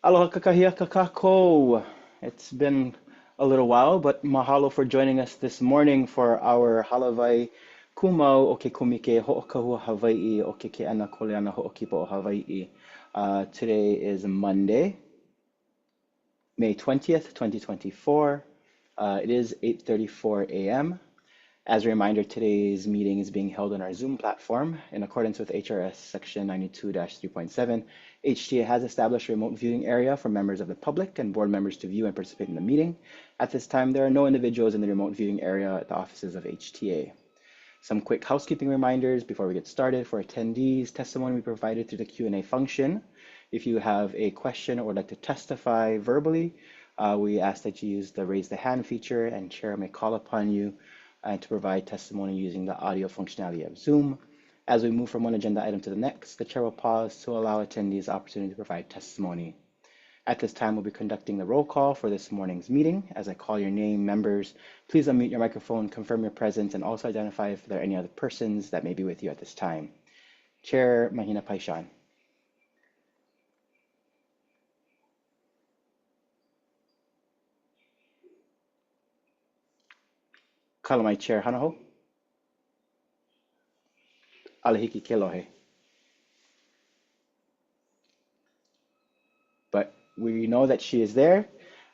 Aloha kakahia kakako. It's been a little while, but mahalo for joining us this morning for our Halavai Kumau o ke kumike ho'okahua Hawaii o ke ana koleana ho'okipa o Hawaii. Today is Monday, May 20th, 2024. It is 8:34 a.m. As a reminder, today's meeting is being held on our Zoom platform. In accordance with HRS Section 92-3.7, HTA has established a remote viewing area for members of the public and board members to view and participate in the meeting. At this time, there are no individuals in the remote viewing area at the offices of HTA. Some quick housekeeping reminders before we get started. For attendees, testimony will be provided through the Q&A function. If you have a question or would like to testify verbally, we ask that you use the raise the hand feature and chair may call upon you and to provide testimony using the audio functionality of Zoom. As we move from one agenda item to the next, the chair will pause to allow attendees the opportunity to provide testimony. At this time, we'll be conducting the roll call for this morning's meeting. As I call your name, members, please unmute your microphone, confirm your presence, and also identify if there are any other persons that may be with you at this time. Chair Mahina Paishan. Kalamai Chair Hanaho. Alahiki Kelohe. But we know that she is there.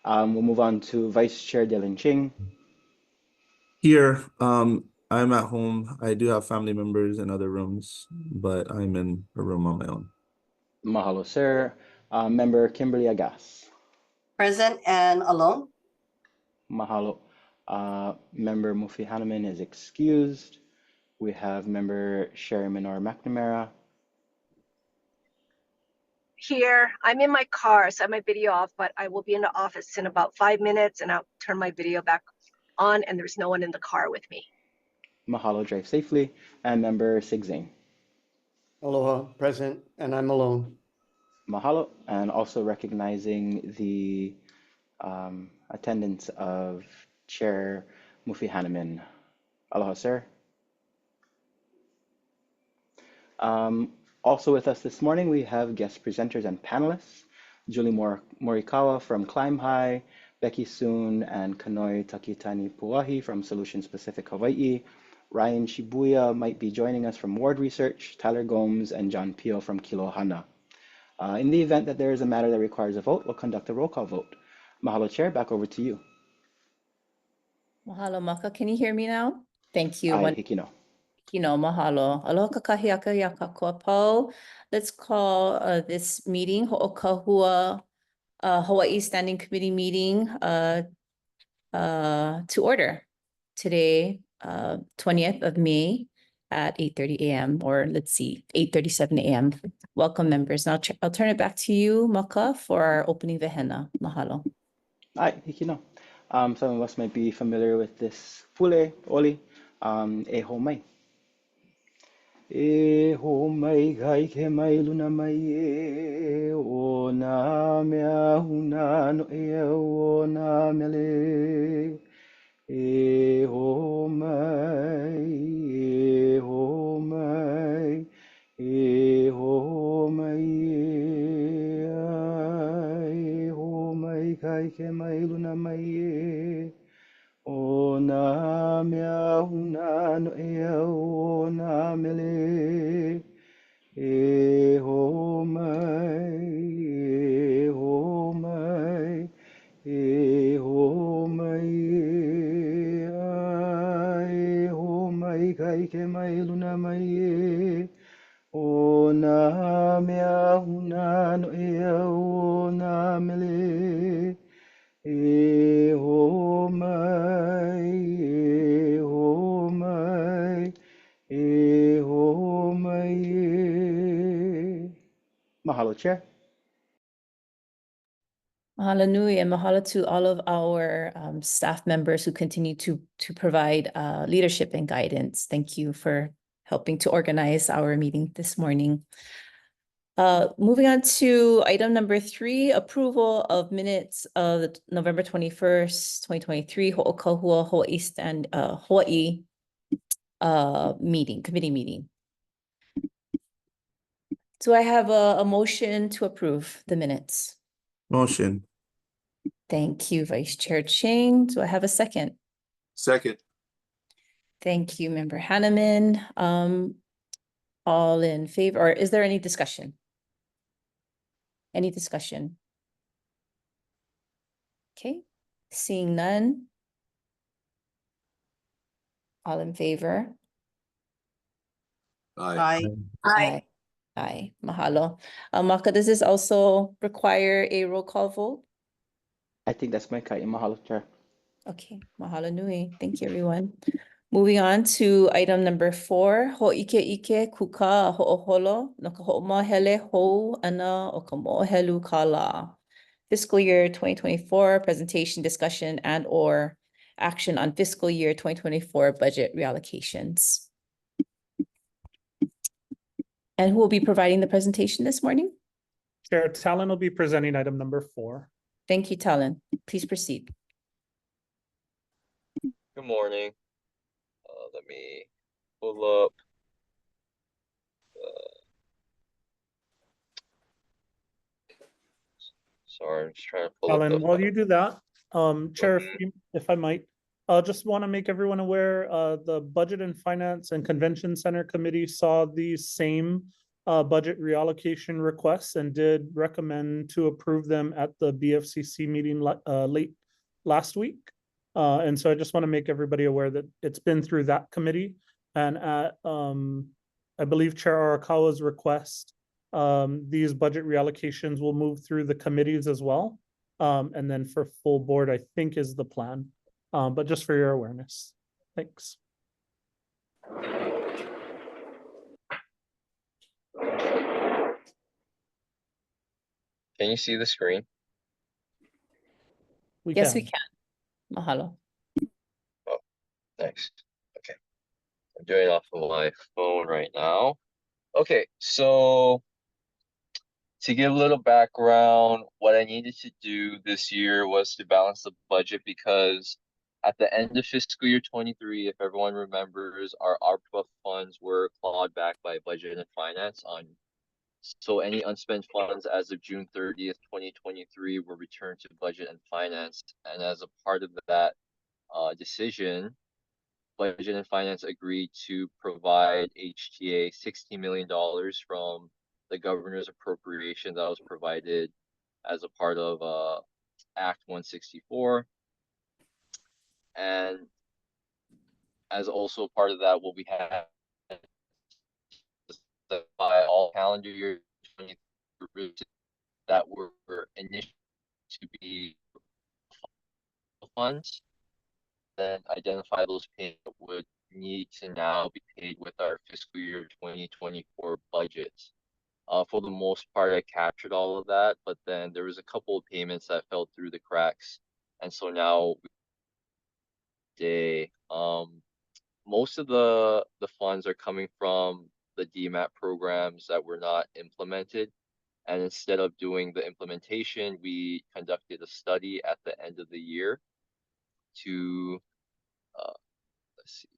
We'll move on to Vice Chair Dylan Ching. Here, I'm at home. I do have family members in other rooms, but I'm in a room on my own. Mahalo, sir. Member Kimberly Agas. Present and alone. Mahalo. Member Mufi Haneman is excused. We have member Sherry Minor McNamara. Here, I'm in my car, so I have my video off, but I will be in the office in about 5 minutes and I'll turn my video back on and there's no one in the car with me. Mahalo, drive safely. And member Sig Zane. Aloha, present, and I'm alone. Mahalo, and also recognizing the attendance of Chair Mufi Haneman. Aloha, sir. Also with us this morning, we have guest presenters and panelists, Julie Morikawa from Climb High, Becky Soon and Kanoi Takitani Puahi from Solutions Pacific Hawaii. Ryan Shibuya might be joining us from Ward Research, Tyler Gomes, and John Pio from Kilohana. In the event that there is a matter that requires a vote, we'll conduct a roll call vote. Mahalo, Chair, back over to you. Mahalo, Maka. Can you hear me now? Thank you. Ai, hikino. Mahalo. Aloha kakahiaka yakakua. Let's call this meeting, Ho'okahua Hawaii Standing Committee meeting to order today, 20th of May at 8:30 a.m. or let's see, 8:37 a.m. Welcome, members. Now I'll turn it back to you, Maka, for our opening vehena. Mahalo. Ai, hikino. Some of us might be familiar with this pule, oli, e ho mai. E ho mai kai ke mai luna mai e o na mea huna no e o na mele. E ho mai, e ho mai, e ho mai e ho mai kai ke mai luna mai e o na mea huna no e o na mele. E ho mai, e ho mai, e ho mai e ho mai kai ke mai luna mai e o na mea huna no e o na mele. E ho mai, e ho mai, e ho mai e. Mahalo, Chair. Mahalo nui, and mahalo to all of our staff members who continue to provide leadership and guidance. Thank you for helping to organize our meeting this morning. Moving on to item number 3, approval of minutes of the November 21st, 2023 Ho'okahua Hawaii committee meeting. Do I have a motion to approve the minutes? Motion. Thank you, Vice Chair Ching. Do I have a second? Second. Thank you, Member Hanneman. All in favor, or is there any discussion? Any discussion? Okay, seeing none. All in favor? Aye. Aye. Aye, mahalo. Maka, does this also require a roll call vote? I think that's my kai. Mahalo, Chair. Okay, mahalo nui. Thank you, everyone. Moving on to item number 4, ho'ike kuka ho'oholo no ka ho'omahele hou ana o ka mo'ohelu kala. Fiscal year 2024 presentation, discussion, and or action on fiscal year 2024 budget reallocations. And who will be providing the presentation this morning? Chair Talon will be presenting item number 4. Thank you, Talon. Please proceed. Good morning. Let me pull up. Sorry, I'm just trying to pull up Talon, the while you do that, Chair, Mhm. if I might, just want to make everyone aware, the Budget and Finance and Convention Center Committee saw these same budget reallocation requests and did recommend to approve them at the BFCC meeting late last week. And so I just want to make everybody aware that it's been through that committee, and at I believe Chair Arakawa's request, these budget reallocations will move through the committees as well. And then for full board, I think is the plan. But just for your awareness. Thanks. Can you see the screen? We Yes, can. we can. Mahalo. Nice. Okay. I'm doing it off of my phone right now. Okay, so to give a little background, what I needed to do this year was to balance the budget because at the end of fiscal year 23, if everyone remembers, our ARPA funds were clawed back by Budget and Finance on. So any unspent funds as of June 30th, 2023 were returned to Budget and Finance. And as a part of that decision, Budget and Finance agreed to provide HTA $16 million from the governor's appropriation that was provided as a part of Act 164. And as also part of that, what we had by all calendar year 23 that were initially to be funds, then identify those payments that would need to now be paid with our fiscal year 2024 budgets. For the most part, I captured all of that, but then there was a couple of payments that fell through the cracks. And so now most of the funds are coming from the DMAP programs that were not implemented. And instead of doing the implementation, we conducted a study at the end of the year to let's see,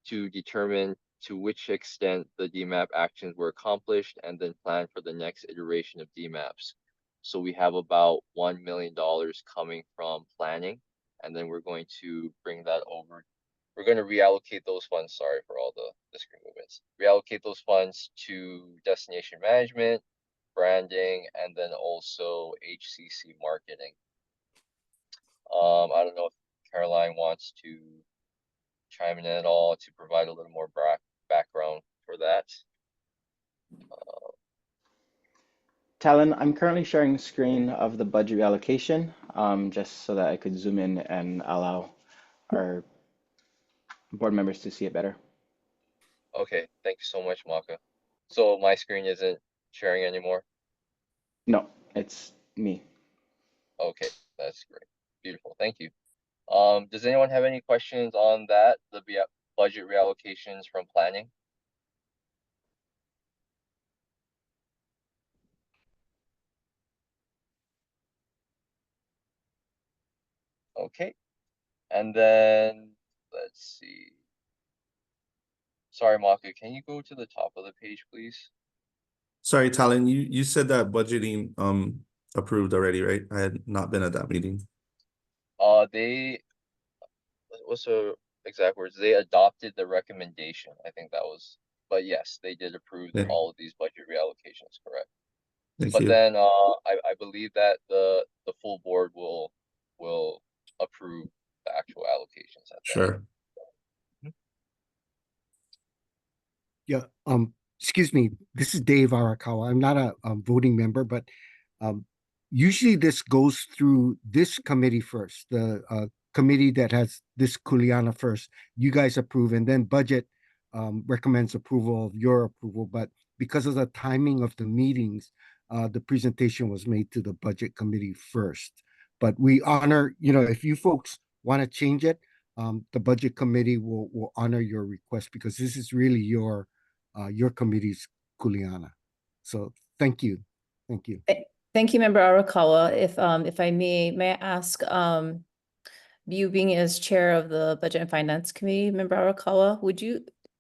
to determine to which extent the DMAP actions were accomplished and then plan for the next iteration of DMAPs. So we have about $1 million coming from planning, and then we're going to bring that over. We're going to reallocate those funds, sorry for all the screen movements, reallocate those funds to destination management, branding, and then also HCC marketing. I don't know if Caroline wants to chime in at all to provide a little more background for that. Talon, I'm currently sharing the screen of the budget reallocation, just so that I could zoom in and allow our board members to see it better. Okay, thank you so much, Maka. So my screen isn't sharing anymore? No, it's me. Okay, that's great. Beautiful, thank you. Does anyone have any questions on that, the budget reallocations from planning? Okay, and then let's see. Sorry, Maka, can you go to the top of the page, please? Sorry, Talon, you said that budgeting approved already, right? I had not been at that meeting. They, what's the exact words? They adopted the recommendation. I think that was, but yes, they did approve Yeah. all of these budget reallocations, correct? Thank But you. then I believe that the full board will approve the actual allocations at the end. Sure. Yeah, excuse me, this is Dave Arakawa. I'm not a voting member, but usually this goes through this committee first, the committee that has this kuleana first. You guys approve, and then budget recommends approval of your approval. But because of the timing of the meetings, the presentation was made to the budget committee first. But we honor, if you folks want to change it, the budget committee will honor your request, because this is really your committee's kuleana. So thank you. Thank you. Thank you, Member Arakawa. If I may I ask, you being as chair of the Budget and Finance Committee, Member Arakawa,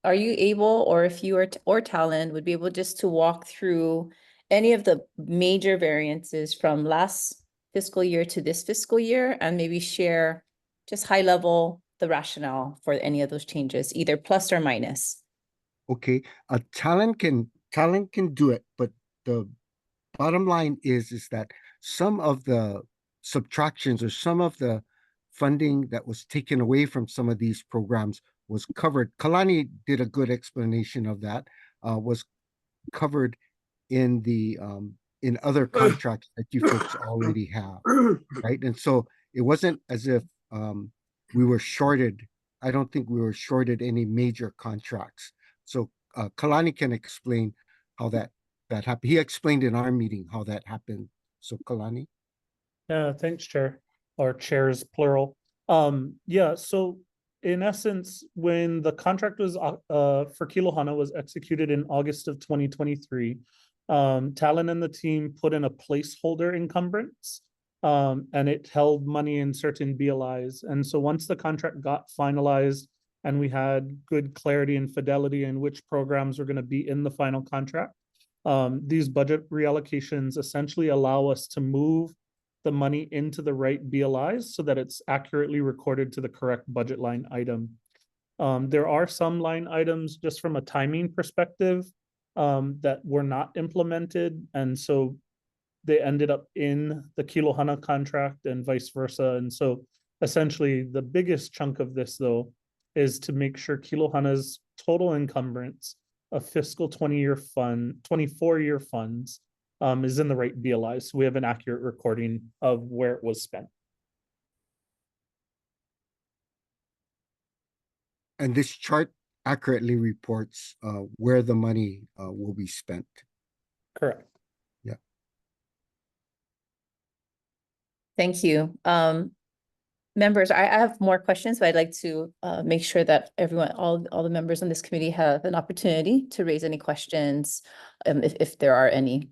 are you able, or if you or Talon would be able just to walk through any of the major variances from last fiscal year to this fiscal year, and maybe share just high level the rationale for any of those changes, either plus or minus? Okay, Talon can do it, but the bottom line is that some of the subtractions or some of the funding that was taken away from some of these programs was covered. Kalani did a good explanation of that. Was covered in the in other contracts that you folks already have, right? And so it wasn't as if we were shorted. I don't think we were shorted any major contracts. So Kalani can explain how that happened. He explained in our meeting how that happened. So Kalani. Yeah, thanks, Chair, or chairs plural. Yeah, so in essence, when the contract was for Kilohana was executed in August of 2023, Talon and the team put in a placeholder encumbrance, and it held money in certain BLIs. And so once the contract got finalized and we had good clarity and fidelity in which programs were going to be in the final contract, these budget reallocations essentially allow us to move the money into the right BLIs so that it's accurately recorded to the correct budget line item. There are some line items just from a timing perspective that were not implemented, and so they ended up in the Kilohana contract and vice versa. And so essentially the biggest chunk of this, though, is to make sure Kilohana's total encumbrance of fiscal 24-year funds is in the right BLI. So we have an accurate recording of where it was spent. And this chart accurately reports where the money will be spent. Correct. Yeah. Thank you. Members, I have more questions, but I'd like to make sure that everyone, all the members on this committee have an opportunity to raise any questions, if there are any.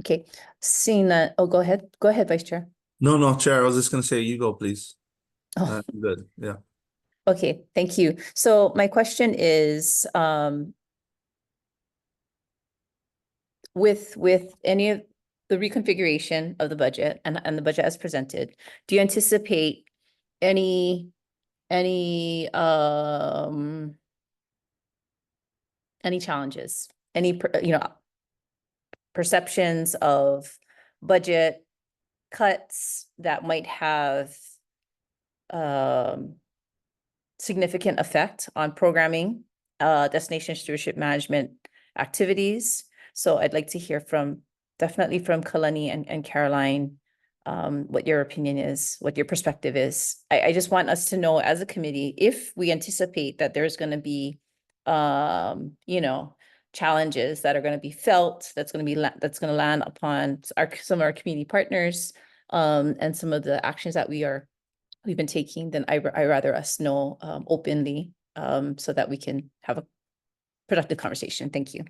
Okay, seeing that, go ahead, Vice Chair. No, Chair, I was just gonna say, you go, please. Oh. Good, yeah. Okay, thank you. So my question is, with any of the reconfiguration of the budget and the budget as presented, do you anticipate any challenges, any perceptions of budget cuts that might have significant effect on programming, destination stewardship management activities? So I'd like to hear definitely from Kalani and Caroline, what your opinion is, what your perspective is. I just want us to know as a committee, if we anticipate that there's going to be, challenges that are going to be felt, that's going to land upon some of our community partners, and some of the actions that we've been taking, then I rather us know openly, so that we can have a productive conversation. Thank you.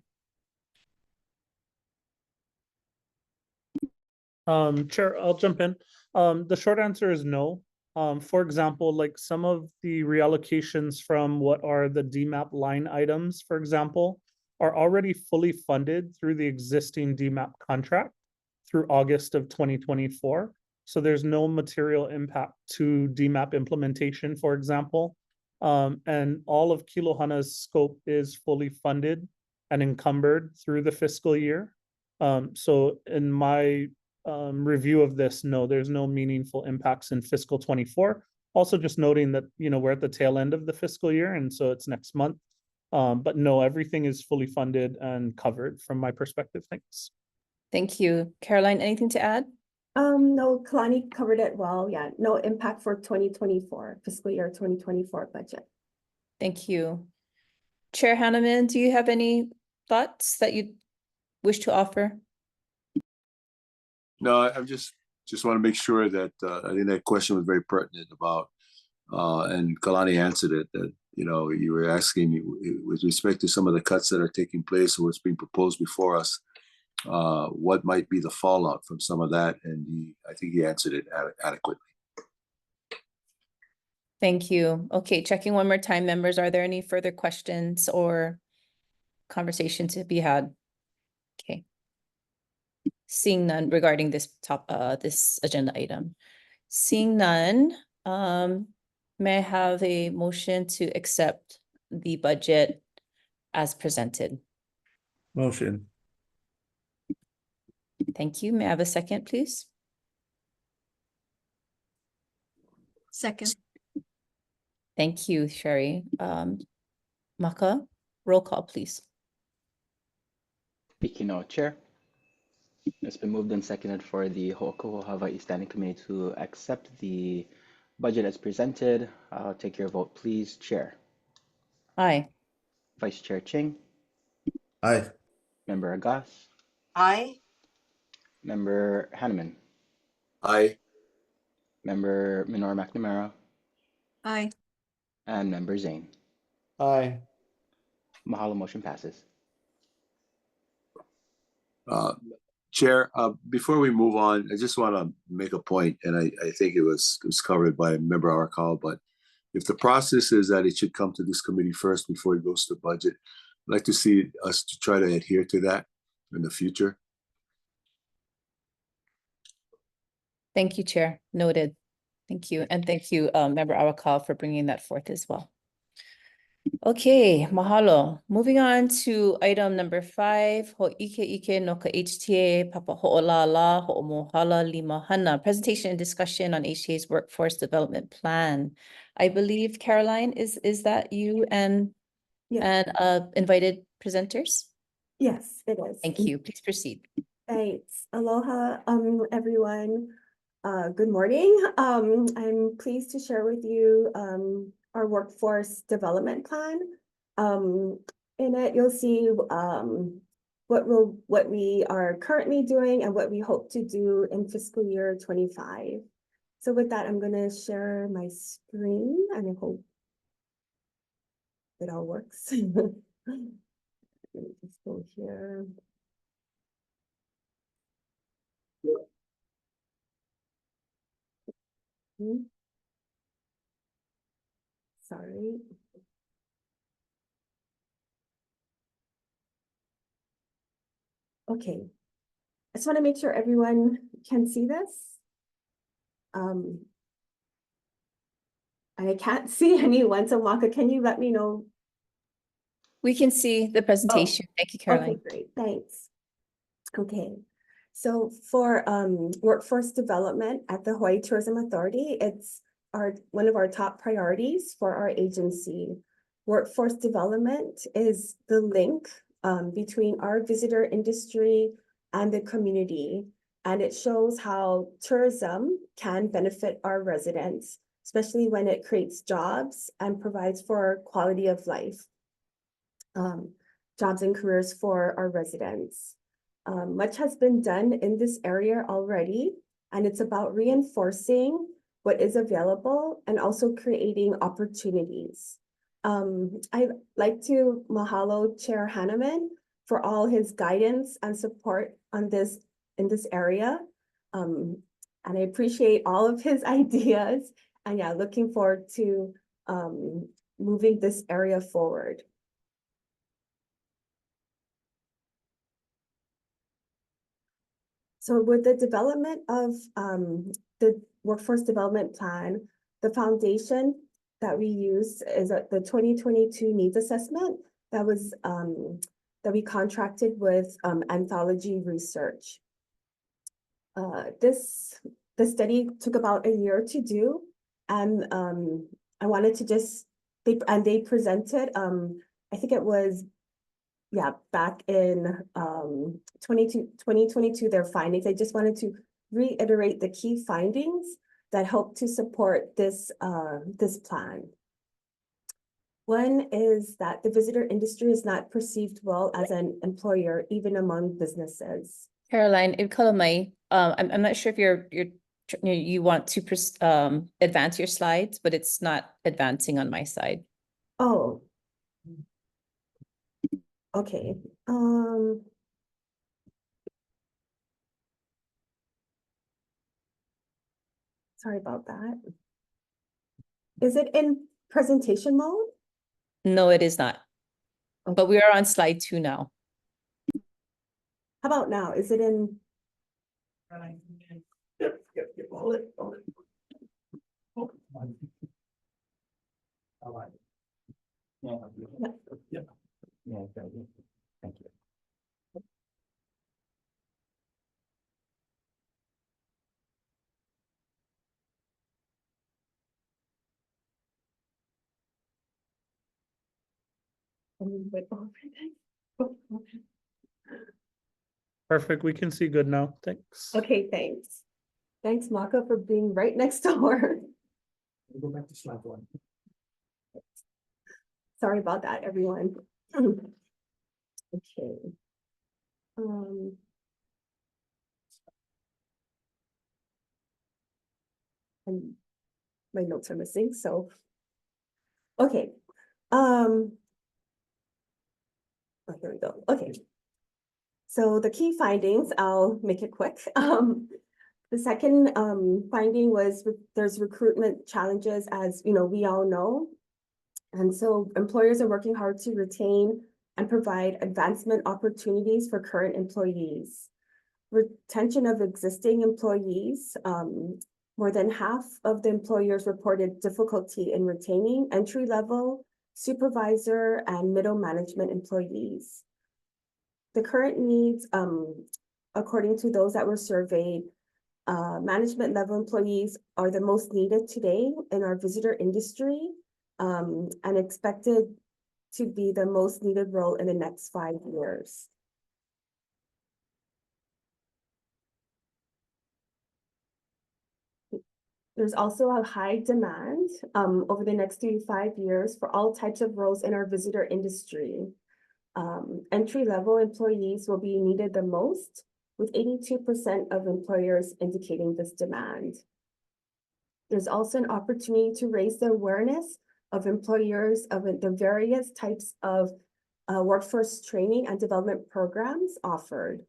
Chair, I'll jump in. The short answer is no. For example, like some of the reallocations from what are the DMAP line items, for example, are already fully funded through the existing DMAP contract through August of 2024. So there's no material impact to DMAP implementation, for example. And all of Kilohana's scope is fully funded and encumbered through the fiscal year. So in my review of this, no, there's no meaningful impacts in fiscal 24. Also just noting that, you know, we're at the tail end of the fiscal year, and so it's next month. But no, everything is fully funded and covered from my perspective. Thanks. Thank you. Caroline, anything to add? No, Kalani covered it well. Yeah, no impact for 2024, fiscal year 2024 budget. Thank you. Chair Hanneman, do you have any thoughts that you wish to offer? No, I'm just want to make sure that I think that question was very pertinent about, and Kalani answered it, that, you know, you were asking with respect to some of the cuts that are taking place or what's being proposed before us, what might be the fallout from some of that, and I think he answered it adequately. Thank you. Okay, checking one more time, members. Are there any further questions or conversation to be had? Okay. Seeing none regarding this this agenda item. Seeing none, may I have a motion to accept the budget as presented? Motion. Thank you. May I have a second, please? Second. Thank you, Sherry. Maka, roll call, please. Pikino, Chair. It's been moved and seconded for the Ho'okaua Hawaii Standing Committee to accept the budget as presented. I'll take your vote, please. Chair. Aye. Vice Chair Ching. Aye. Member Agas. Aye. Member Hanneman. Aye. Member Minor McNamara. Aye. And Member Zane. Aye. Mahalo, motion passes. Chair, before we move on, I just want to make a point, and I think it was covered by Member Arakal, but if the process is that it should come to this committee first before it goes to budget, I'd like to see us to try to adhere to that in the future. Thank you, Chair. Noted. Thank you. And thank you, Member Arakal, for bringing that forth as well. Okay, mahalo. Moving on to item number 5, Ho'ike no ka HTA papa ho'olala ho'omohala lima hana. Presentation and discussion on HTA's workforce development plan. I believe, Caroline, is that you and invited presenters? Yes, it is. Thank you. Please proceed. Thanks. Aloha, everyone. Good morning. I'm pleased to share with you our workforce development plan. In it, you'll see what we are currently doing and what we hope to do in fiscal year 25. So with that, I'm going to share my screen, and I hope it all works. Let me just go here. Sorry. Okay. I just want to make sure everyone can see this. I can't see anyone, so Maka, can you let me know? We can see the presentation. Thank you, Caroline. Okay, great. Thanks. Okay. So for workforce development at the Hawaii Tourism Authority, it's one of our top priorities for our agency. Workforce development is the link between our visitor industry and the community, and it shows how tourism can benefit our residents, especially when it creates jobs and provides for quality of life, jobs and careers for our residents. Much has been done in this area already, and it's about reinforcing what is available and also creating opportunities. I'd like to mahalo Chair Hanneman for all his guidance and support on this in this area. And I appreciate all of his ideas And yeah, looking forward to moving this area forward. So with the development of the workforce development plan, the foundation that we use is the 2022 needs assessment that was that we contracted with Anthology Research. The study took about a year to do, and I wanted to just they presented I think it was back in 2022 their findings. I just wanted to reiterate the key findings that help to support this this plan. One is that the visitor industry is not perceived well as an employer, even among businesses. Caroline, I'm not sure if you want to advance your slides, but it's not advancing on my side. Oh. Okay. Sorry about that. Is it in presentation mode? No, it is not. Okay. But we are on slide 2 now. How about now? Is it in? Yep. Hold it. Oh. Yeah, thank you. Perfect. We can see good now. Thanks. Okay, thanks. Thanks, Maka, for being right next door. We'll go back to slide 1. Sorry about that, everyone. Okay. And my notes are missing, so. Okay. Oh, here we go. Okay. So the key findings, I'll make it quick. The second finding was there's recruitment challenges, as you know, we all know. And so employers are working hard to retain and provide advancement opportunities for current employees. Retention of existing employees, more than half of the employers reported difficulty in retaining entry-level, supervisor, and middle management employees. The current needs, according to those that were surveyed, management level employees are the most needed today in our visitor industry, and expected to be the most needed role in the next 5 years. There's also a high demand over the next 3 to 5 years for all types of roles in our visitor industry. Entry-level employees will be needed the most, with 82% of employers indicating this demand. There's also an opportunity to raise the awareness of employers of the various types of workforce training and development programs offered.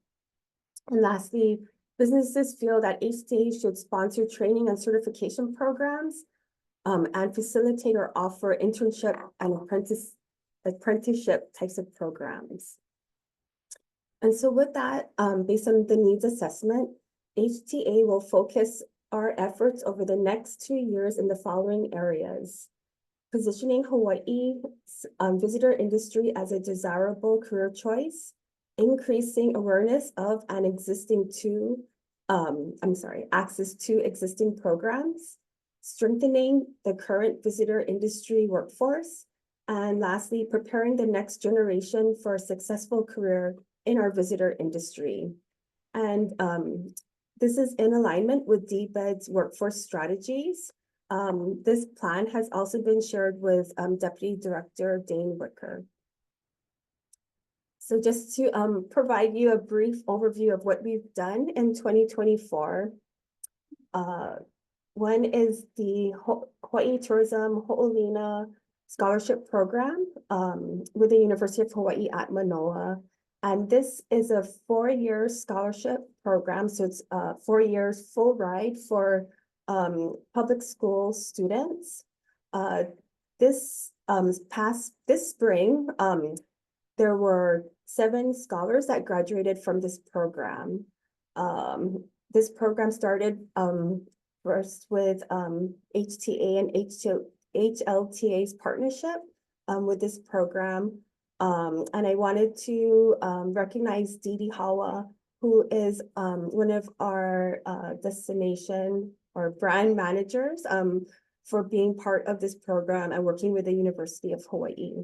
And lastly, businesses feel that HTA should sponsor training and certification programs and facilitate or offer internship and apprenticeship types of programs. And so with that, based on the needs assessment, HTA will focus our efforts over the next 2 years in the following areas: positioning Hawaii visitor industry as a desirable career choice, increasing awareness of and access to existing programs, strengthening the current visitor industry workforce, and lastly, preparing the next generation for a successful career in our visitor industry. And this is in alignment with DBED's workforce strategies. This plan has also been shared with Deputy Director Dane Wicker. So just to provide you a brief overview of what we've done in 2024. One is the Hawaii Tourism Ho'olina Scholarship Program with the University of Hawaii at Manoa. And this is a 4-year scholarship program. So it's 4 years full ride for public school students. This spring, there were 7 scholars that graduated from this program. This program started first with HTA and HLTA's partnership with this program. And I wanted to recognize Didi Hawa, who is one of our destination or brand managers for being part of this program and working with the University of Hawaii.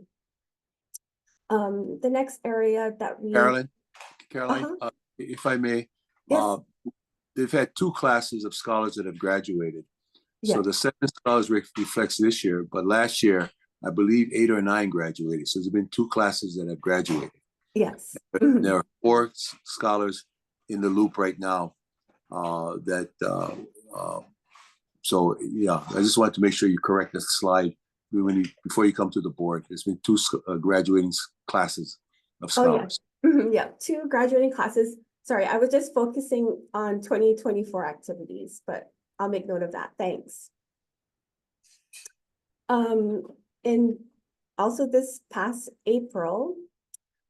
The next area that we— Caroline, if I may, Yes. they've had 2 classes of scholars that have graduated. So Yeah. the 7 scholars reflects this year, but last year, I believe 8 or 9 graduated. So there's been 2 classes that have graduated. Yes. There are 4 scholars in the loop right now so yeah, I just wanted to make sure you correct the slide before you come to the board. There's been 2 graduating classes of scholars. Oh, yeah. 2 graduating classes. Sorry, I was just focusing on 2024 activities, but I'll make note of that. Thanks. And also this past April,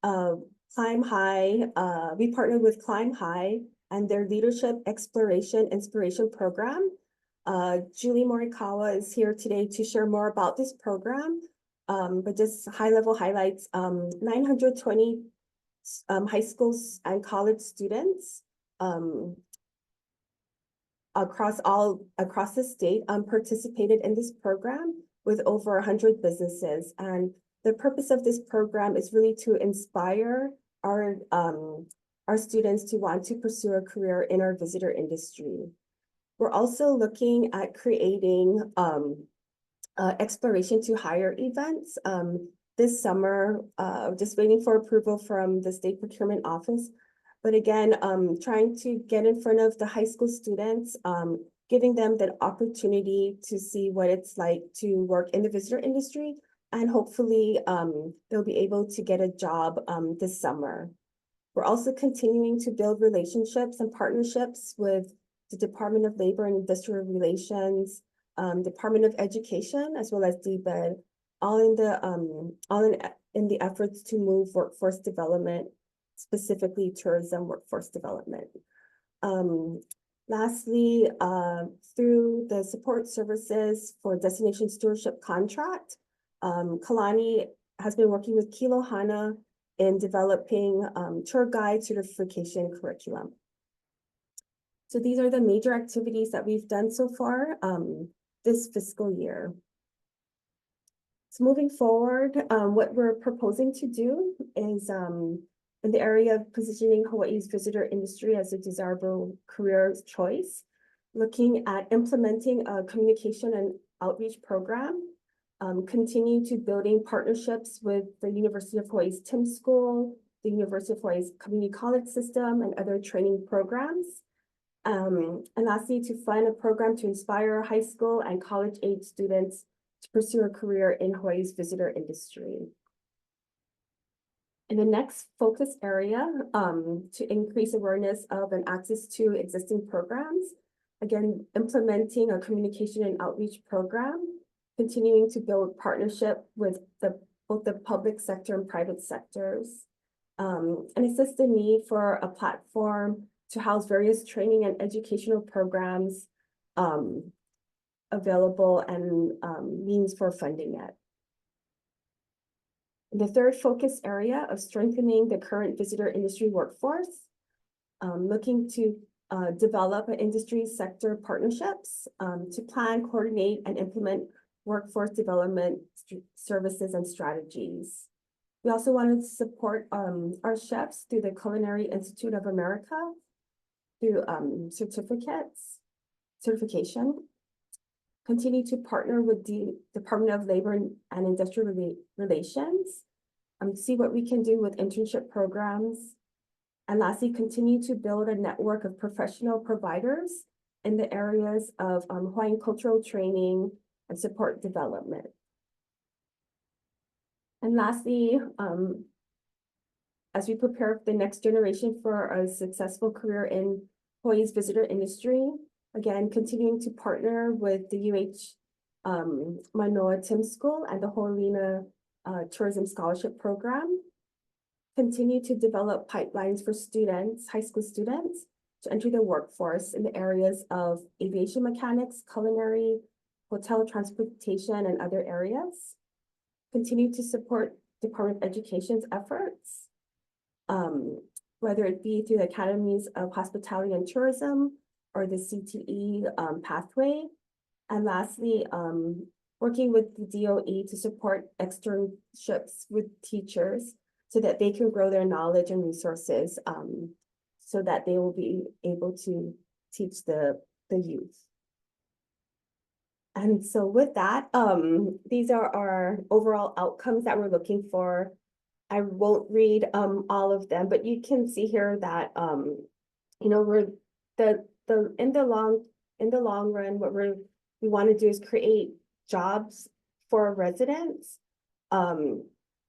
Climb High, we partnered with Climb High and their Leadership Exploration Inspiration Program. Julie Morikawa is here today to share more about this program, but just high-level highlights. 920 high schools and college students across the state participated in this program with over 100 businesses. And the purpose of this program is really to inspire our students to want to pursue a career in our visitor industry. We're also looking at creating exploration to hire events this summer, just waiting for approval from the state procurement office. But again, trying to get in front of the high school students, giving them the opportunity to see what it's like to work in the visitor industry, and hopefully they'll be able to get a job this summer. We're also continuing to build relationships and partnerships with the Department of Labor and Industrial Relations, Department of Education, as well as DBED, all in the efforts to move workforce development, specifically tourism workforce development. Lastly, through the support services for destination stewardship contract, Kalani has been working with Kilo Hana in developing tour guide certification curriculum. So these are the major activities that we've done so far this fiscal year. So moving forward, what we're proposing to do is in the area of positioning Hawaii's visitor industry as a desirable career choice, looking at implementing a communication and outreach program, continue to building partnerships with the University of Hawaii's Tim School, the University of Hawaii's Community College System, and other training programs. And lastly, to fund a program to inspire high school and college-age students to pursue a career in Hawaii's visitor industry. In the next focus area, to increase awareness of and access to existing programs, again, implementing a communication and outreach program, continuing to build partnership with both the public sector and private sectors, and assess the need for a platform to house various training and educational programs available and means for funding it. The third focus area of strengthening the current visitor industry workforce, looking to develop industry sector partnerships to plan, coordinate, and implement workforce development services and strategies. We also wanted to support our chefs through the Culinary Institute of America, through certification, continue to partner with the Department of Labor and Industrial Relations, see what we can do with internship programs, and lastly, continue to build a network of professional providers in the areas of Hawaiian cultural training and support development. And lastly, as we prepare for the next generation for a successful career in Hawaii's visitor industry, Again, continuing to partner with the Manoa Tim School and the Ho'olina Tourism Scholarship Program. Continue to develop pipelines for students, high school students, to enter the workforce in the areas of aviation mechanics, culinary, hotel transportation, and other areas. Continue to support Department of Education's efforts, whether it be through the Academies of Hospitality and Tourism or the CTE pathway. And lastly, working with the DOE to support externships with teachers so that they can grow their knowledge and resources so that they will be able to teach the youth. And so with that, these are our overall outcomes that we're looking for. I won't read all of them, but you can see here that you know, we're in the long run, what we want to do is create jobs for our residents.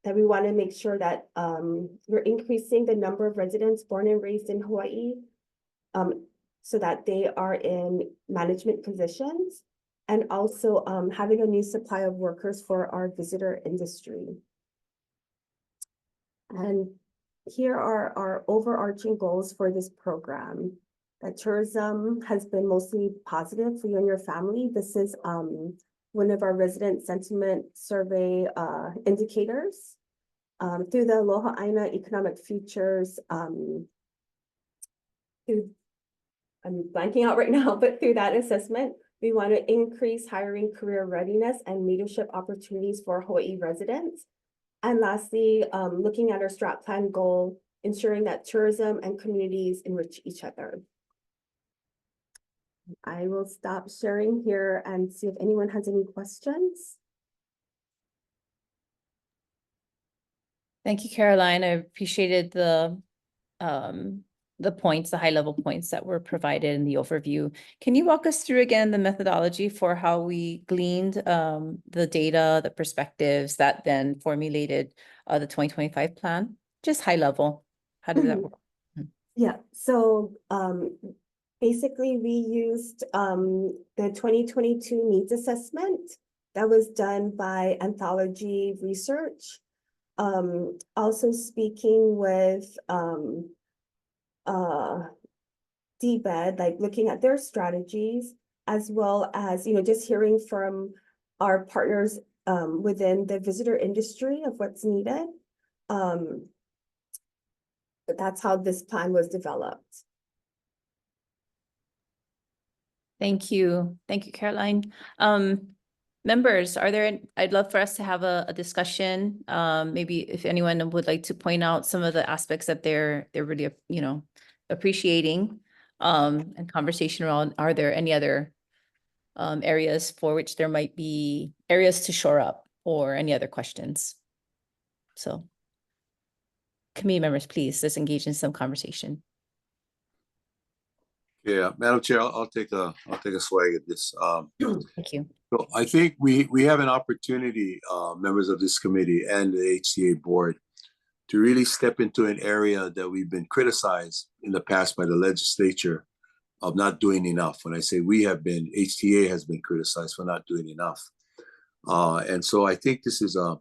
That we want to make sure that we're increasing the number of residents born and raised in Hawaii, so that they are in management positions, and also having a new supply of workers for our visitor industry. And here are our overarching goals for this program. That tourism has been mostly positive for you and your family. This is one of our resident sentiment survey indicators. Through the Aloha Aina Economic Futures, I'm blanking out right now, but through that assessment, we want to increase hiring, career readiness, and leadership opportunities for Hawaii residents. And lastly, looking at our strat plan goal, ensuring that tourism and communities enrich each other. I will stop sharing here and see if anyone has any questions. Thank you, Caroline. I appreciated the points, the high level points that were provided in the overview. Can you walk us through again the methodology for how we gleaned the data, the perspectives that then formulated the 2025 plan? Just high level. How did that work? Yeah, so basically we used the 2022 needs assessment that was done by Anthology Research. Also speaking with DBED, like looking at their strategies, as well as, you know, just hearing from our partners within the visitor industry of what's needed. But that's how this plan was developed. Thank you. Thank you, Caroline. Members, I'd love for us to have a discussion. Maybe if anyone would like to point out some of the aspects that they're really, you know, appreciating and conversation around, are there any other areas for which there might be areas to shore up or any other questions? So committee members, please, let's engage in some conversation. Yeah, Madam Chair, I'll take a swag at this. Thank you. So I think we have an opportunity, members of this committee and the HTA board, to really step into an area that we've been criticized in the past by the legislature of not doing enough. When I say we have been, HTA has been criticized for not doing enough. And so I think this is a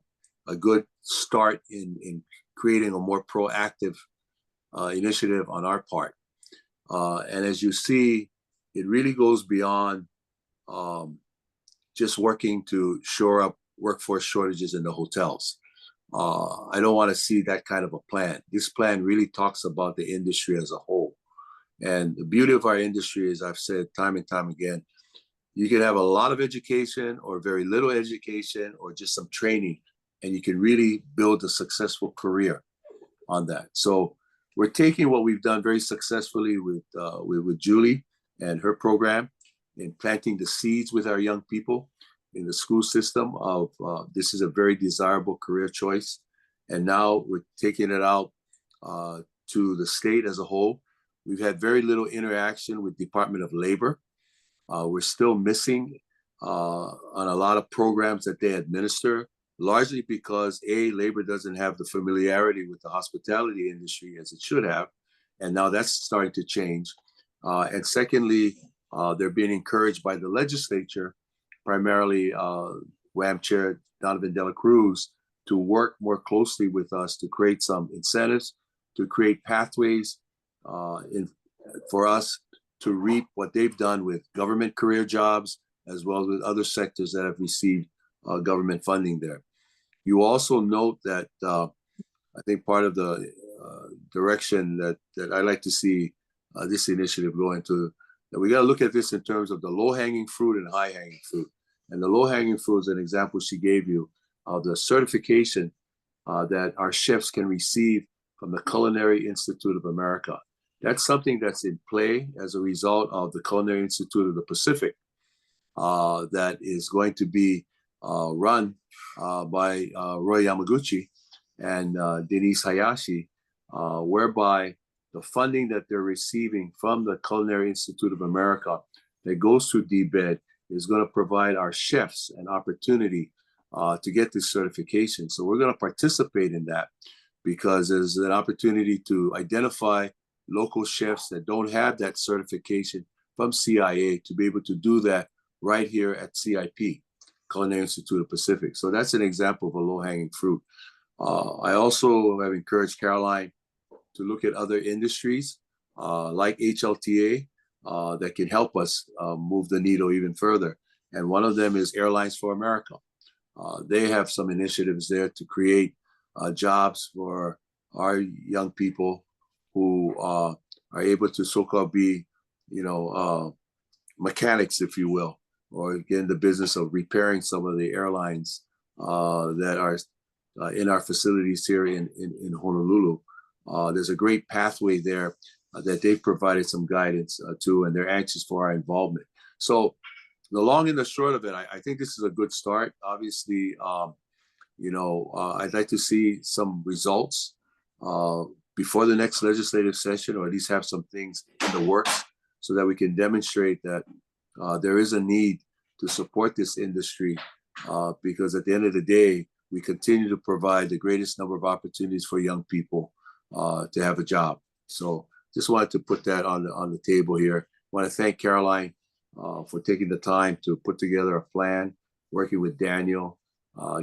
good start in creating a more proactive initiative on our part. And as you see, it really goes beyond just working to shore up workforce shortages in the hotels. I don't want to see that kind of a plan. This plan really talks about the industry as a whole. And the beauty of our industry, as I've said time and time again, you can have a lot of education or very little education or just some training, and you can really build a successful career on that. So we're taking what we've done very successfully with Julie and her program in planting the seeds with our young people in the school system of this is a very desirable career choice. And now we're taking it out to the state as a whole. We've had very little interaction with Department of Labor. We're still missing on a lot of programs that they administer, largely because labor doesn't have the familiarity with the hospitality industry as it should have. And now that's starting to change. And secondly, they're being encouraged by the legislature, primarily WAM Chair Donovan Dela Cruz, to work more closely with us to create some incentives, to create pathways for us to reap what they've done with government career jobs, as well as with other sectors that have received government funding there. You also note that I think part of the direction that I like to see this initiative go into, that we got to look at this in terms of the low-hanging fruit and high-hanging fruit. And the low-hanging fruit is an example she gave you of the certification that our chefs can receive from the Culinary Institute of America. That's something that's in play as a result of the Culinary Institute of the Pacific that is going to be run by Roy Yamaguchi and Denise Hayashi, whereby the funding that they're receiving from the Culinary Institute of America that goes through DBED is going to provide our chefs an opportunity to get this certification. So we're going to participate in that because there's an opportunity to identify local chefs that don't have that certification from CIA to be able to do that right here at CIP, Culinary Institute of Pacific. So that's an example of a low-hanging fruit. I also have encouraged Caroline to look at other industries like HLTA that can help us move the needle even further. And one of them is Airlines for America. They have some initiatives there to create jobs for our young people who are able to so-called be, mechanics, if you will, or get in the business of repairing some of the airlines that are in our facilities here in Honolulu. There's a great pathway there that they've provided some guidance to, and they're anxious for our involvement. So the long and the short of it, I think this is a good start. Obviously, I'd like to see some results before the next legislative session, or at least have some things in the works so that we can demonstrate that there is a need to support this industry because at the end of the day, we continue to provide the greatest number of opportunities for young people to have a job. So just wanted to put that on the table here. I want to thank Caroline for taking the time to put together a plan, working with Daniel,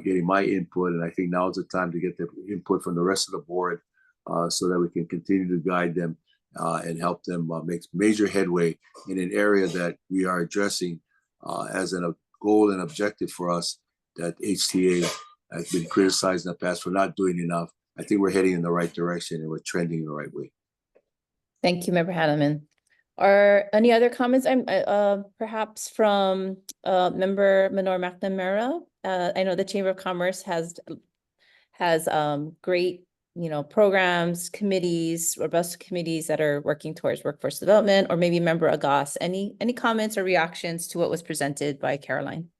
getting my input. And I think now is the time to get the input from the rest of the board so that we can continue to guide them and help them make major headway in an area that we are addressing as a goal and objective for us, that HTA has been criticized in the past for not doing enough. I think we're heading in the right direction and we're trending in the right way. Thank you, Member Hanneman. Are any other comments? Perhaps from Member Minor McNamara. I know the Chamber of Commerce has great, programs, committees, robust committees that are working towards workforce development. Or maybe Member Agas. Any comments or reactions to what was presented by Caroline?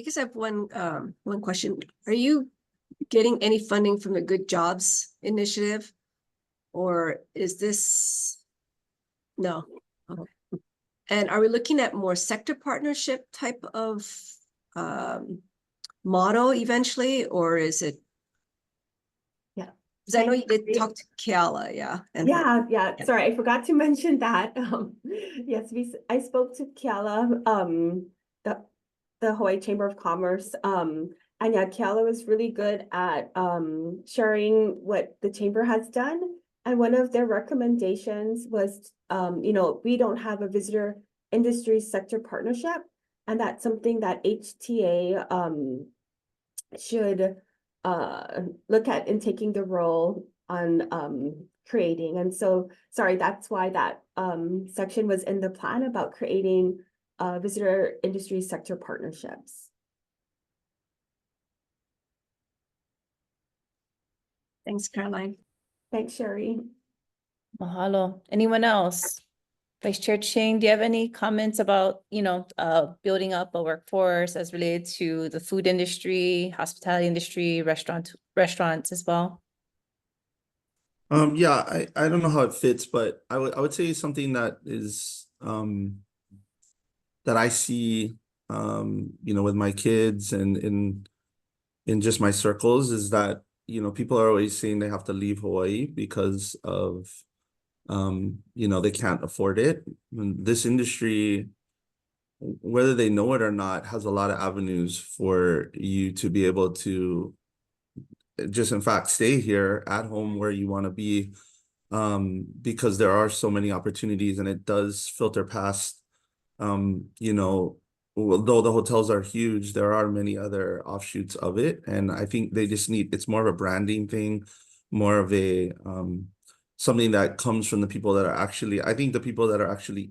I guess I have one question. Are you getting any funding from the Good Jobs Initiative? Or is this, no? Okay. And are we looking at more sector partnership type of model eventually, or is it? Yeah. Because I know you did talk to Kiala, yeah. And Yeah. Sorry, I forgot to mention that. Yes, I spoke to Kiala, the Hawaii Chamber of Commerce. And yeah, Kiala was really good at sharing what the chamber has done. And one of their recommendations was, we don't have a visitor industry sector partnership, and that's something that HTA should look at in taking the role on creating. And so, sorry, that's why that section was in the plan about creating visitor industry sector partnerships. thanks, Caroline. Thanks, Sherry. Mahalo. Anyone else? Vice Chair Ching, do you have any comments about, building up a workforce as related to the food industry, hospitality industry, restaurants as well? Yeah, I don't know how it fits, but I would say something that is that I see with my kids and in just my circles is that, you know, people are always saying they have to leave Hawaii because of, you know, they can't afford it. And this industry, whether they know it or not, has a lot of avenues for you to be able to just, in fact, stay here at home where you want to be, because there are so many opportunities, and it does filter past, you know, though the hotels are huge, there are many other offshoots of it. And I think they just need, it's more of a branding thing, more of a, something that comes from the people that are actually, I think the people that are actually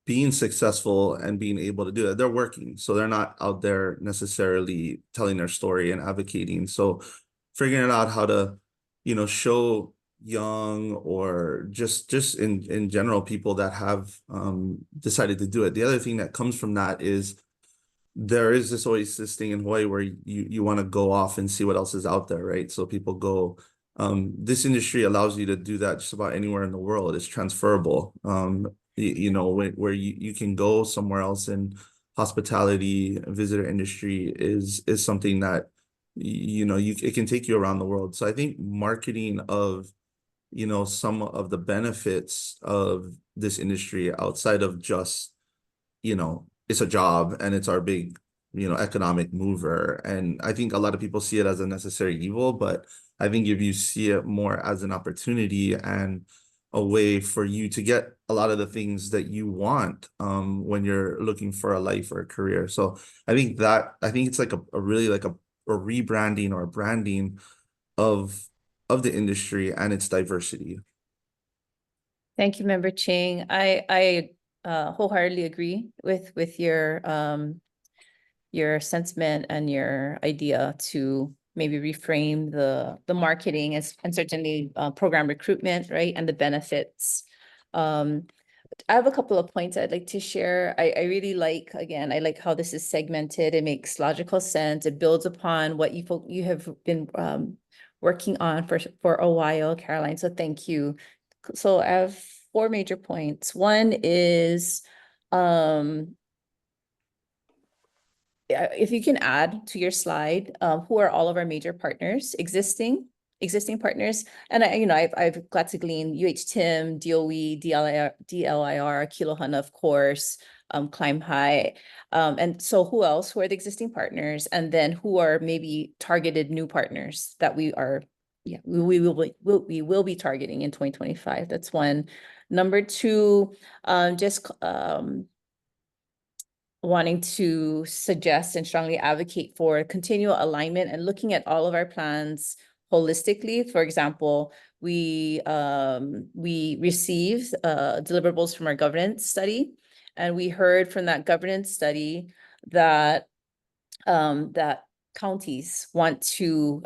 being successful and being able to do it, they're working. So they're not out there necessarily telling their story and advocating. So figuring out how to, you know, show young or just in general people that have decided to do it. The other thing that comes from that is there is this always this thing in Hawaii where you want to go off and see what else is out there, right? So people go, this industry allows you to do that just about anywhere in the world. It's transferable. You know, where you can go somewhere else, and hospitality visitor industry is something that, you know, it can take you around the world. So I think marketing of, you know, some of the benefits of this industry outside of just, you know, it's a job and it's our big, you know, economic mover. And I think a lot of people see it as a necessary evil, but I think if you see it more as an opportunity and a way for you to get a lot of the things that you want, when you're looking for a life or a career. So I think it's like a really like a rebranding or a branding of the industry and its diversity. Thank you, Member Ching. I wholeheartedly agree with your sentiment and your idea to maybe reframe the marketing and certainly program recruitment, right, and the benefits. I have a couple of points I'd like to share. I really like, again, I like how this is segmented. It makes logical sense. It builds upon what you have been working on for a while, Caroline. So thank you. So I have 4 major points. One is, if you can add to your slide, who are all of our major partners, existing partners. And I've glad to glean UH-TIM, DOE, DLIR, Kilohana, of course, Climb High. And so who else? Who are the existing partners? And then who are maybe targeted new partners that we will be targeting in 2025. That's one. Number two, wanting to suggest and strongly advocate for continual alignment and looking at all of our plans holistically. For example, we received deliverables from our governance study, and we heard from that governance study that that counties want to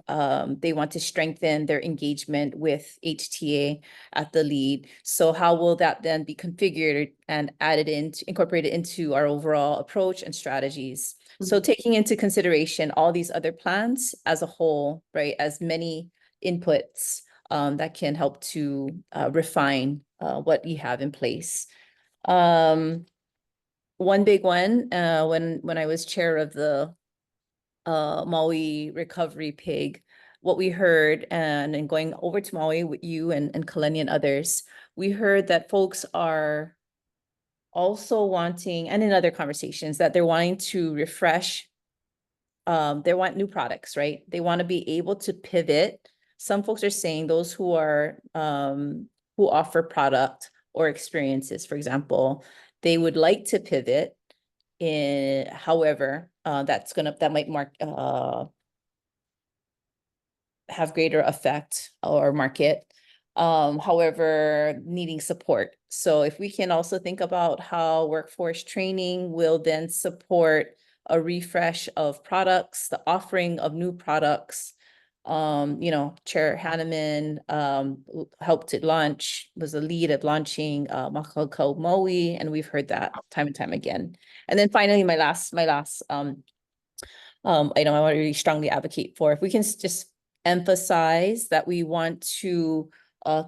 strengthen their engagement with HTA at the lead. So how will that then be configured and incorporated into our overall approach and strategies? So taking into consideration all these other plans as a whole, right, as many inputs that can help to refine what we have in place. One big one, when I was chair of the Maui Recovery PIG, what we heard, and going over to Maui with you and Kalani and others, we heard that folks are also wanting, and in other conversations, that they're wanting to refresh, they want new products, right? They want to be able to pivot. Some folks are saying those who are who offer product or experiences, for example, they would like to pivot. However, that might have greater effect or market. However, needing support. So if we can also think about how workforce training will then support a refresh of products, the offering of new products. Chair Hanneman helped to launch, was the lead at launching Makakau Maui, and we've heard that time and time again. And then finally, my last item I want to really strongly advocate for, if we can just emphasize that we want to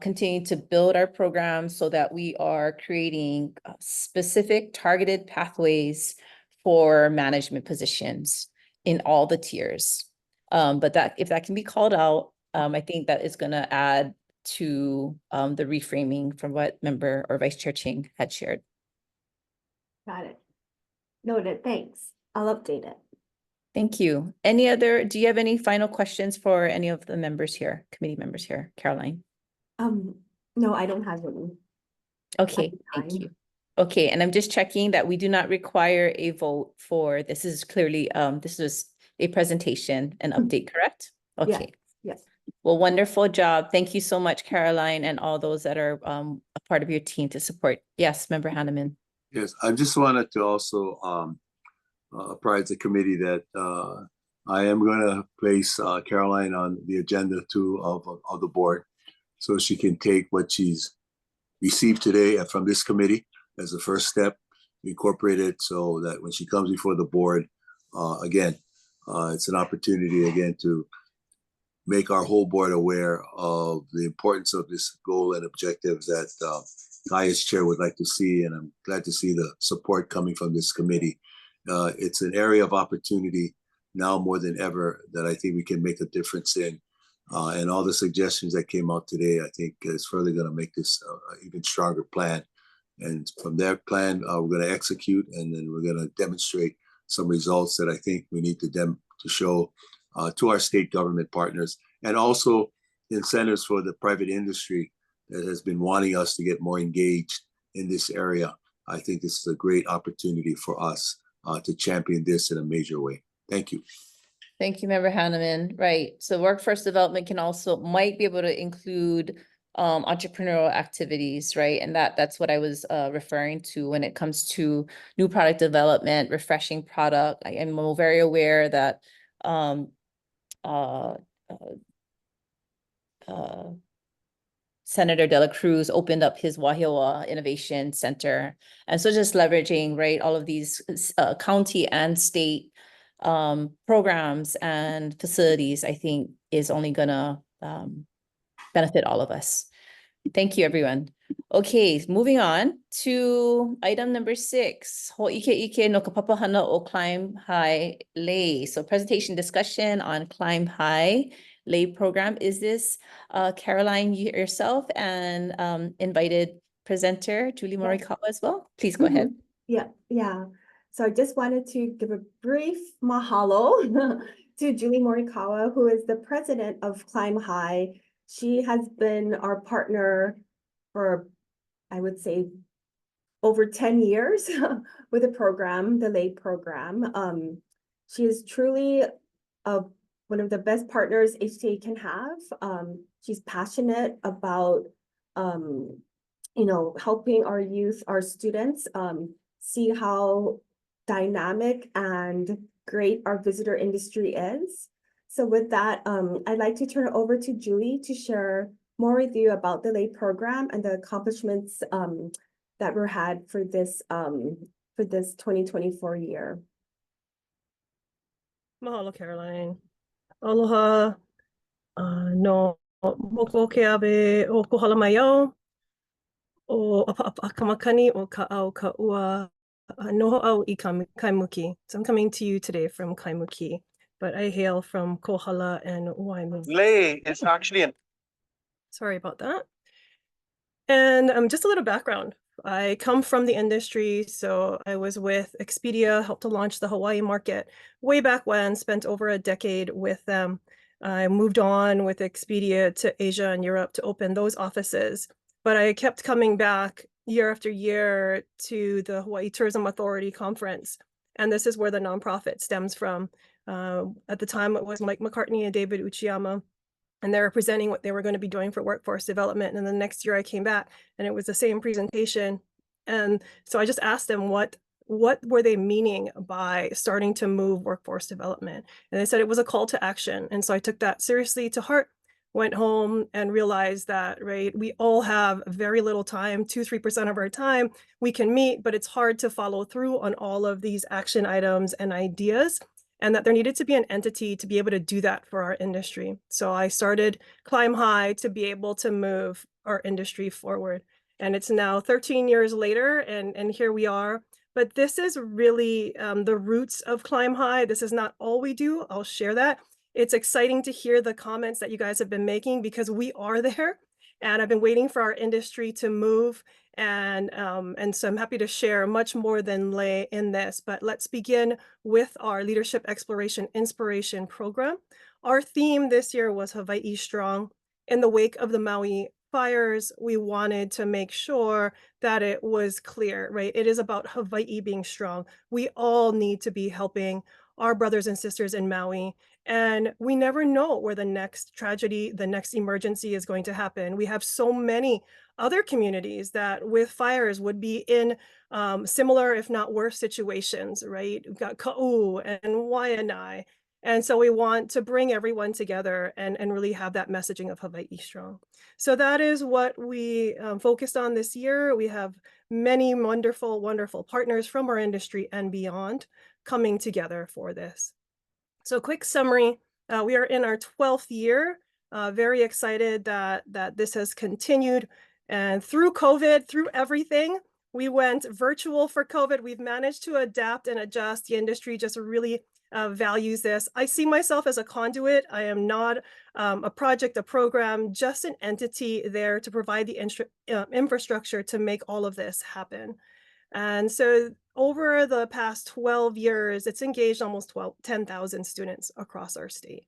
continue to build our programs so that we are creating specific targeted pathways for management positions in all the tiers. But that if that can be called out, I think that is going to add to the reframing from what member or Vice Chair Ching had shared. Got it. Noted, thanks. I'll update it. Thank you. Do you have any final questions for any of the members here, committee members here, Caroline? No, I don't have any. Okay, thank you. Okay, and I'm just checking that we do not require a vote for, this is clearly, this was a presentation and update, correct? Okay. Yes. Well, wonderful job. Thank you so much, Caroline, and all those that are a part of your team to support. Yes, Member Hanneman. Yes, I just wanted to also apprise the committee that I am going to place Caroline on the agenda too of the board, so she can take what she's received today from this committee as the first step, incorporate it so that when she comes before the board, again, it's an opportunity again to make our whole board aware of the importance of this goal and objectives that highest chair would like to see, and I'm glad to see the support coming from this committee. It's an area of opportunity now more than ever that I think we can make a difference in. And all the suggestions that came out today, I think is further going to make this an even stronger plan. And from that plan, we're going to execute, and then we're going to demonstrate some results that I think we need to show to our state government partners, and also incentives for the private industry that has been wanting us to get more engaged in this area. I think this is a great opportunity for us to champion this in a major way. Thank you. Thank you, Member Hanneman. Right. So workforce development might be able to include entrepreneurial activities, right? And that's what I was referring to when it comes to new product development, refreshing product. I am very aware that Senator De La Cruz opened up his Wahiawa Innovation Center. And so just leveraging, right, all of these county and state programs and facilities, I think is only gonna benefit all of us. Thank you, everyone. Okay, moving on to item number 6. Ho'ike no kapapahana o Climb High Lay. So presentation discussion on Climb High Lay program. Is this Caroline yourself and invited presenter Julie Morikawa as well? Please go ahead. Yeah. So I just wanted to give a brief mahalo to Julie Morikawa, who is the president of Climb High. She has been our partner for, I would say, over 10 years with the program, the LAY program. She is truly one of the best partners HTA can have. She's passionate about, helping our youth, our students, see how dynamic and great our visitor industry is. So with that, I'd like to turn it over to Julie to share more with you about the LAY program and the accomplishments that were had for this 2024 year. Mahalo, Caroline. Aloha. No moko ke abe o kohala mai au. O akamakani o ka au ka ua noho au I Kaimuki. So I'm coming to you today from Kaimuki, but I hail from Kohala and Waimu. Lay is actually Sorry about that. And just a little background. I come from the industry, so I was with Expedia, helped to launch the Hawaii market way back when, spent over a decade with them. I moved on with Expedia to Asia and Europe to open those offices, but I kept coming back year after year to the Hawaii Tourism Authority conference. And this is where the nonprofit stems from. At the time, it was Mike McCartney and David Uchiyama, and they were presenting what they were going to be doing for workforce development. And the next year I came back and it was the same presentation. And so I just asked them what were they meaning by starting to move workforce development? And they said it was a call to action. And so I took that seriously to heart, went home and realized that, right, we all have very little time, 2-3% of our time we can meet, but it's hard to follow through on all of these action items and ideas, and that there needed to be an entity to be able to do that for our industry. So I started Climb High to be able to move our industry forward. And it's now 13 years later, and here we are. But this is really the roots of Climb High. This is not all we do. I'll share that. It's exciting to hear the comments that you guys have been making because we are there, and I've been waiting for our industry to move. And so I'm happy to share much more than lay in this, but let's begin with our Leadership Exploration Inspiration Program. Our theme this year was Hawaii Strong. In the wake of the Maui fires, we wanted to make sure that it was clear, right? It is about Hawaii being strong. We all need to be helping our brothers and sisters in Maui. And we never know where the next tragedy, the next emergency is going to happen. We have so many other communities that with fires would be in similar, if not worse situations, right? We've got Ka'u and Waianae. And so we want to bring everyone together and really have that messaging of Hawaii Strong. So that is what we focused on this year. We have many wonderful, wonderful partners from our industry and beyond coming together for this. So quick summary, we are in our 12th year, very excited that this has continued. And through COVID, through everything, we went virtual for COVID. We've managed to adapt and adjust. The industry just really values this. I see myself as a conduit. I am not a project, a program, just an entity there to provide the infrastructure to make all of this happen. And so over the past 12 years, it's engaged almost 10,000 students across our state.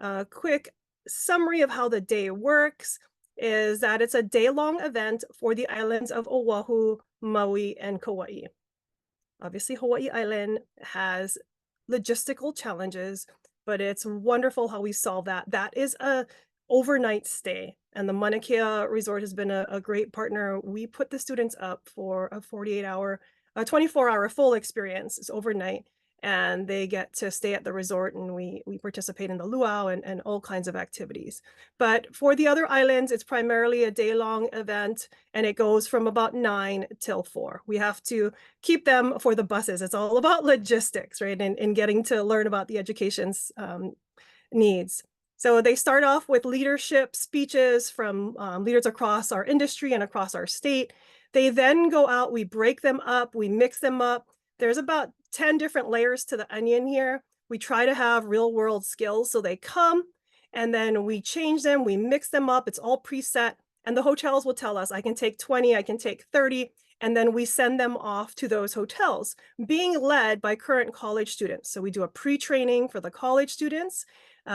A quick summary of how the day works is that it's a day-long event for the islands of Oahu, Maui, and Kauai. Obviously, Hawaii Island has logistical challenges, but it's wonderful how we solve that. That is a overnight stay, and the Mauna Kea Resort has been a great partner. We put the students up for a 24-hour full experience. It's overnight, and they get to stay at the resort, and we participate in the luau and all kinds of activities. But for the other islands, it's primarily a day-long event, and it goes from about 9 till 4. We have to keep them for the buses. It's all about logistics, right? And getting to learn about the education's needs. So they start off with leadership speeches from leaders across our industry and across our state. They then go out, we break them up, we mix them up. There's about 10 different layers to the onion here. We try to have real world skills. So they come and then we change them, we mix them up. It's all preset. And the hotels will tell us, I can take 20, I can take 30. And then we send them off to those hotels being led by current college students. So we do a pre-training for the college students.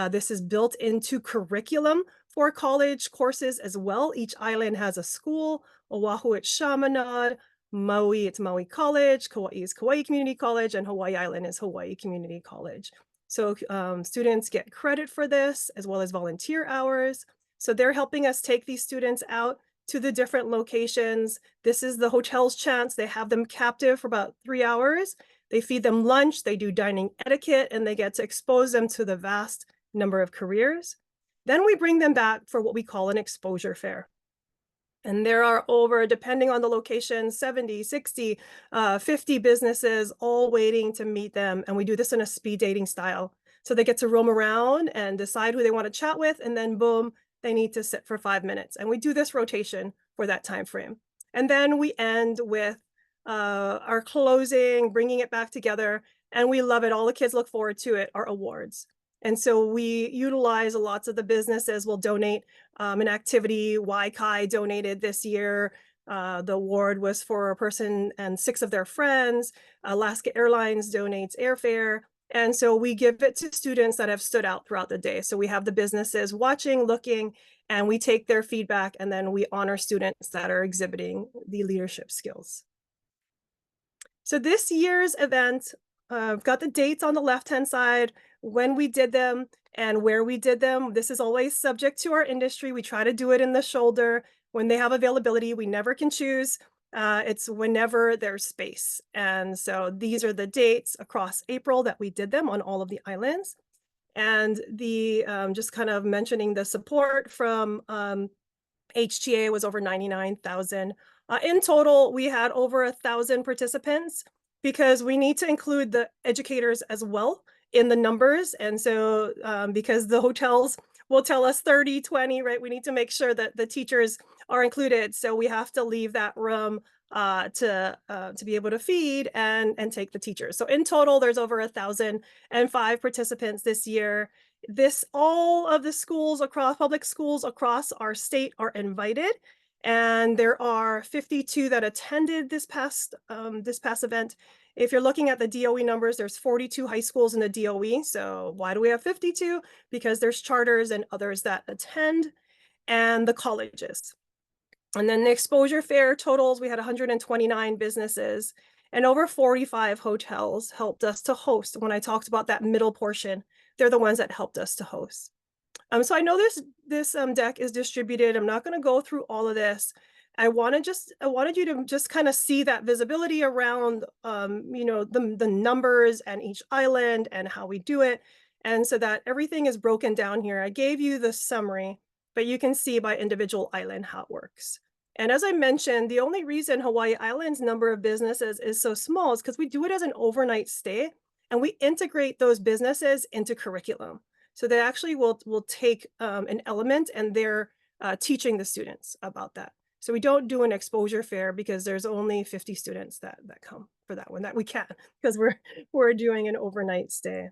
This is built into curriculum for college courses as well. Each island has a school. Oahu, it's Chaminade. Maui, it's Maui College. Kauai is Kauai Community College. And Hawaii Island is Hawaii Community College. So students get credit for this as well as volunteer hours. So they're helping us take these students out to the different locations. This is the hotel's chance. They have them captive for about 3 hours. They feed them lunch, they do dining etiquette, and they get to expose them to the vast number of careers. Then we bring them back for what we call an exposure fair. And there are over, depending on the location, 70, 60, 50 businesses all waiting to meet them. And we do this in a speed dating style. So they get to roam around and decide who they want to chat with, and then boom, they need to sit for 5 minutes. And we do this rotation for that time frame. And then we end with our closing, bringing it back together. And we love it. All the kids look forward to it, our awards. And so we utilize lots of the businesses will donate an activity. Waikai donated this year. The award was for a person and 6 of their friends. Alaska Airlines donates airfare. And so we give it to students that have stood out throughout the day. So we have the businesses watching, looking, and we take their feedback, and then we honor students that are exhibiting the leadership skills. So this year's event, I've got the dates on the left-hand side, when we did them and where we did them. This is always subject to our industry. We try to do it in the shoulder when they have availability. We never can choose. It's whenever there's space. And so these are the dates across April that we did them on all of the islands. And the just kind of mentioning the support from HTA was over 99,000. In total, we had over 1,000 participants because we need to include the educators as well in the numbers. And so because the hotels will tell us 30, 20, right? We need to make sure that the teachers are included. So we have to leave that room to be able to feed and take the teachers. So in total, there's over 1,005 participants this year. All of the schools across, public schools across our state are invited. And there are 52 that attended this past event. If you're looking at the DOE numbers, there's 42 high schools in the DOE. So why do we have 52? Because there's charters and others that attend, and the colleges. And then the exposure fair totals, we had 129 businesses and over 45 hotels helped us to host. When I talked about that middle portion, they're the ones that helped us to host. So I know this deck is distributed. I'm not going to go through all of this. I wanted you to just kind of see that visibility around, the numbers and each island and how we do it. And so that everything is broken down here. I gave you the summary, but you can see by individual island how it works. And as I mentioned, the only reason Hawaii Island's number of businesses is so small is because we do it as an overnight stay and we integrate those businesses into curriculum. So they actually will take an element and they're teaching the students about that. So we don't do an exposure fair because there's only 50 students that come for that one, that we can, because we're doing an overnight stay.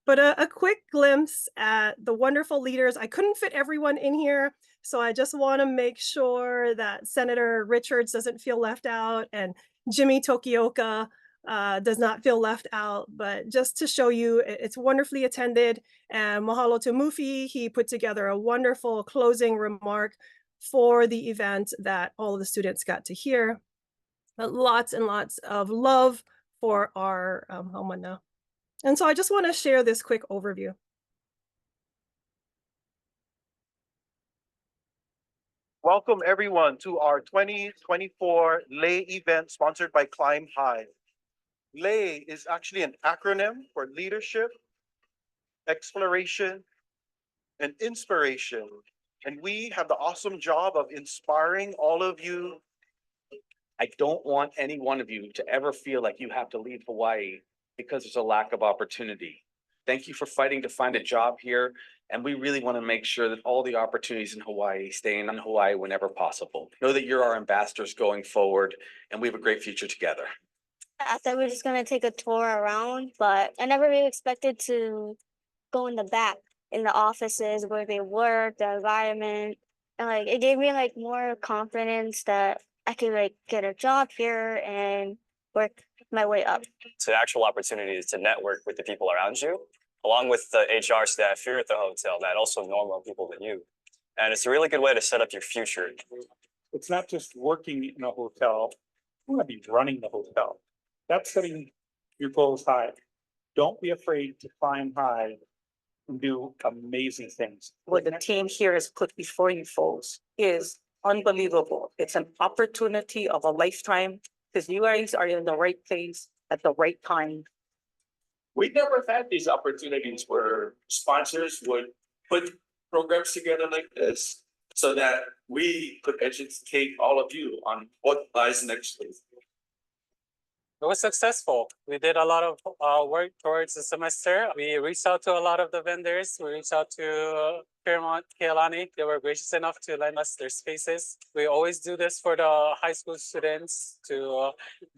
But a quick glimpse at the wonderful leaders. I couldn't fit everyone in here, so I just want to make sure that Senator Richards doesn't feel left out and Jimmy Tokioka does not feel left out. But just to show you, it's wonderfully attended. And mahalo to Mufi, he put together a wonderful closing remark for the event that all of the students got to hear. But lots and lots of love for our haumana. And so I just want to share this quick overview. Welcome everyone to our 2024 LAY event sponsored by Climb High. LAY is actually an acronym for leadership, exploration, and inspiration. And we have the awesome job of inspiring all of you. I don't want any one of you to ever feel like you have to leave Hawaii because there's a lack of opportunity. Thank you for fighting to find a job here. And we really want to make sure that all the opportunities in Hawaii stay in Hawaii whenever possible. Know that you're our ambassadors going forward and we have a great future together. I thought we were just going to take a tour around, but I never really expected to go in the back in the offices where they work, the environment. And it gave me more confidence that I could get a job here and work my way up. So the actual opportunity is to network with the people around you, along with the HR staff here at the hotel that also know more people than you. And it's a really good way to set up your future. It's not just working in a hotel. You want to be running the hotel. That's setting your goals high. Don't be afraid to climb high and do amazing things. What the team here has put before you folks is unbelievable. It's an opportunity of a lifetime because you guys are in the right place at the right time. We never had these opportunities where sponsors would put programs together like this so that we could educate all of you on what lies next to you. It was successful. We did a lot of work towards the semester. We reached out to a lot of the vendors. We reached out to Fairmont, Kealani. They were gracious enough to lend us their spaces. We always do this for the high school students to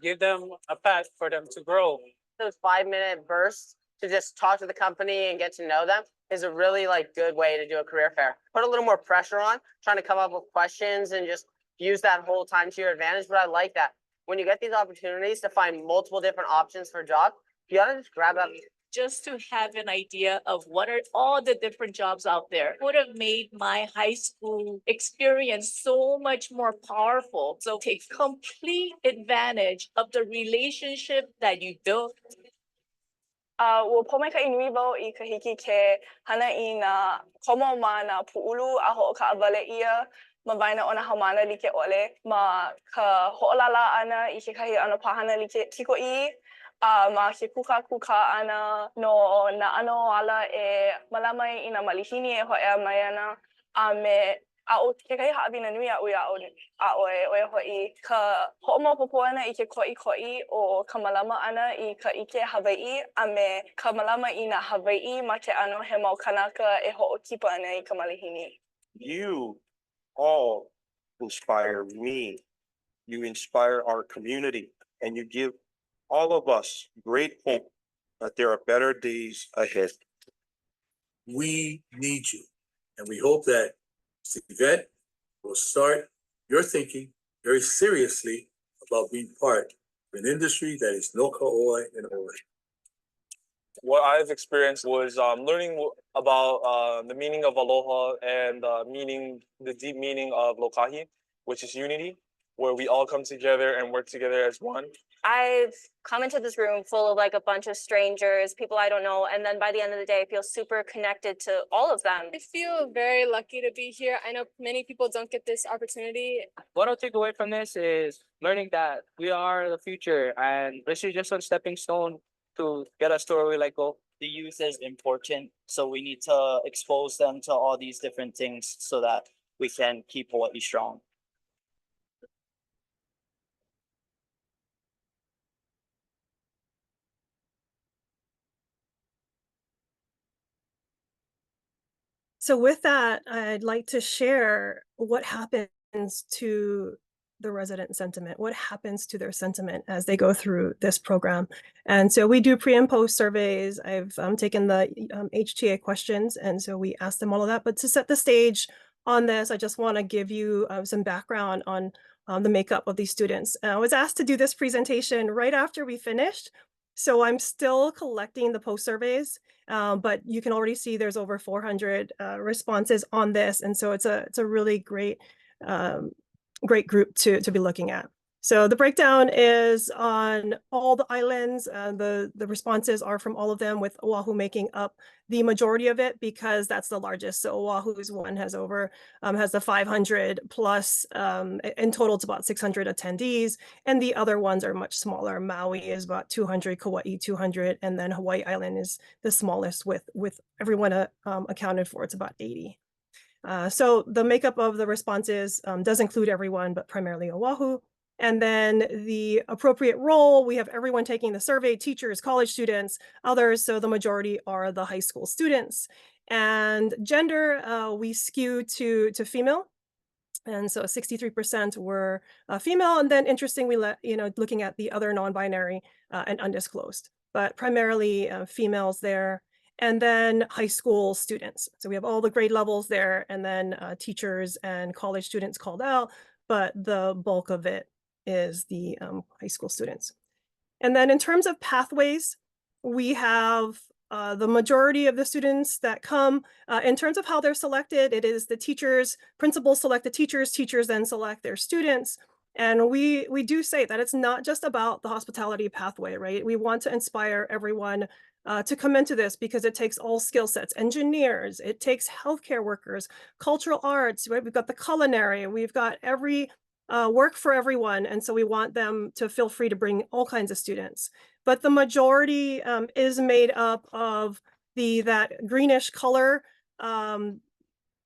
give them a path for them to grow. Those 5-minute bursts to just talk to the company and get to know them is a really good way to do a career fair. Put a little more pressure on, trying to come up with questions and just use that whole time to your advantage. But I like that. When you get these opportunities to find multiple different options for a job, you gotta just grab that. Just to have an idea of what are all the different jobs out there would have made my high school experience so much more powerful. So take complete advantage of the relationship that you built. Wo po mai ka inuibo I kahiki ke hana I na komo ma na puulu a ho ka avale ia mabaina ona haumana like ole ma ka ho'olala ana I ke kahi ano pahana like tiko I ma ke kuka ana no na ano ala e malamai I na malihini e ho'ea mai ana me a o ke kahi haawina nui a ui a o e hoi ka ho'omaopopo ana I ke ko'i o ka malama ana I ka ike Hawaii a me ka malama I na Hawaii ma ke ano he mau kanaka e ho'okipa ana I ka malihini. You all inspire me. You inspire our community and you give all of us great hope that there are better days ahead. We need you. And we hope that this event will start your thinking very seriously about being part of an industry that is no Hawai in Hawaii. What I've experienced was learning about the meaning of aloha and the deep meaning of lokahi, which is unity, where we all come together and work together as one. I've come into this room full of like a bunch of strangers, people I don't know, and then by the end of the day, I feel super connected to all of them. I feel very lucky to be here. I know many people don't get this opportunity. What I'll take away from this is learning that we are the future, and this is just a stepping stone to get us to where we like go. The youth is important, so we need to expose them to all these different things so that we can keep Hawaii strong. So with that, I'd like to share what happens to the resident sentiment, what happens to their sentiment as they go through this program. And so we do pre and post surveys. I've taken the HTA questions, and so we asked them all of that. But to set the stage on this, I just want to give you some background on the makeup of these students. I was asked to do this presentation right after we finished, so I'm still collecting the post surveys. But you can already see there's over 400 responses on this, and so it's a really great great group to be looking at. So the breakdown is on all the islands. The responses are from all of them, with Oahu making up the majority of it because that's the largest. So Oahu's one has over has the 500 plus. In total, it's about 600 attendees, and the other ones are much smaller. Maui is about 200, Kauai 200, and then Hawaii Island is the smallest with everyone accounted for. It's about 80. So the makeup of the responses does include everyone, but primarily Oahu. And then the appropriate role, we have everyone taking the survey, teachers, college students, others. So the majority are the high school students. And gender, we skew to female. And so 63% were female. And then interestingly, looking at the other non-binary and undisclosed, but primarily females there. And then high school students. So we have all the grade levels there, and then teachers and college students called out, but the bulk of it is the high school students. And then in terms of pathways, we have the majority of the students that come. In terms of how they're selected, it is the teachers, principals select the teachers, teachers then select their students. And we do say that it's not just about the hospitality pathway, right? We want to inspire everyone to come into this because it takes all skill sets, engineers, it takes healthcare workers, cultural arts, right? We've got the culinary, we've got every work for everyone. And so we want them to feel free to bring all kinds of students. But the majority is made up of that greenish color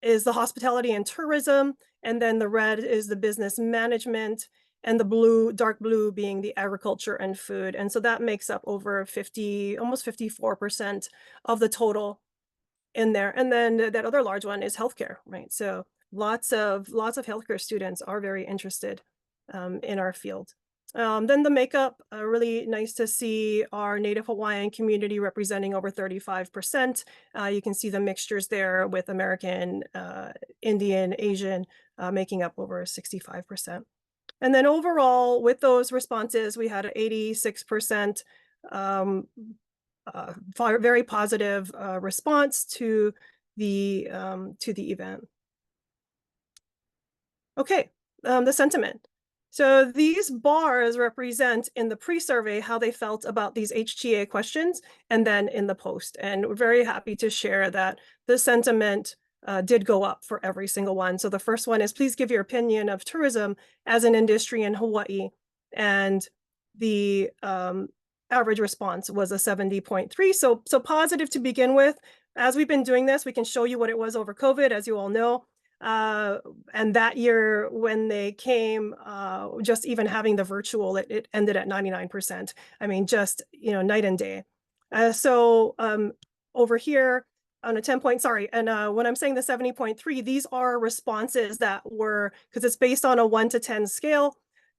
is the hospitality and tourism. And then the red is the business management, and the blue, dark blue being the agriculture and food. And so that makes up over 50, almost 54% of the total in there. And then that other large one is healthcare, right? So lots of healthcare students are very interested in our field. Then the makeup, really nice to see our Native Hawaiian community representing over 35%. You can see the mixtures there with American, Indian, Asian, making up over 65%. And then overall, with those responses, we had an 86% very positive response to the event. Okay, the sentiment. So these bars represent in the pre-survey how they felt about these HTA questions, and then in the post. And we're very happy to share that the sentiment did go up for every single one. So the first one is, please give your opinion of tourism as an industry in Hawaii. And the average response was a 70.3. So positive to begin with. As we've been doing this, we can show you what it was over COVID, as you all know. And that year when they came, just even having the virtual, it ended at 99%. I mean, just, night and day. So over here on a 10 point, sorry. And when I'm saying the 70.3, these are responses that were, because it's based on a 1 to 10 scale,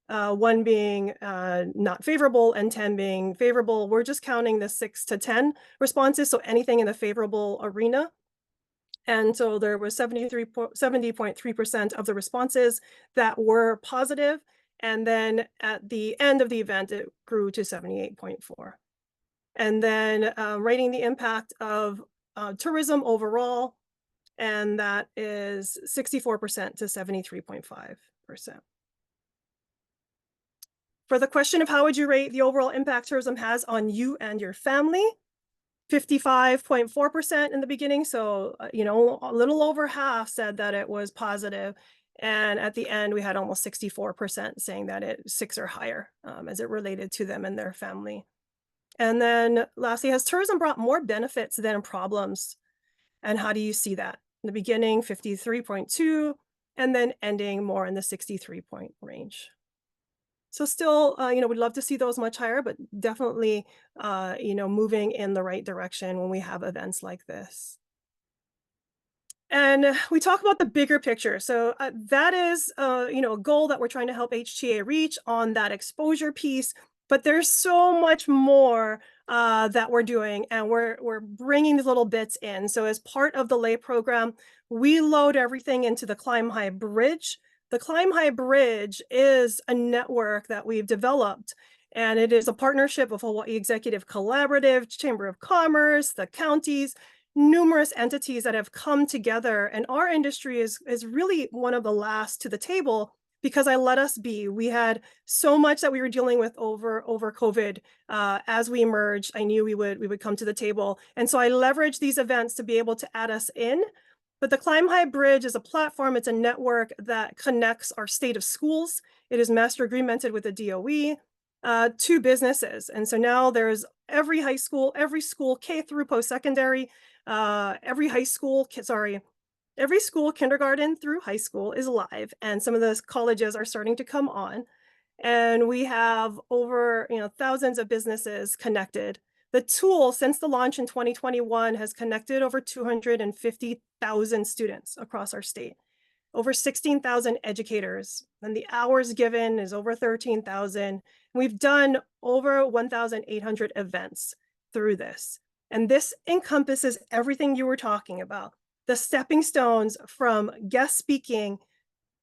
1 being not favorable and 10 being favorable. We're just counting the 6 to 10 responses. So anything in the favorable arena. And so there was 70.3% of the responses that were positive. And then at the end of the event, it grew to 78.4. And then rating the impact of tourism overall, and that is 64% to 73.5%. For the question of how would you rate the overall impact tourism has on you and your family, 55.4% in the beginning. So, you know, a little over half said that it was positive. And at the end, we had almost 64% saying that it's 6 or higher as it related to them and their family. And then lastly, has tourism brought more benefits than problems? And how do you see that? In the beginning, 53.2, and then ending more in the 63-point range. So still, you know, we'd love to see those much higher, but definitely, you know, moving in the right direction when we have events like this. And we talk about the bigger picture. So that is, you know, a goal that we're trying to help HTA reach on that exposure piece. But there's so much more that we're doing, and we're bringing these little bits in. So as part of the LAY program, we load everything into the Climb High Bridge. The Climb High Bridge is a network that we've developed, and it is a partnership of Hawaii Executive Collaborative, Chamber of Commerce, the counties, numerous entities that have come together. And our industry is really one of the last to the table, because I let us be. We had so much that we were dealing with over COVID. As we emerged, I knew we would come to the table. And so I leveraged these events to be able to add us in. But the Climb High Bridge is a platform, it's a network that connects our state of schools. It is master agreemented with the DOE to businesses. And so now there's every school, K through post-secondary, every school, kindergarten through high school is live, and some of those colleges are starting to come on. And we have over, you know, thousands of businesses connected. The tool, since the launch in 2021, has connected over 250,000 students across our state, over 16,000 educators, and the hours given is over 13,000. We've done over 1,800 events through this. And this encompasses everything you were talking about, the stepping stones from guest speaking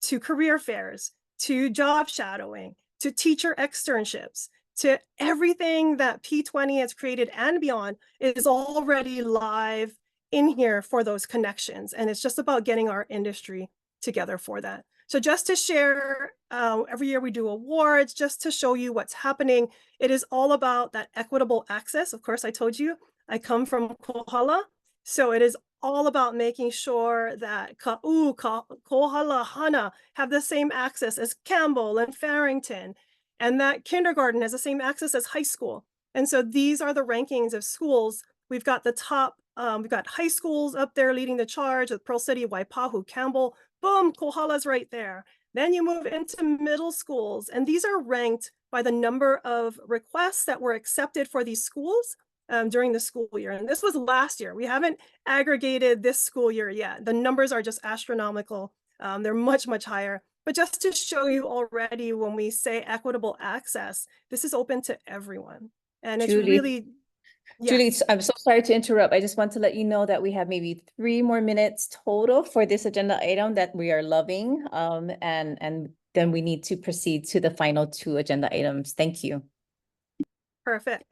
to career fairs, to job shadowing, to teacher externships, to everything that P20 has created and beyond is already live in here for those connections. And it's just about getting our industry together for that. So just to share, every year we do awards just to show you what's happening. It is all about that equitable access. Of course, I told you, I come from Kohala. So it is all about making sure that Ka'u, Kohala, Hana have the same access as Campbell and Farrington, and that kindergarten has the same access as high school. And so these are the rankings of schools. We've got the top, we've got high schools up there leading the charge with Pearl City, Waipahu, Campbell, boom, Kohala's right there. Then you move into middle schools, and these are ranked by the number of requests that were accepted for these schools during the school year. And this was last year. We haven't aggregated this school year yet. The numbers are just astronomical. They're much, much higher. But just to show you already, when we say equitable access, this is open to everyone. And it's really, Julie, I'm so sorry to interrupt. I just want to let you know that we have maybe 3 more minutes total for this agenda item that we are loving. And then we need to proceed to the final 2 agenda items. Thank you. Perfect.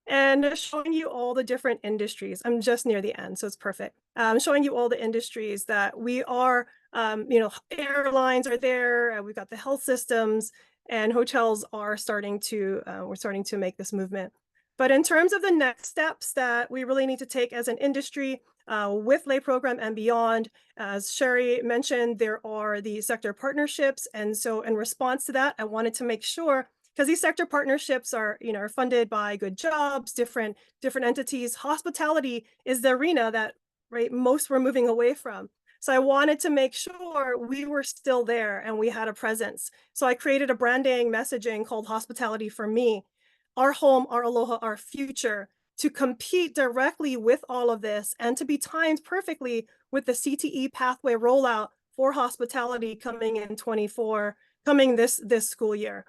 And showing you all the different industries. I'm just near the end, so it's perfect. Showing you all the industries that we are, you know, airlines are there, we've got the health systems, and hotels are starting to, we're starting to make this movement. But in terms of the next steps that we really need to take as an industry with LAY program and beyond, as Sherry mentioned, there are the sector partnerships. And so in response to that, I wanted to make sure, because these sector partnerships are, you know, are funded by Good Jobs, different entities. Hospitality is the arena that, right, most were moving away from. So I wanted to make sure we were still there and we had a presence. So I created a branding messaging called Hospitality for Me, our home, our aloha, our future, to compete directly with all of this and to be timed perfectly with the CTE pathway rollout for hospitality coming in 24, coming this school year.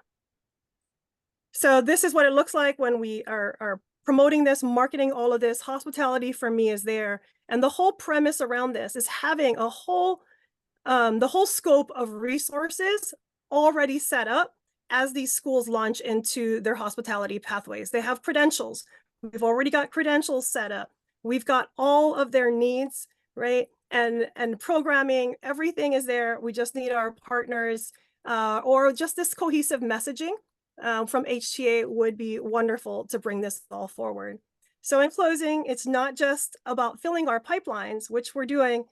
So this is what it looks like when we are promoting this, marketing all of this. Hospitality for me is there. And the whole premise around this is having the whole scope of resources already set up as these schools launch into their hospitality pathways. They have credentials. We've already got credentials set up. We've got all of their needs, right? And programming, everything is there. We just need our partners or just this cohesive messaging from HTA would be wonderful to bring this all forward. So in closing, it's not just about filling our pipelines, which we're doing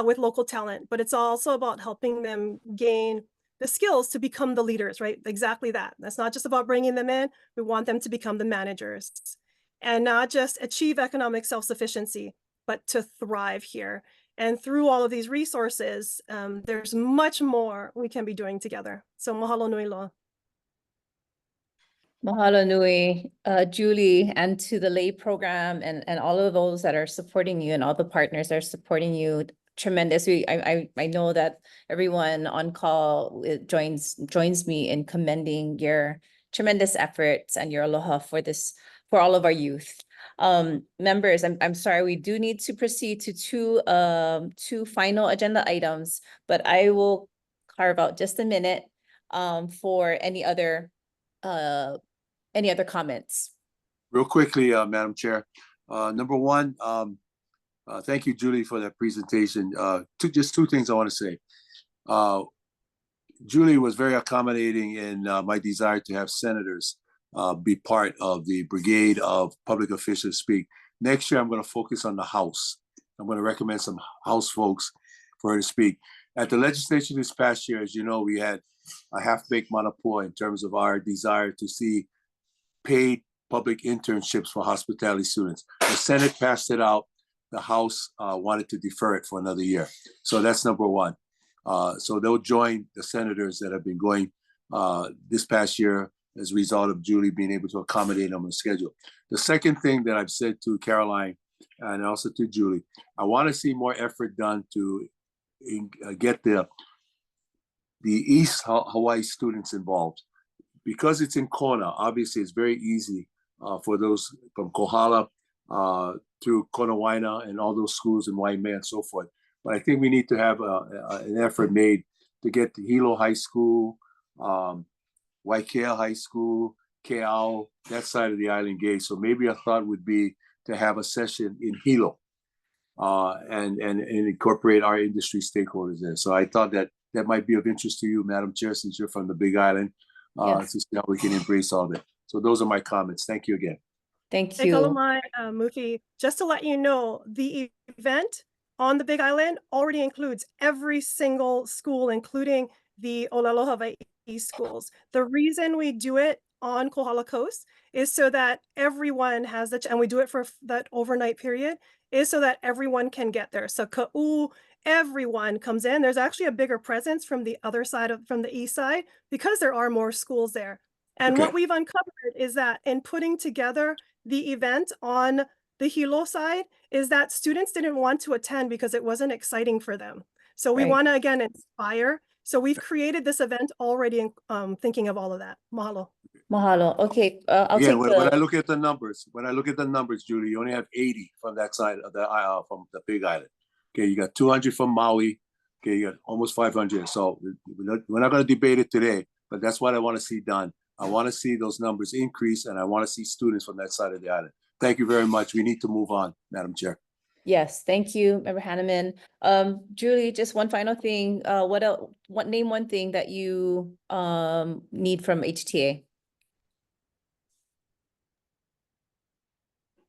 with local talent, but it's also about helping them gain the skills to become the leaders, right? Exactly that. That's not just about bringing them in. We want them to become the managers and not just achieve economic self-sufficiency, but to thrive here. And through all of these resources, there's much more we can be doing together. So mahalo nui loa. Mahalo nui, Julie, and to the lay program and all of those that are supporting you and all the partners that are supporting you. Tremendous. I know that everyone on call joins me in commending your tremendous efforts and your aloha for all of our youth. Members, I'm sorry, we do need to proceed to two final agenda items, but I will carve out just a minute for any other comments. Real quickly, Madam Chair. Number one, thank you, Julie, for that presentation. Just two things I want to say. Julie was very accommodating in my desire to have senators be part of the brigade of public officials speak. Next year, I'm going to focus on the House. I'm going to recommend some House folks for her to speak. At the legislature this past year, as you know, we had a half-baked manapua in terms of our desire to see paid public internships for hospitality students. The Senate passed it out. The House wanted to defer it for another year. So that's number one. So they'll join the senators that have been going this past year as a result of Julie being able to accommodate them on the schedule. The second thing that I've said to Caroline and also to Julie, I want to see more effort done to get the East Hawaii students involved. Because it's in Kona, obviously it's very easy for those from Kohala through Konawaina and all those schools in Waimea and so forth. But I think we need to have an effort made to get to Hilo High School, Waikea High School, Keao, that side of the island gate. So maybe a thought would be to have a session in Hilo and incorporate our industry stakeholders there. So I thought that might be of interest to you, Madam Chair, since you're from the Big Island, Yes. to see how we can embrace all that. So those are my comments. Thank you again. Thank Hey, you. Kalamai, Muki, just to let you know, the event on the Big Island already includes every single school, including the Olaloa Hawaii schools. The reason we do it on Kohala Coast is so that everyone has and we do it for that overnight period, is so that everyone can get there. So Ka'u, everyone comes in. There's actually a bigger presence from the other side from the east side because there are more schools there. And what we've uncovered is that in putting together the event on the Hilo side is that students didn't want to attend because it wasn't exciting for them. So we want to, again, inspire. So we've created this event already thinking of all of that. Mahalo. Mahalo. Okay, I'll Again, take when I look at the numbers, Julie, you only have 80 from that side of from the Big Island. Okay, you got 200 from Maui. Okay, you got almost 500. So we're not going to debate it today, but that's what I want to see done. I want to see those numbers increase, and I want to see students from that side of the island. Thank you very much. We need to move on, Madam Chair. Yes, thank you, Member Hanneman. Julie, just one final thing. Name one thing that you need from HTA?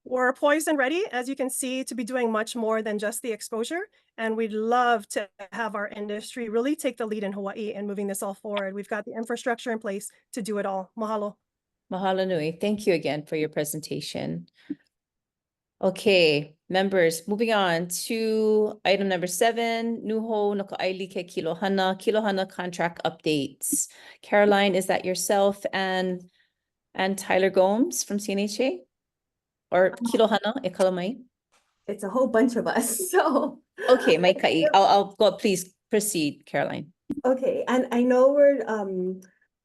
We're poised and ready, as you can see, to be doing much more than just the exposure. And we'd love to have our industry really take the lead in Hawaii and moving this all forward. We've got the infrastructure in place to do it all. Mahalo. Mahalo nui. Thank you again for your presentation. Okay, members, moving on to item number 7, Nuho Noko'ailike Kilohana contract updates. Caroline, is that yourself and Tyler Gomes from CNHA? Or Kilohana, e kalamai? It's a whole bunch of us, so. Okay, Maikai, I'll go, please proceed, Caroline. Okay, and I know we're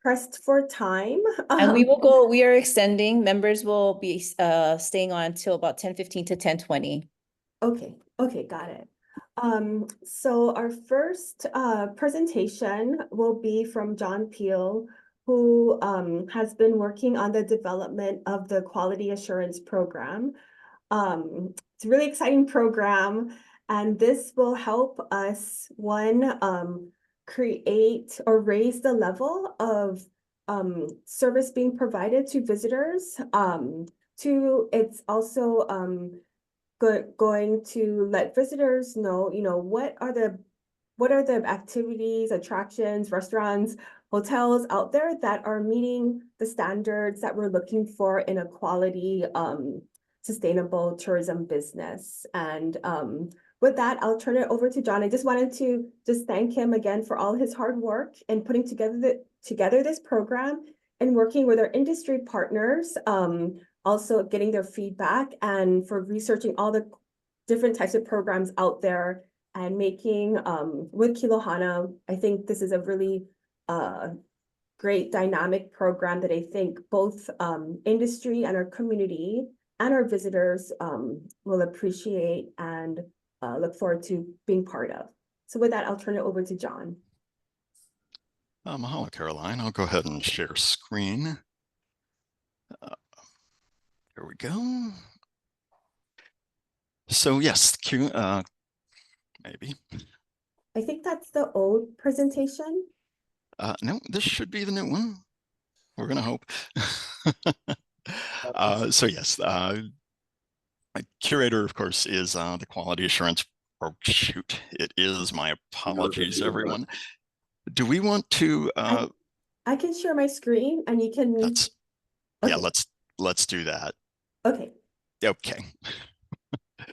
pressed for time. And we are extending, members will be staying on until about 10:15 to 10:20. Okay, got it. So our first presentation will be from John Peel, who has been working on the development of the quality assurance program. It's a really exciting program, and this will help us, one, create or raise the level of service being provided to visitors. Two, it's also going to let visitors know, what are the activities, attractions, restaurants, hotels out there that are meeting the standards that we're looking for in a quality, sustainable tourism business. And with that, I'll turn it over to John. I just wanted to thank him again for all his hard work in putting together this program and working with our industry partners, also getting their feedback and for researching all the different types of programs out there and making, with Kilohana, I think this is a really great dynamic program that I think both industry and our community and our visitors will appreciate and look forward to being part of. So with that, I'll turn it over to John. Mahalo, Caroline. I'll go ahead and share screen. There we go. So yes, maybe. I think that's the old presentation. No, this should be the new one. We're gonna hope. So yes, my curator, of course, is the quality assurance. Oh shoot! It is. My apologies, everyone. Do we want to? I can share my screen, and you can. That's, okay. Yeah. Let's do that. Okay. Okay.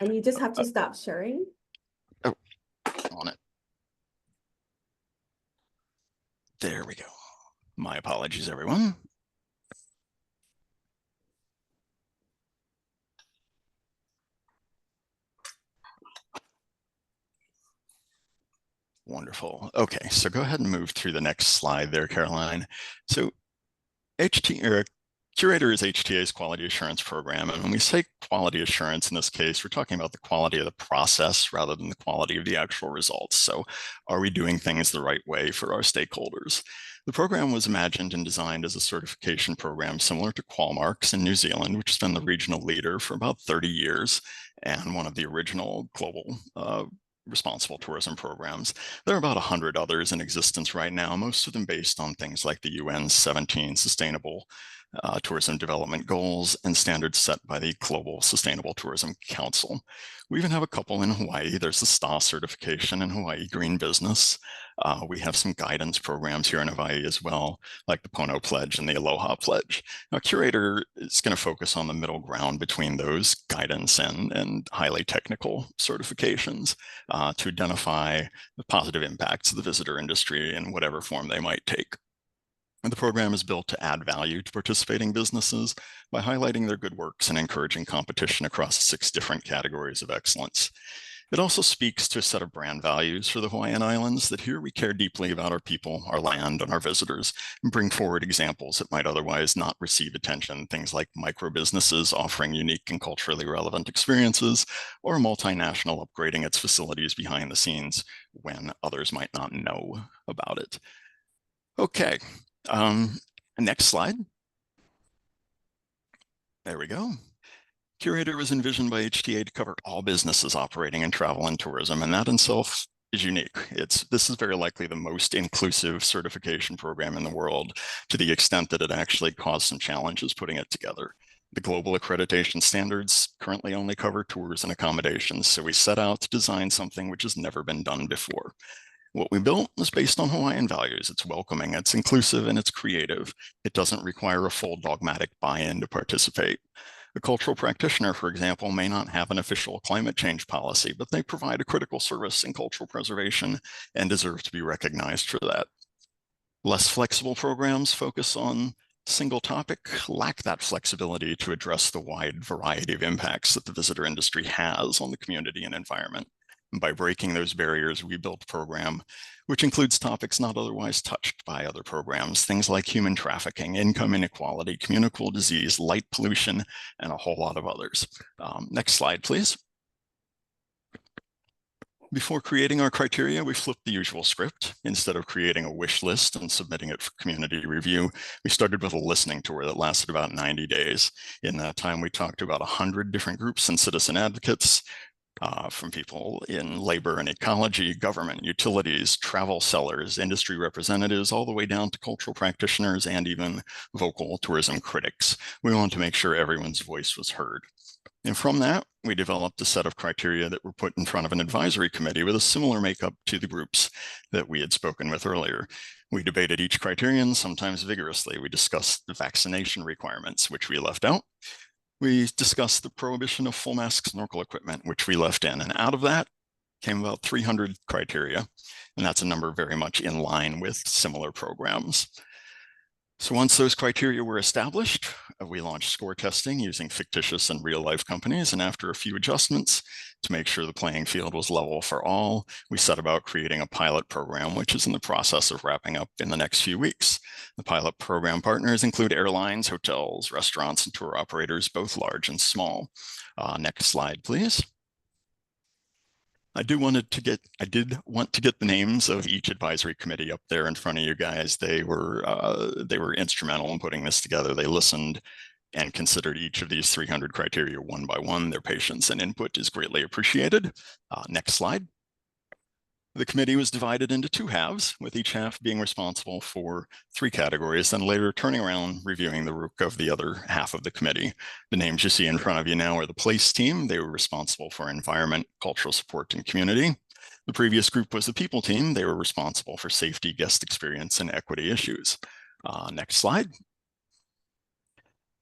And you just have to stop sharing. Oh, on it. There we go. My apologies, everyone. Wonderful. Okay, so go ahead and move through the next slide there, Caroline. So Curator is HTA's quality assurance program. And when we say quality assurance in this case, we're talking about the quality of the process rather than the quality of the actual results. So are we doing things the right way for our stakeholders? The program was imagined and designed as a certification program similar to Qualmarks in New Zealand, which has been the regional leader for about 30 years and one of the original global responsible tourism programs. There are about 100 others in existence right now, most of them based on things like the UN's 17 Sustainable Tourism Development Goals and standards set by the Global Sustainable Tourism Council. We even have a couple in Hawaii. There's the STA certification in Hawaii Green Business. We have some guidance programs here in Hawaii as well, like the Pono Pledge and the Aloha Pledge. Now, Curator is going to focus on the middle ground between those guidance and highly technical certifications to identify the positive impacts of the visitor industry in whatever form they might take. And the program is built to add value to participating businesses by highlighting their good works and encouraging competition across 6 different categories of excellence. It also speaks to a set of brand values for the Hawaiian Islands that here we care deeply about our people, our land, and our visitors, and bring forward examples that might otherwise not receive attention, things like micro businesses offering unique and culturally relevant experiences, or a multinational upgrading its facilities behind the scenes when others might not know about it. Okay. Next slide. There we go. Curator was envisioned by HTA to cover all businesses operating in travel and tourism, and that in itself is unique. This is very likely the most inclusive certification program in the world, to the extent that it actually caused some challenges putting it together. The global accreditation standards currently only cover tours and accommodations, so we set out to design something which has never been done before. What we built was based on Hawaiian values. It's welcoming, it's inclusive, and it's creative. It doesn't require a full dogmatic buy-in to participate. A cultural practitioner, for example, may not have an official climate change policy, but they provide a critical service in cultural preservation and deserve to be recognized for that. Less flexible programs focus on single topic, lack that flexibility to address the wide variety of impacts that the visitor industry has on the community and environment. By breaking those barriers, we built a program which includes topics not otherwise touched by other programs, things like human trafficking, income inequality, communicable disease, light pollution, and a whole lot of others. Next slide, please. Before creating our criteria, we flipped the usual script. Instead of creating a wish list and submitting it for community review, we started with a listening tour that lasted about 90 days. In that time, we talked to about 100 different groups and citizen advocates, from people in labor and ecology, government, utilities, travel sellers, industry representatives, all the way down to cultural practitioners and even vocal tourism critics. We wanted to make sure everyone's voice was heard. And from that, we developed a set of criteria that were put in front of an advisory committee with a similar makeup to the groups that we had spoken with earlier. We debated each criterion, sometimes vigorously. We discussed the vaccination requirements, which we left out. We discussed the prohibition of full mask snorkel equipment, which we left in. And out of that came about 300 criteria. And that's a number very much in line with similar programs. So once those criteria were established, we launched score testing using fictitious and real life companies. And after a few adjustments to make sure the playing field was level for all, we set about creating a pilot program, which is in the process of wrapping up in the next few weeks. The pilot program partners include airlines, hotels, restaurants, and tour operators, both large and small. Next slide, please. I did want to get the names of each advisory committee up there in front of you guys. They were instrumental in putting this together. They listened and considered each of these 300 criteria one by one. Their patience and input is greatly appreciated. Next slide. The committee was divided into two halves, with each half being responsible for 3 categories, then later turning around, reviewing the work of the other half of the committee. The names you see in front of you now are the place team. They were responsible for environment, cultural support, and community. The previous group was the people team. They were responsible for safety, guest experience, and equity issues. Next slide.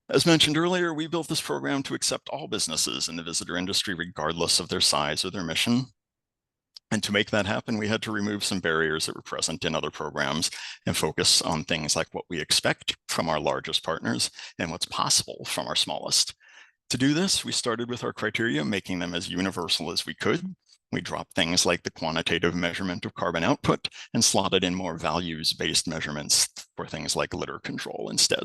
As mentioned earlier, we built this program to accept all businesses in the visitor industry, regardless of their size or their mission. And to make that happen, we had to remove some barriers that were present in other programs and focus on things like what we expect from our largest partners and what's possible from our smallest. To do this, we started with our criteria, making them as universal as we could. We dropped things like the quantitative measurement of carbon output and slotted in more values-based measurements for things like litter control instead.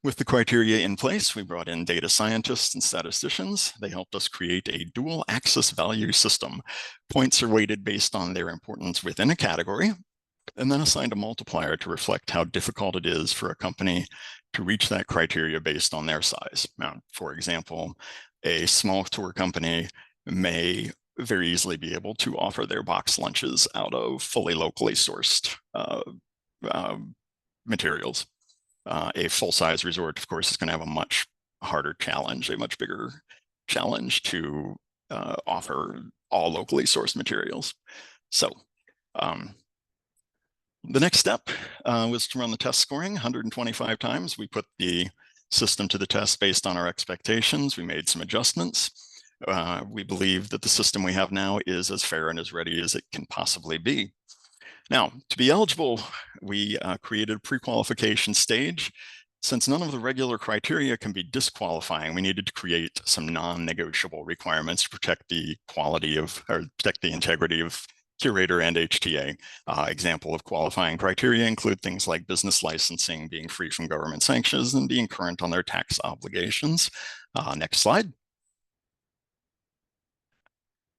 With the criteria in place, we brought in data scientists and statisticians. They helped us create a dual axis value system. Points are weighted based on their importance within a category, and then assigned a multiplier to reflect how difficult it is for a company to reach that criteria based on their size. Now, for example, a small tour company may very easily be able to offer their box lunches out of fully locally sourced materials. A full-size resort, of course, is going to have a much harder challenge, a much bigger challenge to offer all locally sourced materials. So the next step was to run the test scoring 125 times. We put the system to the test based on our expectations. We made some adjustments. We believe that the system we have now is as fair and as ready as it can possibly be. Now, to be eligible, we created a pre-qualification stage. Since none of the regular criteria can be disqualifying, we needed to create some non-negotiable requirements to protect the quality of, or protect the integrity of Curator and HTA. Example of qualifying criteria include things like business licensing, being free from government sanctions, and being current on their tax obligations. Next slide.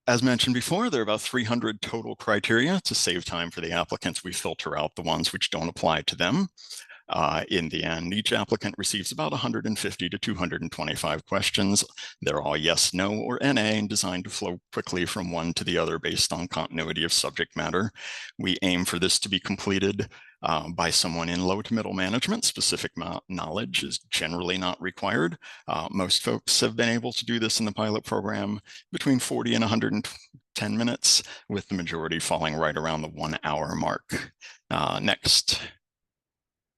As mentioned before, there are about 300 total criteria. To save time for the applicants, we filter out the ones which don't apply to them. In the end, each applicant receives about 150 to 225 questions. They're all yes, no, or NA, and designed to flow quickly from one to the other based on continuity of subject matter. We aim for this to be completed by someone in low to middle management. Specific knowledge is generally not required. Most folks have been able to do this in the pilot program between 40 and 110 minutes, with the majority falling right around the 1 hour mark. Next.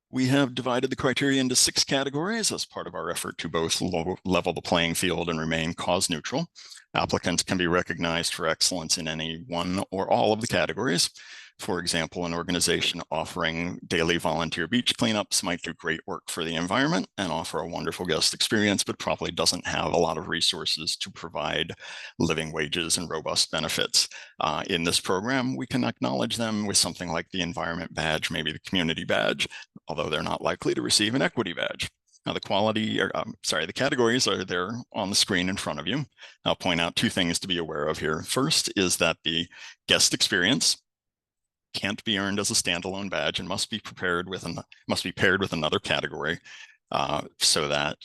We have divided the criteria into 6 categories as part of our effort to both level the playing field and remain cause neutral. Applicants can be recognized for excellence in any one or all of the categories. For example, an organization offering daily volunteer beach cleanups might do great work for the environment and offer a wonderful guest experience, but probably doesn't have a lot of resources to provide living wages and robust benefits. In this program, we can acknowledge them with something like the environment badge, maybe the community badge, although they're not likely to receive an equity badge. Now the categories are there on the screen in front of you. I'll point out two things to be aware of here. First is that the guest experience can't be earned as a standalone badge and must be paired with another category, so that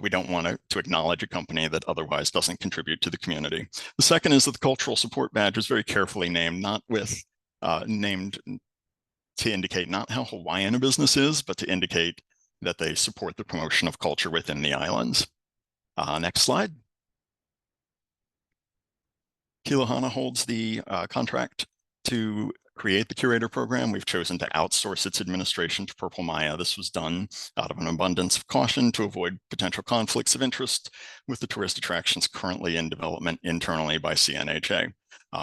we don't want to acknowledge a company that otherwise doesn't contribute to the community. The second is that the cultural support badge is very carefully named, named to indicate not how Hawaiian a business is, but to indicate that they support the promotion of culture within the islands. Next slide. Kilohana holds the contract to create the curator program. We've chosen to outsource its administration to Purple Maya. This was done out of an abundance of caution to avoid potential conflicts of interest with the tourist attractions currently in development internally by CNHA,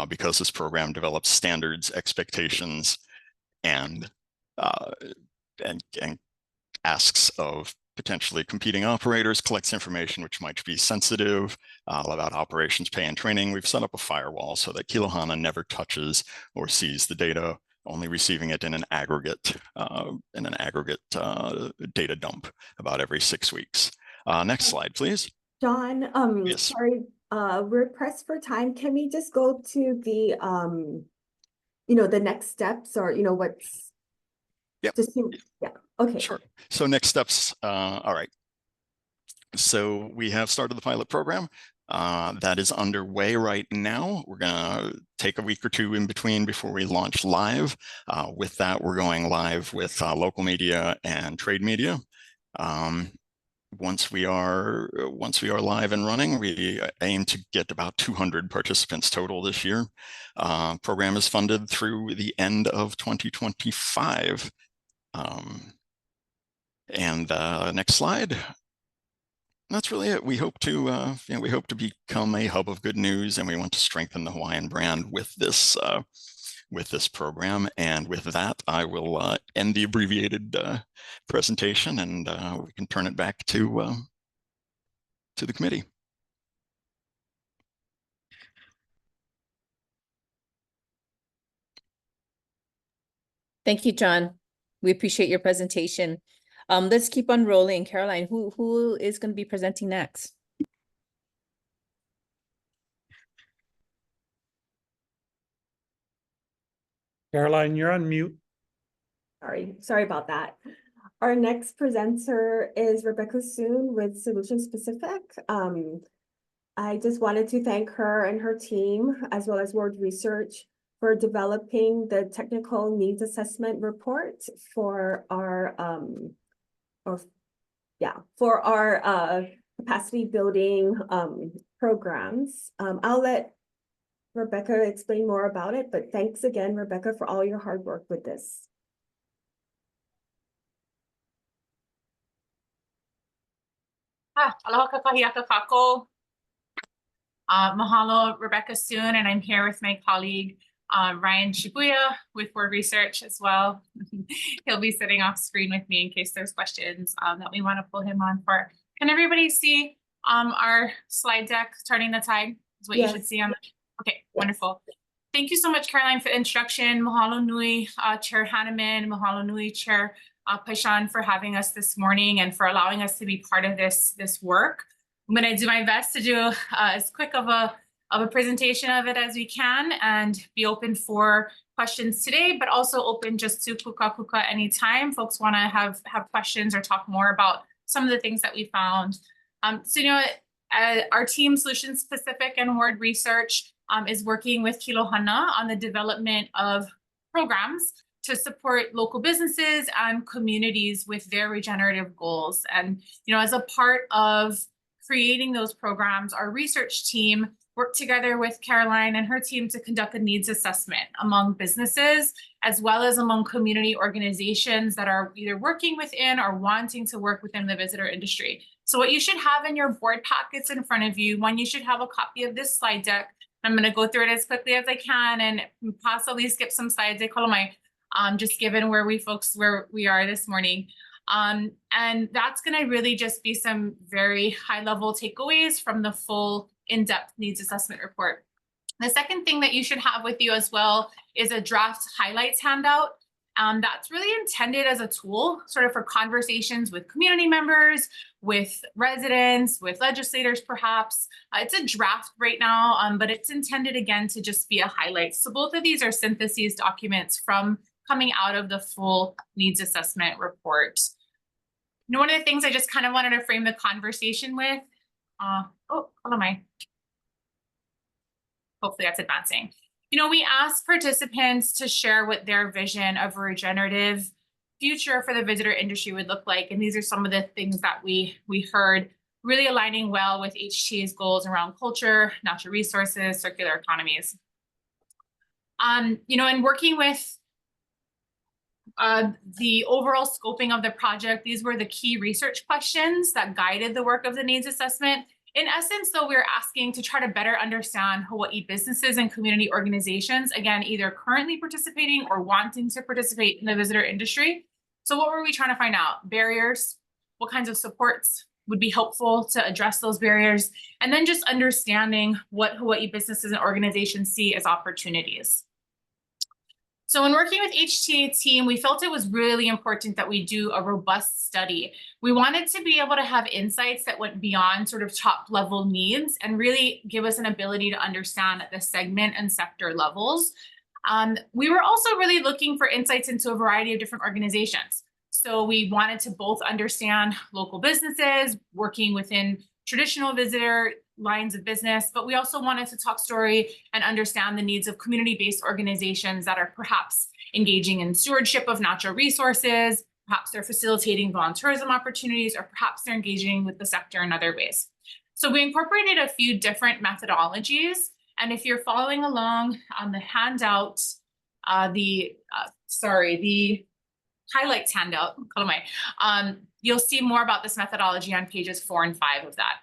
because this program develops standards, expectations, and asks of potentially competing operators, collects information which might be sensitive about operations, pay, and training. We've set up a firewall so that Kilohana never touches or sees the data, only receiving it in an aggregate data dump about every 6 weeks. Next slide, please. John, yes. Sorry, we're pressed for time. Can we just go to the the next steps, or what's Yep. Yeah. Okay. Sure. So next steps. All right. So we have started the pilot program. That is underway right now. We're going to take a week or two in between before we launch live. With that, we're going live with local media and trade media. Once we are live and running, we aim to get about 200 participants total this year. Program is funded through the end of 2025. Next slide. That's really it. We hope to become a hub of good news, and we want to strengthen the Hawaiian brand with this program. And with that, I will end the abbreviated presentation, and we can turn it back to the committee. Thank you, John. We appreciate your presentation. Let's keep on rolling. Caroline, who is going to be presenting next? Caroline, you're on mute. Sorry about that. Our next presenter is Rebecca Soon with Solutions Pacific. I just wanted to thank her and her team, as well as Ward Research, for developing the technical needs assessment report for our capacity building programs. I'll let Rebecca explain more about it, but thanks again, Rebecca, for all your hard work with this. Aloha kakahiaka kako. Mahalo, Rebecca Soon, and I'm here with my colleague, Ryan Shibuya with Word Research as well. He'll be sitting off screen with me in case there's questions that we want to pull him on for. Can everybody see our slide deck, Turning the Tide? Is what you should see on the, okay, wonderful. Thank you so much, Caroline, for the introduction. Mahalo nui, Chair Hanneman, mahalo nui, Chair Paishan, for having us this morning and for allowing us to be part of this work. I'm going to do my best to do as quick of a presentation of it as we can and be open for questions today, but also open just to kuka anytime folks want to have questions or talk more about some of the things that we found. Our team, Solutions Pacific and Word Research, is working with Kilohana on the development of programs to support local businesses and communities with their regenerative goals. And as a part of creating those programs, our research team worked together with Caroline and her team to conduct a needs assessment among businesses, as well as among community organizations that are either working within or wanting to work within the visitor industry. So what you should have in your board packets in front of you, one, you should have a copy of this slide deck, I'm going to go through it as quickly as I can and possibly skip some slides. Just given where we are this morning. And that's going to really just be some very high level takeaways from the full in-depth needs assessment report. The second thing that you should have with you as well is a draft highlights handout. That's really intended as a tool sort of for conversations with community members, with residents, with legislators perhaps. It's a draft right now, but it's intended again to just be a highlight. So both of these are syntheses documents from coming out of the full needs assessment report. One of the things I just kind of wanted to frame the conversation with, hopefully that's advancing. We asked participants to share what their vision of a regenerative future for the visitor industry would look like. And these are some of the things that we heard, really aligning well with HTA's goals around culture, natural resources, circular economies. And working with the overall scoping of the project, these were the key research questions that guided the work of the needs assessment. In essence, though, we're asking to try to better understand Hawaii businesses and community organizations, again, either currently participating or wanting to participate in the visitor industry. So what were we trying to find out? Barriers, what kinds of supports would be helpful to address those barriers, and then just understanding what Hawaii businesses and organizations see as opportunities. So when working with HTA team, we felt it was really important that we do a robust study. We wanted to be able to have insights that went beyond sort of top level needs and really give us an ability to understand at the segment and sector levels. We were also really looking for insights into a variety of different organizations. So we wanted to both understand local businesses working within traditional visitor lines of business, but we also wanted to talk story and understand the needs of community-based organizations that are perhaps engaging in stewardship of natural resources, perhaps they're facilitating volunteerism opportunities, or perhaps they're engaging with the sector in other ways. So we incorporated a few different methodologies, and if you're following along on the handout, the highlights handout, you'll see more about this methodology on pages 4 and 5 of that.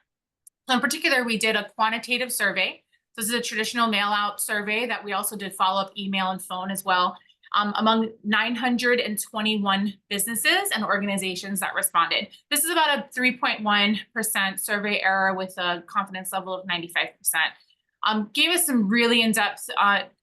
So in particular, we did a quantitative survey. This is a traditional mail out survey that we also did follow-up email and phone as well, among 921 businesses and organizations that responded. This is about a 3.1% survey error with a confidence level of 95%. Gave us some really in-depth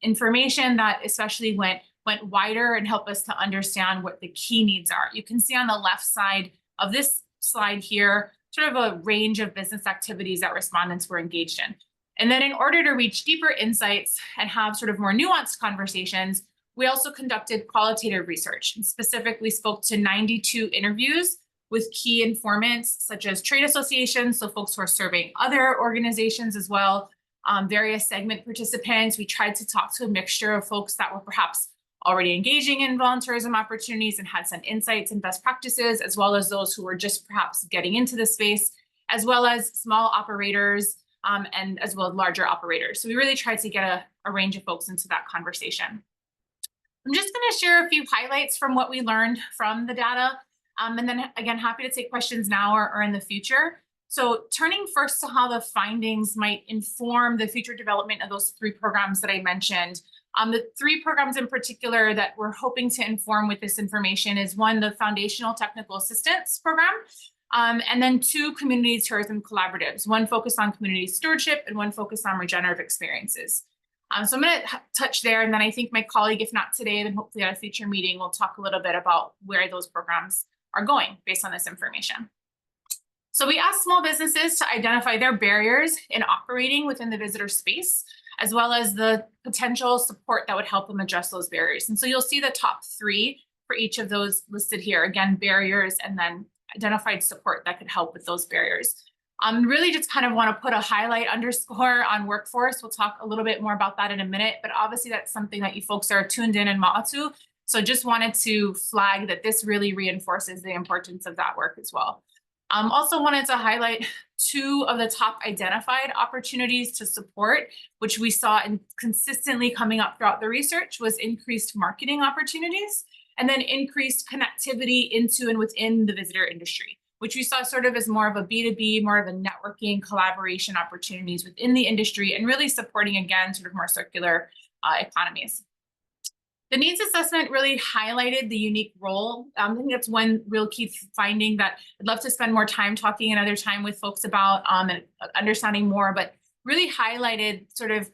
information that especially went wider and helped us to understand what the key needs are. You can see on the left side of this slide here, sort of a range of business activities that respondents were engaged in. And then in order to reach deeper insights and have sort of more nuanced conversations, we also conducted qualitative research and specifically spoke to 92 interviews with key informants such as trade associations, so folks who are surveying other organizations as well, various segment participants. We tried to talk to a mixture of folks that were perhaps already engaging in volunteerism opportunities and had some insights and best practices, as well as those who were just perhaps getting into the space, as well as small operators and as well as larger operators. So we really tried to get a range of folks into that conversation. I'm just going to share a few highlights from what we learned from the data. And then again, happy to take questions now or in the future. So turning first to how the findings might inform the future development of those 3 programs that I mentioned. The 3 programs in particular that we're hoping to inform with this information is 1, the Foundational Technical Assistance Program, and then 2 community tourism collaboratives, 1 focused on community stewardship and 1 focused on regenerative experiences. So I'm going to touch there, and then I think my colleague, if not today, then hopefully at a future meeting, we'll talk a little bit about where those programs are going based on this information. So we asked small businesses to identify their barriers in operating within the visitor space, as well as the potential support that would help them address those barriers. And so you'll see the top 3 for each of those listed here. Again, barriers and then identified support that could help with those barriers. Really just kind of want to put a highlight underscore on workforce. We'll talk a little bit more about that in a minute, but obviously that's something that you folks are tuned in Ma'atu. So just wanted to flag that this really reinforces the importance of that work as well. Also wanted to highlight 2 of the top identified opportunities to support, which we saw in consistently coming up throughout the research, was increased marketing opportunities and then increased connectivity into and within the visitor industry. which we saw sort of as more of a B2B, more of a networking collaboration opportunities within the industry and really supporting, again, sort of more circular economies. The needs assessment really highlighted the unique role. I think that's one real key finding that I'd love to spend more time talking another time with folks about and understanding more, but really highlighted sort of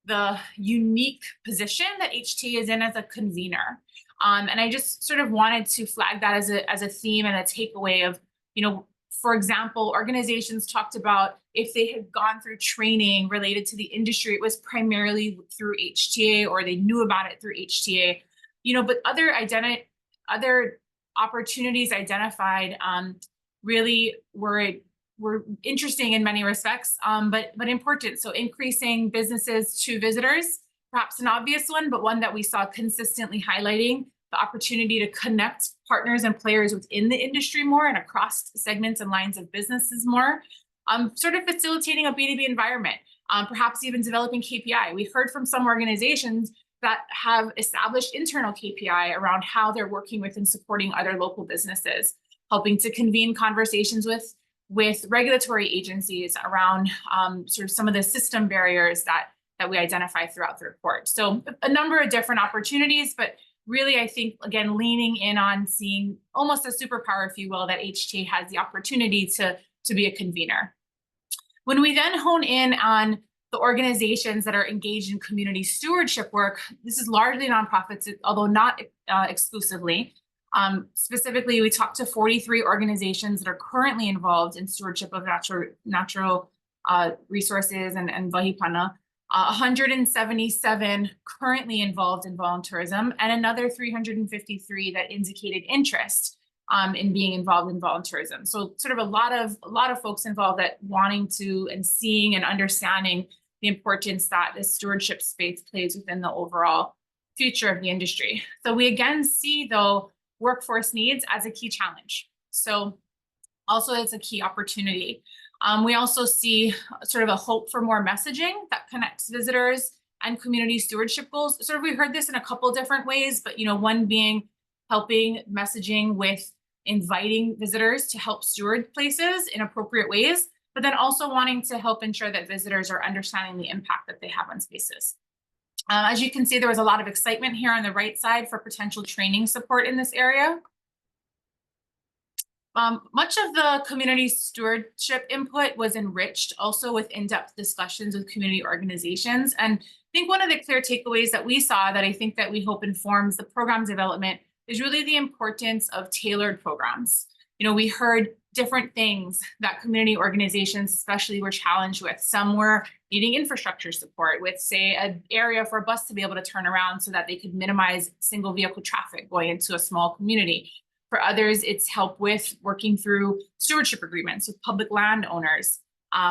the unique position that HTA is in as a convener. And I just sort of wanted to flag that as a theme and a takeaway of, for example, organizations talked about if they had gone through training related to the industry, it was primarily through HTA or they knew about it through HTA, but other opportunities identified really were interesting in many respects, but important. So increasing businesses to visitors, perhaps an obvious one, but one that we saw consistently highlighting the opportunity to connect partners and players within the industry more and across segments and lines of businesses more, sort of facilitating a B2B environment, perhaps even developing KPI. We heard from some organizations that have established internal KPI around how they're working with and supporting other local businesses, helping to convene conversations with regulatory agencies around sort of some of the system barriers that we identify throughout the report. So a number of different opportunities, but really, I think, again, leaning in on seeing almost a superpower, if you will, that HTA has the opportunity to be a convener. When we then hone in on the organizations that are engaged in community stewardship work, this is largely nonprofits, although not exclusively. Specifically, we talked to 43 organizations that are currently involved in stewardship of natural resources and vahipana, 177 currently involved in volunteerism, and another 353 that indicated interest in being involved in volunteerism. So sort of a lot of folks involved that wanting to and seeing and understanding the importance that this stewardship space plays within the overall future of the industry. So we again see, though, workforce needs as a key challenge. So also it's a key opportunity. We also see sort of a hope for more messaging that connects visitors and community stewardship goals. Sort of we heard this in a couple different ways, but one being helping messaging with inviting visitors to help steward places in appropriate ways, but then also wanting to help ensure that visitors are understanding the impact that they have on spaces. As you can see, there was a lot of excitement here on the right side for potential training support in this area. Much of the community stewardship input was enriched also with in-depth discussions with community organizations. And I think one of the clear takeaways that we saw that I think that we hope informs the program development is really the importance of tailored programs. We heard different things that community organizations especially were challenged with. Some were needing infrastructure support with, say, an area for a bus to be able to turn around so that they could minimize single vehicle traffic going into a small community. For others, it's help with working through stewardship agreements with public landowners.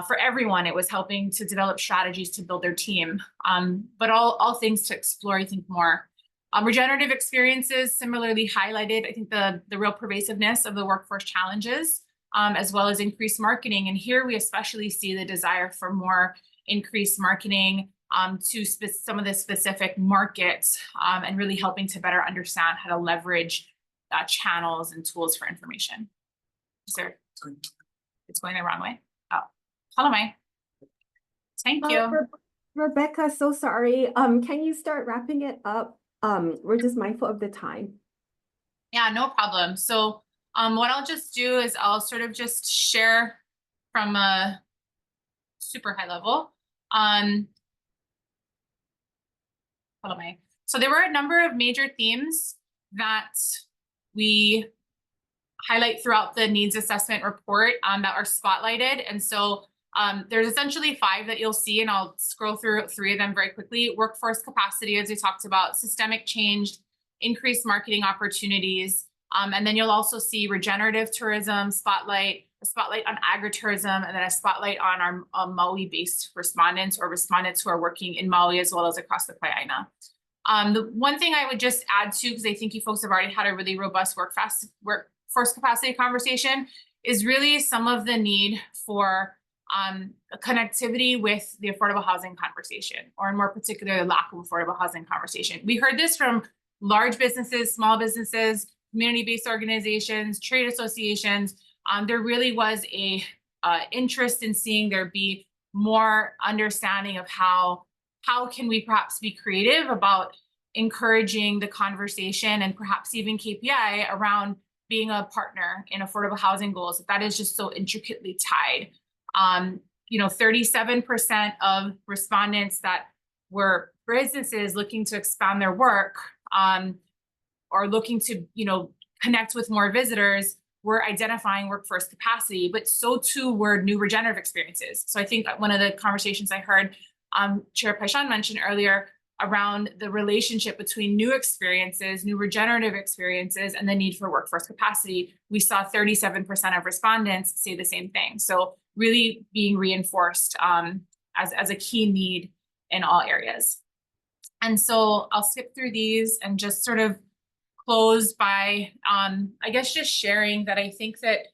For everyone, it was helping to develop strategies to build their team, but all things to explore, I think, more. Regenerative experiences similarly highlighted, I think, the real pervasiveness of the workforce challenges, as well as increased marketing. And here we especially see the desire for more increased marketing to some of the specific markets and really helping to better understand how to leverage channels and tools for information. Sir, it's going the wrong way. Oh, hello, Mai. Thank you. Rebecca, so sorry. Can you start wrapping it up? We're just mindful of the time. Yeah, no problem. So what I'll just do is I'll sort of just share from a super high level. Hello, Mai. So there were a number of major themes that we highlight throughout the needs assessment report that are spotlighted. And so there's essentially 5 that you'll see, and I'll scroll through 3 of them very quickly. Workforce capacity, as we talked about, systemic change, increased marketing opportunities, and then you'll also see regenerative tourism, a spotlight on agritourism, and then a spotlight on our Maui-based respondents or respondents who are working in Maui as well as across the Pai'aina. The one thing I would just add to, because I think you folks have already had a really robust workforce capacity conversation, is really some of the need for connectivity with the affordable housing conversation, or in more particular, the lack of affordable housing conversation. We heard this from large businesses, small businesses, community-based organizations, trade associations, there really was a interest in seeing there be more understanding of how can we perhaps be creative about encouraging the conversation and perhaps even KPI around being a partner in affordable housing goals. That is just so intricately tied. 37% of respondents that were businesses looking to expand their work or looking to, connect with more visitors were identifying workforce capacity, but so too were new regenerative experiences. So I think one of the conversations I heard Chair Paishan mentioned earlier around the relationship between new experiences, new regenerative experiences, and the need for workforce capacity, we saw 37% of respondents say the same thing. So really being reinforced as a key need in all areas. And so I'll skip through these and just sort of close by, I guess, just sharing that I think that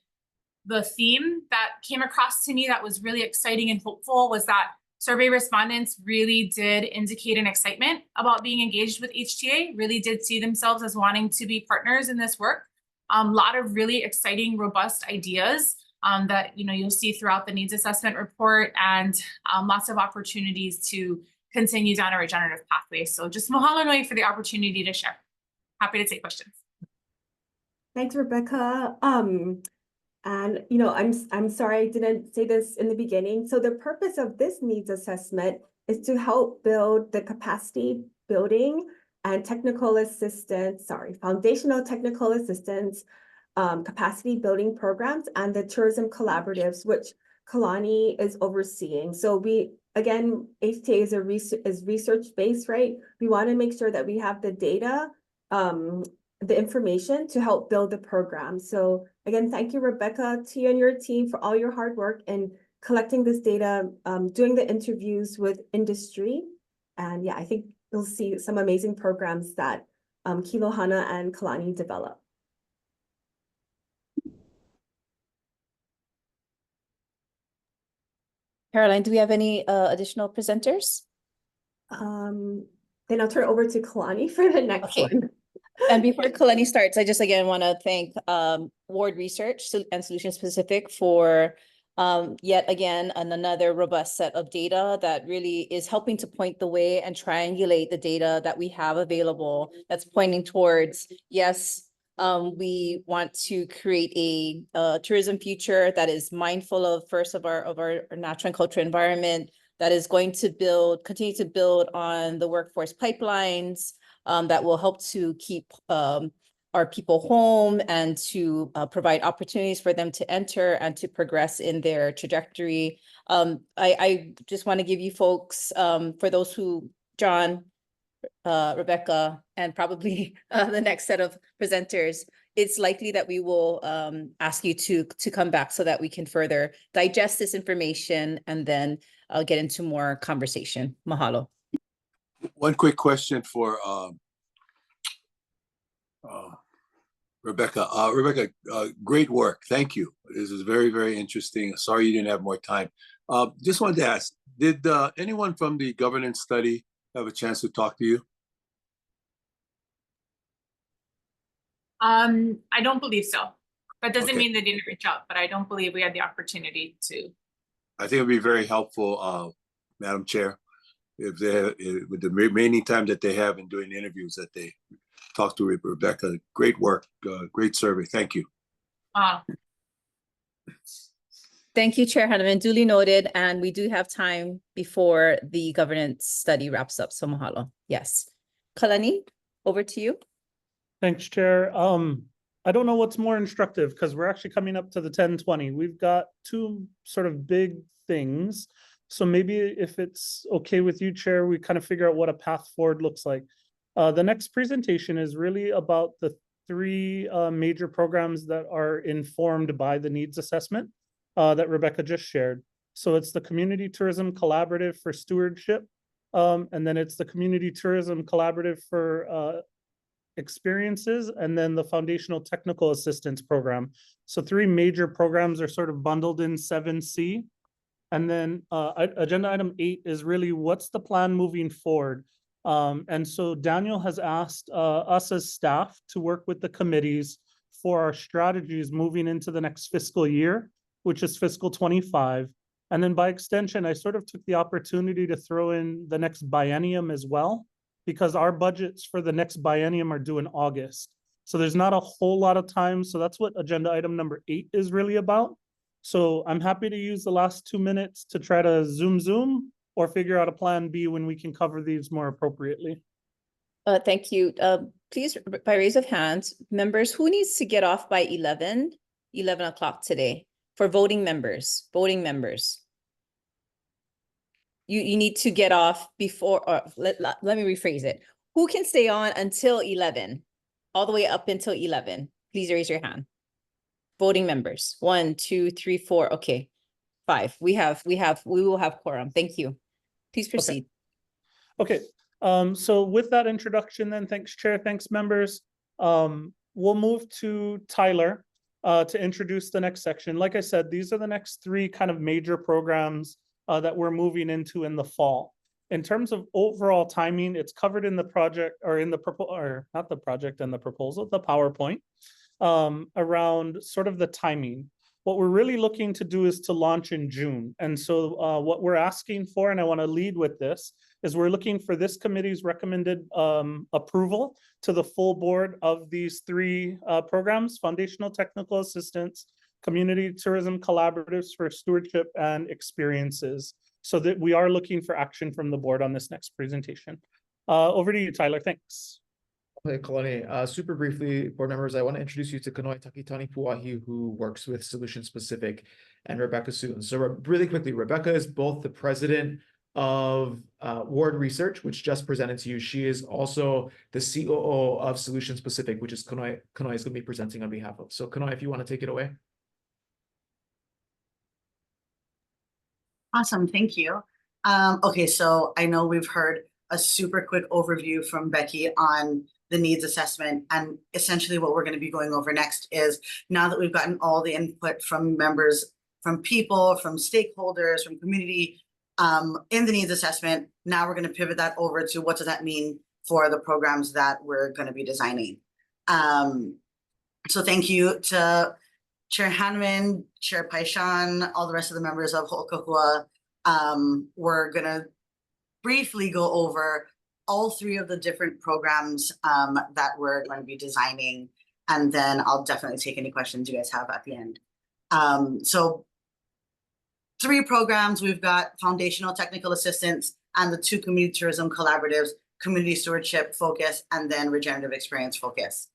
the theme that came across to me that was really exciting and hopeful was that survey respondents really did indicate an excitement about being engaged with HTA, really did see themselves as wanting to be partners in this work. A lot of really exciting, robust ideas that you'll see throughout the needs assessment report, and lots of opportunities to continue down a regenerative pathway. So just mahalo nui for the opportunity to share. Happy to take questions. Thanks, Rebecca. And I'm sorry I didn't say this in the beginning. So the purpose of this needs assessment is to help build the capacity building and foundational technical assistance, capacity building programs, and the tourism collaboratives, which Kalani is overseeing. So HTA is research-based, right? We want to make sure that we have the data, the information to help build the program. So again, thank you, Rebecca, to you and your team for all your hard work in collecting this data, doing the interviews with industry. And yeah, I think you'll see some amazing programs that Kilohana and Kalani develop. Caroline, do we have any additional presenters? Then I'll turn it over to Kalani for the next one. And before Kalani starts, I just again want to thank Ward Research and Solution Specific for yet again another robust set of data that really is helping to point the way and triangulate the data that we have available that's pointing towards, yes, we want to create a tourism future that is mindful of first of our natural and cultural environment, that is going to continue to build on the workforce pipelines that will help to keep our people home and to provide opportunities for them to enter and to progress in their trajectory. I just want to give you folks, for those who, John, Rebecca, and probably the next set of presenters, it's likely that we will ask you to come back so that we can further digest this information and then get into more conversation. Mahalo. One quick question for Rebecca. Rebecca, great work. Thank you. This is very, very interesting. Sorry you didn't have more time. Just wanted to ask, did anyone from the governance study have a chance to talk to you? I don't believe so. That doesn't mean they didn't reach out, but I don't believe we had the opportunity to. I think it would be very helpful, Madam Chair, if they with the remaining time that they have in doing interviews, that they talk to Rebecca. Great work, great survey. Thank you. Thank you, Chair Hanneman. Duly noted, and we do have time before the governance study wraps up. So mahalo. Yes. Kalani, over to you. Thanks, Chair. I don't know what's more instructive because we're actually coming up to the 10:20. We've got two sort of big things. So maybe if it's okay with you, Chair, we kind of figure out what a path forward looks like. The next presentation is really about the three major programs that are informed by the needs assessment that Rebecca just shared. So it's the Community Tourism Collaborative for Stewardship, and then it's the Community Tourism Collaborative for Experiences, and then the Foundational Technical Assistance Program. So three major programs are sort of bundled in 7C. And then agenda item 8 is really what's the plan moving forward. And so Daniel has asked us as staff to work with the committees for our strategies moving into the next fiscal year, which is fiscal 25. And then by extension, I sort of took the opportunity to throw in the next biennium as well, because our budgets for the next biennium are due in August. So there's not a whole lot of time. So that's what agenda item number 8 is really about. So I'm happy to use the last 2 minutes to try to zoom or figure out a plan B when we can cover these more appropriately. Thank you. Please, by raise of hands, members, who needs to get off by 11 o'clock today for voting members? You need to get off before, or let me rephrase it. Who can stay on until 11, all the way up until 11? Please raise your hand. Voting members, 1, 2, 3, 4. Okay, 5. We will have quorum. Thank you. Please proceed. Okay. So with that introduction, then, thanks, Chair, thanks, members. We'll move to Tyler to introduce the next section. Like I said, these are the next 3 kind of major programs that we're moving into in the fall. In terms of overall timing, it's covered in the project, or in the not the project and the proposal, the PowerPoint, around sort of the timing. What we're really looking to do is to launch in June. And so what we're asking for, and I want to lead with this, is we're looking for this committee's recommended approval to the full board of these 3 programs: foundational technical assistance, community tourism collaboratives for stewardship, and experiences, so that we are looking for action from the board on this next presentation. Over to you, Tyler. Thanks. Hey, Kalani. Super briefly, board members, I want to introduce you to Kanoi Takitani Puahi, who works with Solution Specific, and Rebecca Sutton. So really quickly, Rebecca is both the president of Ward Research, which just presented to you. She is also the COO of Solution Specific, which is Kanoi is going to be presenting on behalf of. So Kanoi, if you want to take it away. Awesome, thank you. Okay, so I know we've heard a super quick overview from Becky on the needs assessment, and essentially what we're going to be going over next is, now that we've gotten all the input from members, from people, from stakeholders, from community in the needs assessment, now we're going to pivot that over to what does that mean for the programs that we're going to be designing. So thank you to Chair Hanman, Chair Paishan, all the rest of the members of okahua. We're going to briefly go over all 3 of the different programs that we're going to be designing, and then I'll definitely take any questions you guys have at the end. So 3 programs, we've got foundational technical assistance and the 2 community tourism collaboratives, community stewardship focus, and then regenerative experience focus.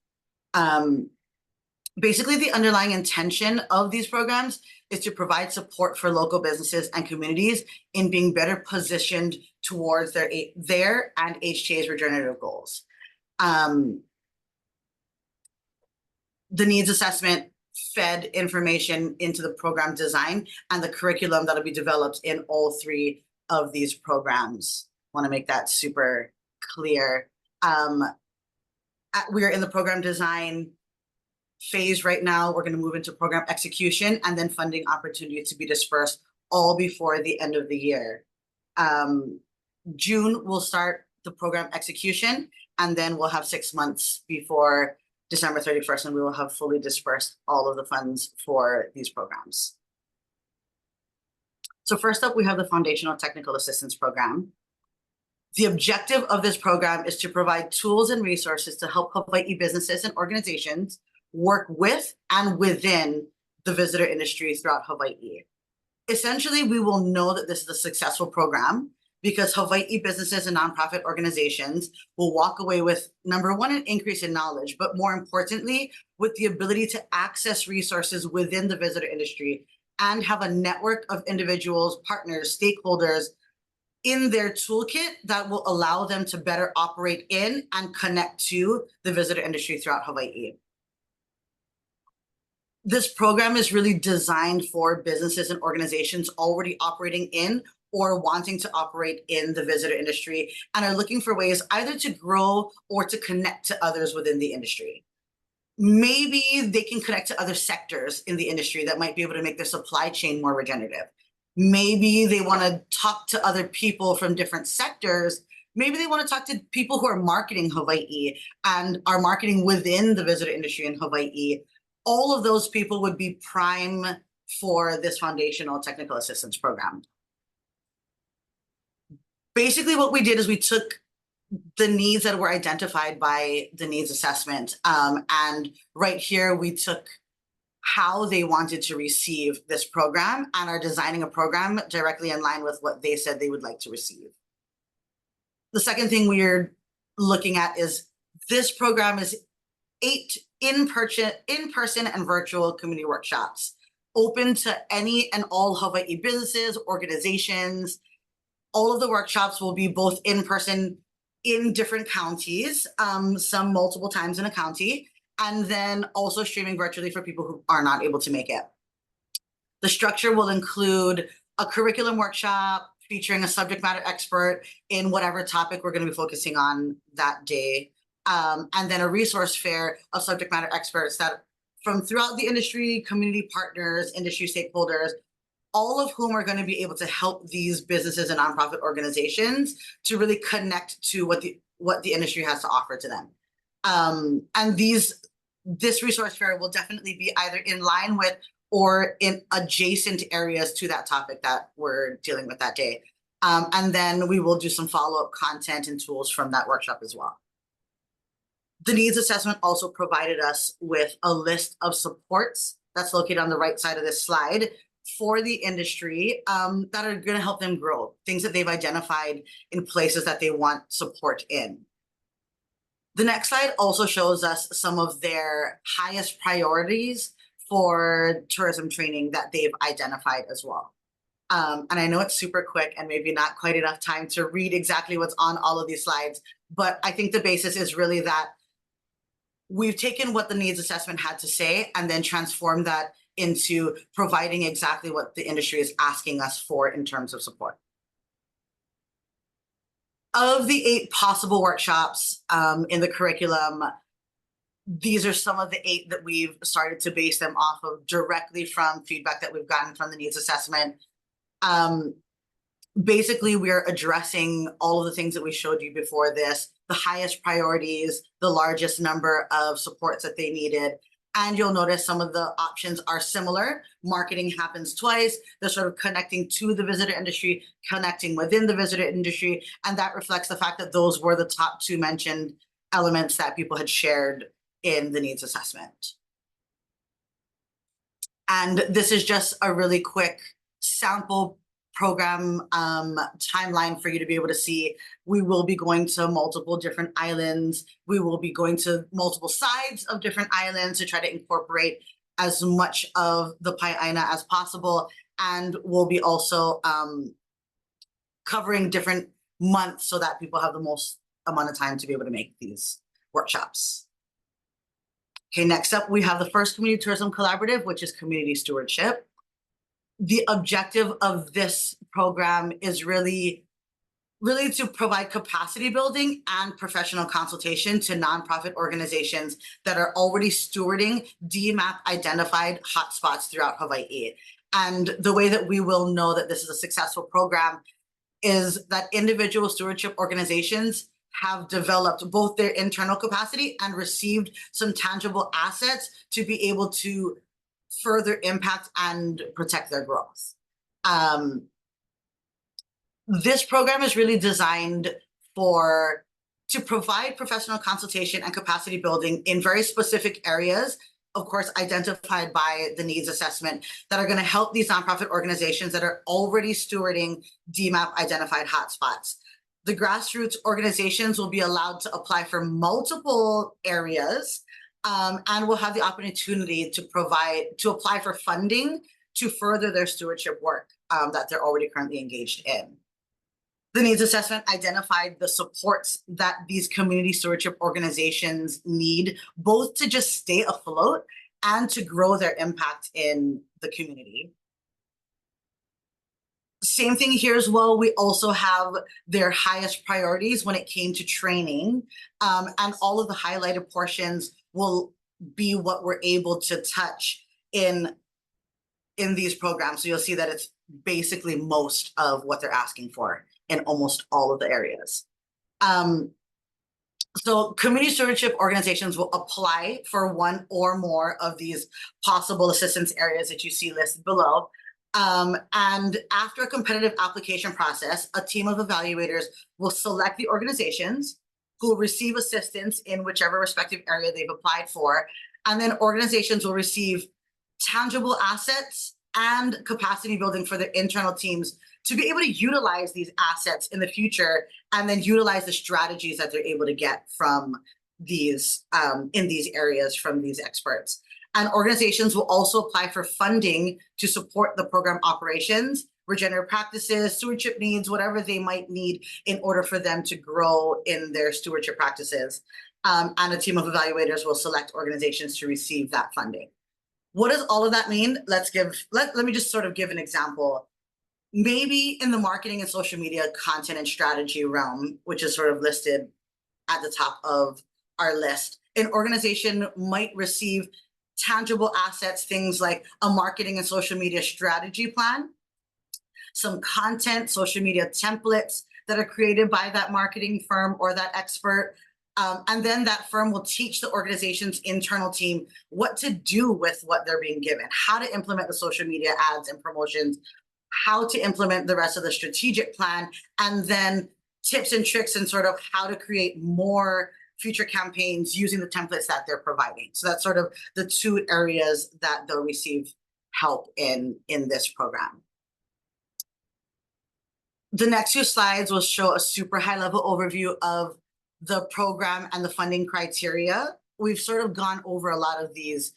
Basically, the underlying intention of these programs is to provide support for local businesses and communities in being better positioned towards their and HTA's regenerative goals. The needs assessment fed information into the program design and the curriculum that'll be developed in all 3 of these programs. Want to make that super clear. We are in the program design phase right now. We're going to move into program execution and then funding opportunities to be dispersed all before the end of the year. June, we'll start the program execution, and then we'll have 6 months before December 31st, and we will have fully dispersed all of the funds for these programs. So first up, we have the Foundational Technical Assistance Program. The objective of this program is to provide tools and resources to help Hawaii businesses and organizations work with and within the visitor industry throughout Hawaii. Essentially, we will know that this is a successful program because Hawaii businesses and nonprofit organizations will walk away with, number 1, an increase in knowledge, but more importantly, with the ability to access resources within the visitor industry and have a network of individuals, partners, stakeholders in their toolkit that will allow them to better operate in and connect to the visitor industry throughout Hawaii. This program is really designed for businesses and organizations already operating in or wanting to operate in the visitor industry and are looking for ways either to grow or to connect to others within the industry. Maybe they can connect to other sectors in the industry that might be able to make their supply chain more regenerative. Maybe they want to talk to other people from different sectors Maybe they want to talk to people who are marketing Hawaii and are marketing within the visitor industry in Hawaii. All of those people would be prime for this foundational technical assistance program. Basically, what we did is we took the needs that were identified by the needs assessment, and right here we took how they wanted to receive this program and are designing a program directly in line with what they said they would like to receive. The second thing we're looking at is this program is 8 in-person and virtual community workshops, open to any and all Hawaii businesses, organizations. All of the workshops will be both in person in different counties, some multiple times in a county, and then also streaming virtually for people who are not able to make it. The structure will include a curriculum workshop featuring a subject matter expert in whatever topic we're going to be focusing on that day, and then a resource fair of subject matter experts that from throughout the industry, community partners, industry stakeholders, all of whom are going to be able to help these businesses and nonprofit organizations to really connect to what the industry has to offer to them. And this resource fair will definitely be either in line with or in adjacent areas to that topic that we're dealing with that day. And then we will do some follow-up content and tools from that workshop as well. The needs assessment also provided us with a list of supports that's located on the right side of this slide for the industry that are going to help them grow, things that they've identified in places that they want support in. The next slide also shows us some of their highest priorities for tourism training that they've identified as well. And I know it's super quick and maybe not quite enough time to read exactly what's on all of these slides, but I think the basis is really that we've taken what the needs assessment had to say and then transformed that into providing exactly what the industry is asking us for in terms of support. Of the 8 possible workshops in the curriculum, these are some of the 8 that we've started to base them off of directly from feedback that we've gotten from the needs assessment. Basically, we're addressing all of the things that we showed you before this, the highest priorities, the largest number of supports that they needed. And you'll notice some of the options are similar. Marketing happens twice. They're sort of connecting to the visitor industry, connecting within the visitor industry. And that reflects the fact that those were the top 2 mentioned elements that people had shared in the needs assessment. And this is just a really quick sample program timeline for you to be able to see. We will be going to multiple different islands. We will be going to multiple sides of different islands to try to incorporate as much of the Pai'aina as possible. And we'll be also covering different months so that people have the most amount of time to be able to make these workshops. Okay, next up, we have the first Community Tourism Collaborative, which is community stewardship. The objective of this program is really to provide capacity building and professional consultation to nonprofit organizations that are already stewarding DMAP identified hotspots throughout Hawaii. And the way that we will know that this is a successful program is that individual stewardship organizations have developed both their internal capacity and received some tangible assets to be able to further impact and protect their growth. This program is really designed to provide professional consultation and capacity building in very specific areas, of course, identified by the needs assessment, that are going to help these nonprofit organizations that are already stewarding DMAP identified hotspots. The grassroots organizations will be allowed to apply for multiple areas, and will have the opportunity to apply for funding to further their stewardship work that they're already currently engaged in. The needs assessment identified the supports that these community stewardship organizations need, both to just stay afloat and to grow their impact in the community. Same thing here as well. We also have their highest priorities when it came to training, and all of the highlighted portions will be what we're able to touch in these programs. So you'll see that it's basically most of what they're asking for in almost all of the areas. So community stewardship organizations will apply for one or more of these possible assistance areas that you see listed below. And after a competitive application process, a team of evaluators will select the organizations who will receive assistance in whichever respective area they've applied for. And then organizations will receive tangible assets and capacity building for their internal teams to be able to utilize these assets in the future, and then utilize the strategies that they're able to get from these in these areas from these experts. And organizations will also apply for funding to support the program operations, regenerative practices, stewardship needs, whatever they might need in order for them to grow in their stewardship practices. And a team of evaluators will select organizations to receive that funding. What does all of that mean? Let me just sort of give an example. Maybe in the marketing and social media content and strategy realm, which is sort of listed at the top of our list, an organization might receive tangible assets, things like a marketing and social media strategy plan, some content, social media templates that are created by that marketing firm or that expert. And then that firm will teach the organization's internal team what to do with what they're being given, how to implement the social media ads and promotions, how to implement the rest of the strategic plan, and then tips and tricks and sort of how to create more future campaigns using the templates that they're providing. So that's sort of the two areas that they'll receive help in this program. The next few slides will show a super high level overview of the program and the funding criteria. We've sort of gone over a lot of these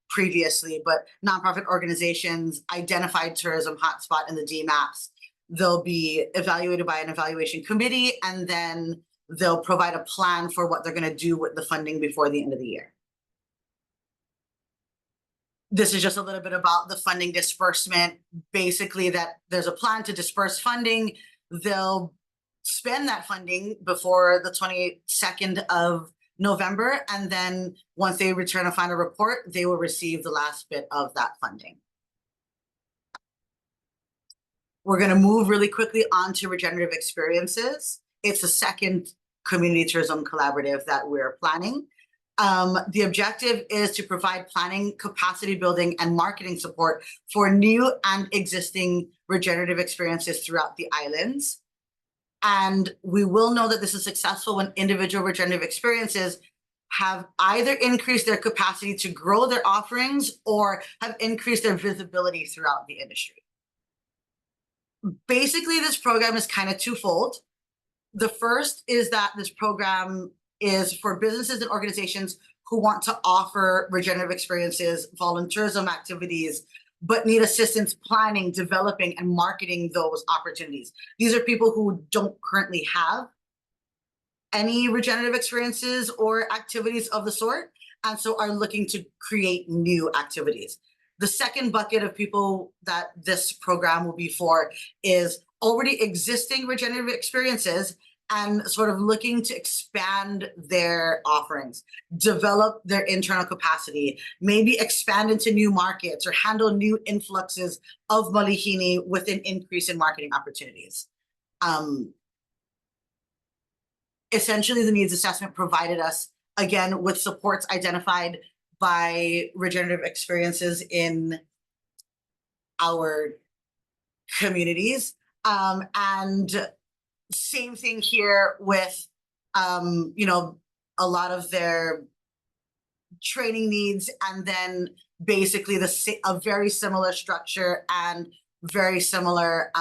previously, but nonprofit organizations, identified tourism hotspot in the DMAPs, they'll be evaluated by an evaluation committee, and then they'll provide a plan for what they're going to do with the funding before the end of the year. This is just a little bit about the funding disbursement. Basically, that there's a plan to disperse funding. They'll spend that funding before the 22nd of November, and then once they return a final report, they will receive the last bit of that funding. We're going to move really quickly on to regenerative experiences. It's the second community tourism collaborative that we're planning. The objective is to provide planning, capacity building, and marketing support for new and existing regenerative experiences throughout the islands. And we will know that this is successful when individual regenerative experiences have either increased their capacity to grow their offerings or have increased their visibility throughout the industry. Basically, this program is kind of twofold. The first is that this program is for businesses and organizations who want to offer regenerative experiences, volunteerism activities, but need assistance planning, developing, and marketing those opportunities. These are people who don't currently have any regenerative experiences or activities of the sort, and so are looking to create new activities. The second bucket of people that this program will be for is already existing regenerative experiences and sort of looking to expand their offerings, develop their internal capacity, maybe expand into new markets or handle new influxes of Malihini with an increase in marketing opportunities. Essentially, the needs assessment provided us, again, with supports identified by regenerative experiences in our communities. And same thing here with, you know, a lot of their training needs, and then basically a very similar structure and very similar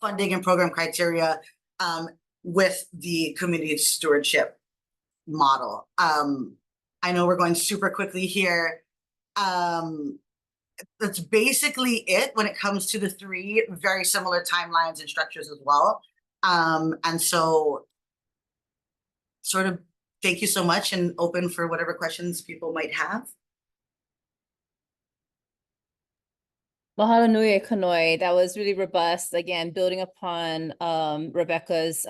funding and program criteria with the community stewardship model. I know we're going super quickly here. That's basically it when it comes to the three very similar timelines and structures as well. And so sort of thank you so much, and open for whatever questions people might have. Mahalo nui e Kanoi. That was really robust. Again, building upon Rebecca's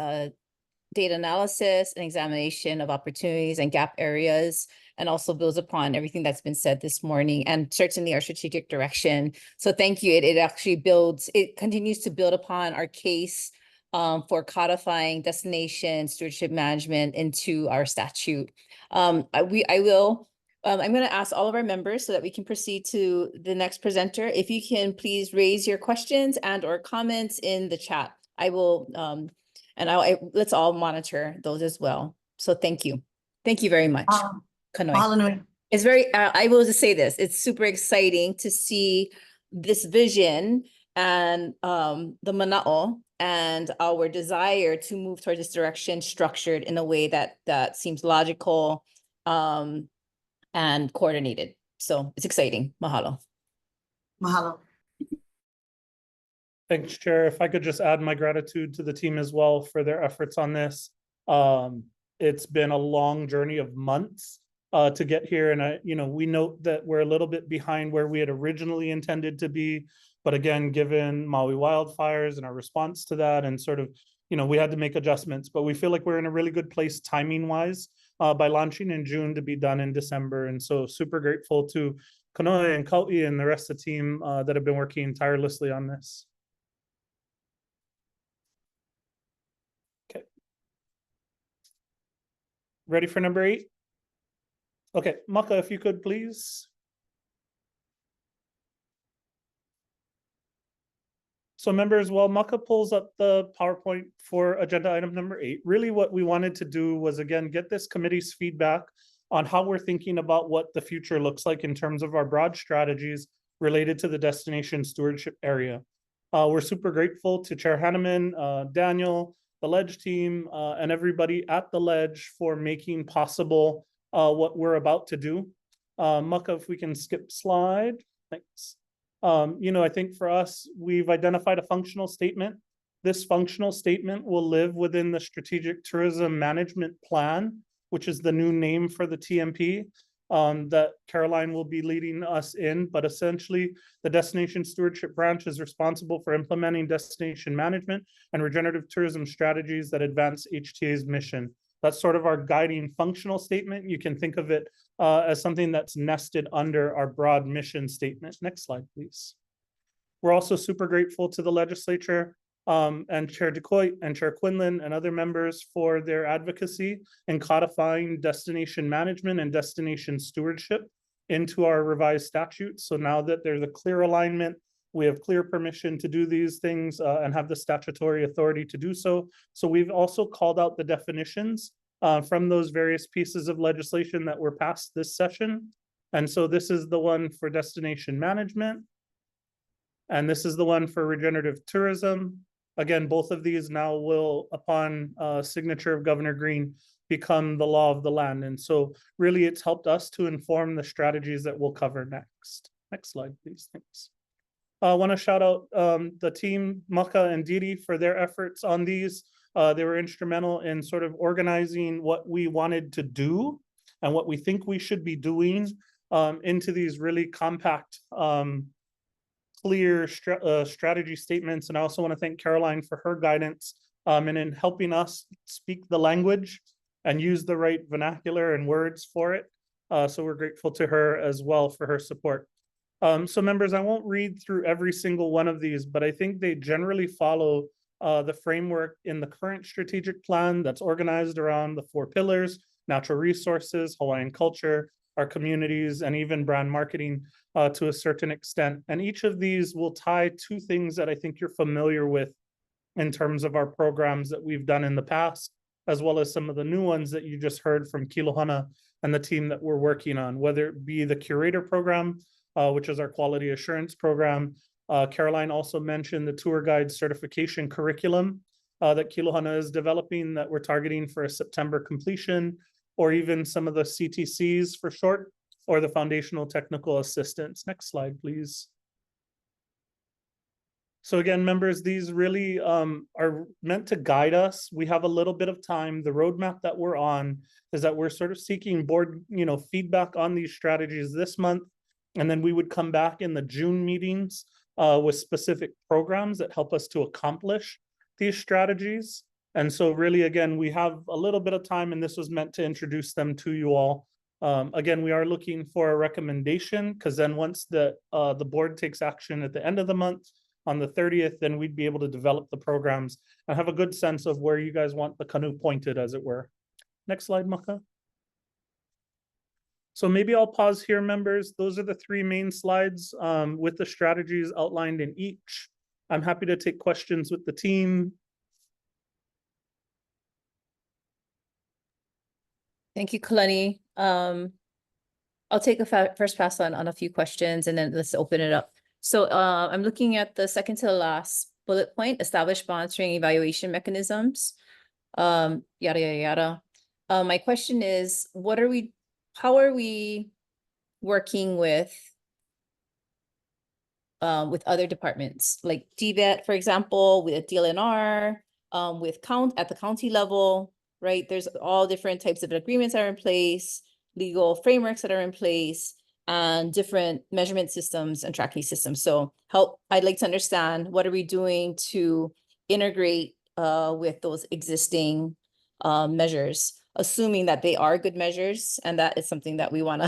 data analysis and examination of opportunities and gap areas, and also builds upon everything that's been said this morning, and certainly our strategic direction. So thank you. It actually builds, it continues to build upon our case for codifying destination stewardship management into our statute. I'm going to ask all of our members so that we can proceed to the next presenter. If you can please raise your questions and or comments in the chat. I will, let's all monitor those as well. So thank you. Thank you very much, Kanoi. It's very, I will just say this, it's super exciting to see this vision and the mana'o and our desire to move towards this direction structured in a way that seems logical and coordinated. So it's exciting. Mahalo. Mahalo. Thanks, Chair. If I could just add my gratitude to the team as well for their efforts on this. It's been a long journey of months to get here. And we note that we're a little bit behind where we had originally intended to be. But again, given Maui wildfires and our response to that and sort of, we had to make adjustments, but we feel like we're in a really good place timing wise by launching in June to be done in December. And so super grateful to Kanoi and Kau'i and the rest of the team that have been working tirelessly on this. Okay. Ready for number 8? Okay, Maka, if you could please. So members, while Maka pulls up the PowerPoint for agenda item number 8, really what we wanted to do was, again, get this committee's feedback on how we're thinking about what the future looks like in terms of our broad strategies related to the destination stewardship area. We're super grateful to Chair Hanneman, Daniel, the Ledge team, and everybody at the Ledge for making possible what we're about to do. Maka, if we can skip slide, thanks. I think for us, we've identified a functional statement. This functional statement will live within the Strategic Tourism Management Plan, which is the new name for the TMP that Caroline will be leading us in. But essentially, the Destination Stewardship Branch is responsible for implementing destination management and regenerative tourism strategies that advance HTA's mission. That's sort of our guiding functional statement. You can think of it as something that's nested under our broad mission statement. Next slide, please. We're also super grateful to the legislature and Chair DeCoit and Chair Quinlan and other members for their advocacy in codifying destination management and destination stewardship into our revised statute. So now that there's a clear alignment, we have clear permission to do these things and have the statutory authority to do so. So we've also called out the definitions from those various pieces of legislation that were passed this session. And so this is the one for destination management. And this is the one for regenerative tourism. Again, both of these now will, upon signature of Governor Green, become the law of the land. And so really it's helped us to inform the strategies that we'll cover next. Next slide, please. Thanks. I want to shout out the team, Maka and Didi, for their efforts on these. They were instrumental in sort of organizing what we wanted to do and what we think we should be doing into these really compact, clear strategy statements. And I also want to thank Caroline for her guidance and in helping us speak the language and use the right vernacular and words for it. So we're grateful to her as well for her support. So members, I won't read through every single one of these, but I think they generally follow the framework in the current strategic plan that's organized around the 4 pillars: natural resources, Hawaiian culture, our communities, and even brand marketing to a certain extent. And each of these will tie to things that I think you're familiar with in terms of our programs that we've done in the past, as well as some of the new ones that you just heard from Kilohana and the team that we're working on, whether it be the curator program, which is our quality assurance program. Caroline also mentioned the tour guide certification curriculum that Kilohana is developing that we're targeting for a September completion, or even some of the CTCs for short, or the foundational technical assistance. Next slide, please. So again, members, these really are meant to guide us. We have a little bit of time. The roadmap that we're on is that we're sort of seeking board, feedback on these strategies this month. And then we would come back in the June meetings with specific programs that help us to accomplish these strategies. And so really, again, we have a little bit of time, and this was meant to introduce them to you all. Again, we are looking for a recommendation, because then once the board takes action at the end of the month, on the 30th, then we'd be able to develop the programs and have a good sense of where you guys want the canoe pointed, as it were. Next slide, Maka. So maybe I'll pause here, members. Those are the three main slides with the strategies outlined in each. I'm happy to take questions with the team. Thank you, Kalani. I'll take a first pass on a few questions and then let's open it up. So I'm looking at the second to the last bullet point, establish monitoring evaluation mechanisms, yada, yada, yada. My question is, how are we working with other departments like DBET, for example, with DLNR, at the county level, right? There's all different types of agreements that are in place, legal frameworks that are in place, and different measurement systems and tracking systems. So I'd like to understand, what are we doing to integrate with those existing measures, assuming that they are good measures, and that is something that we want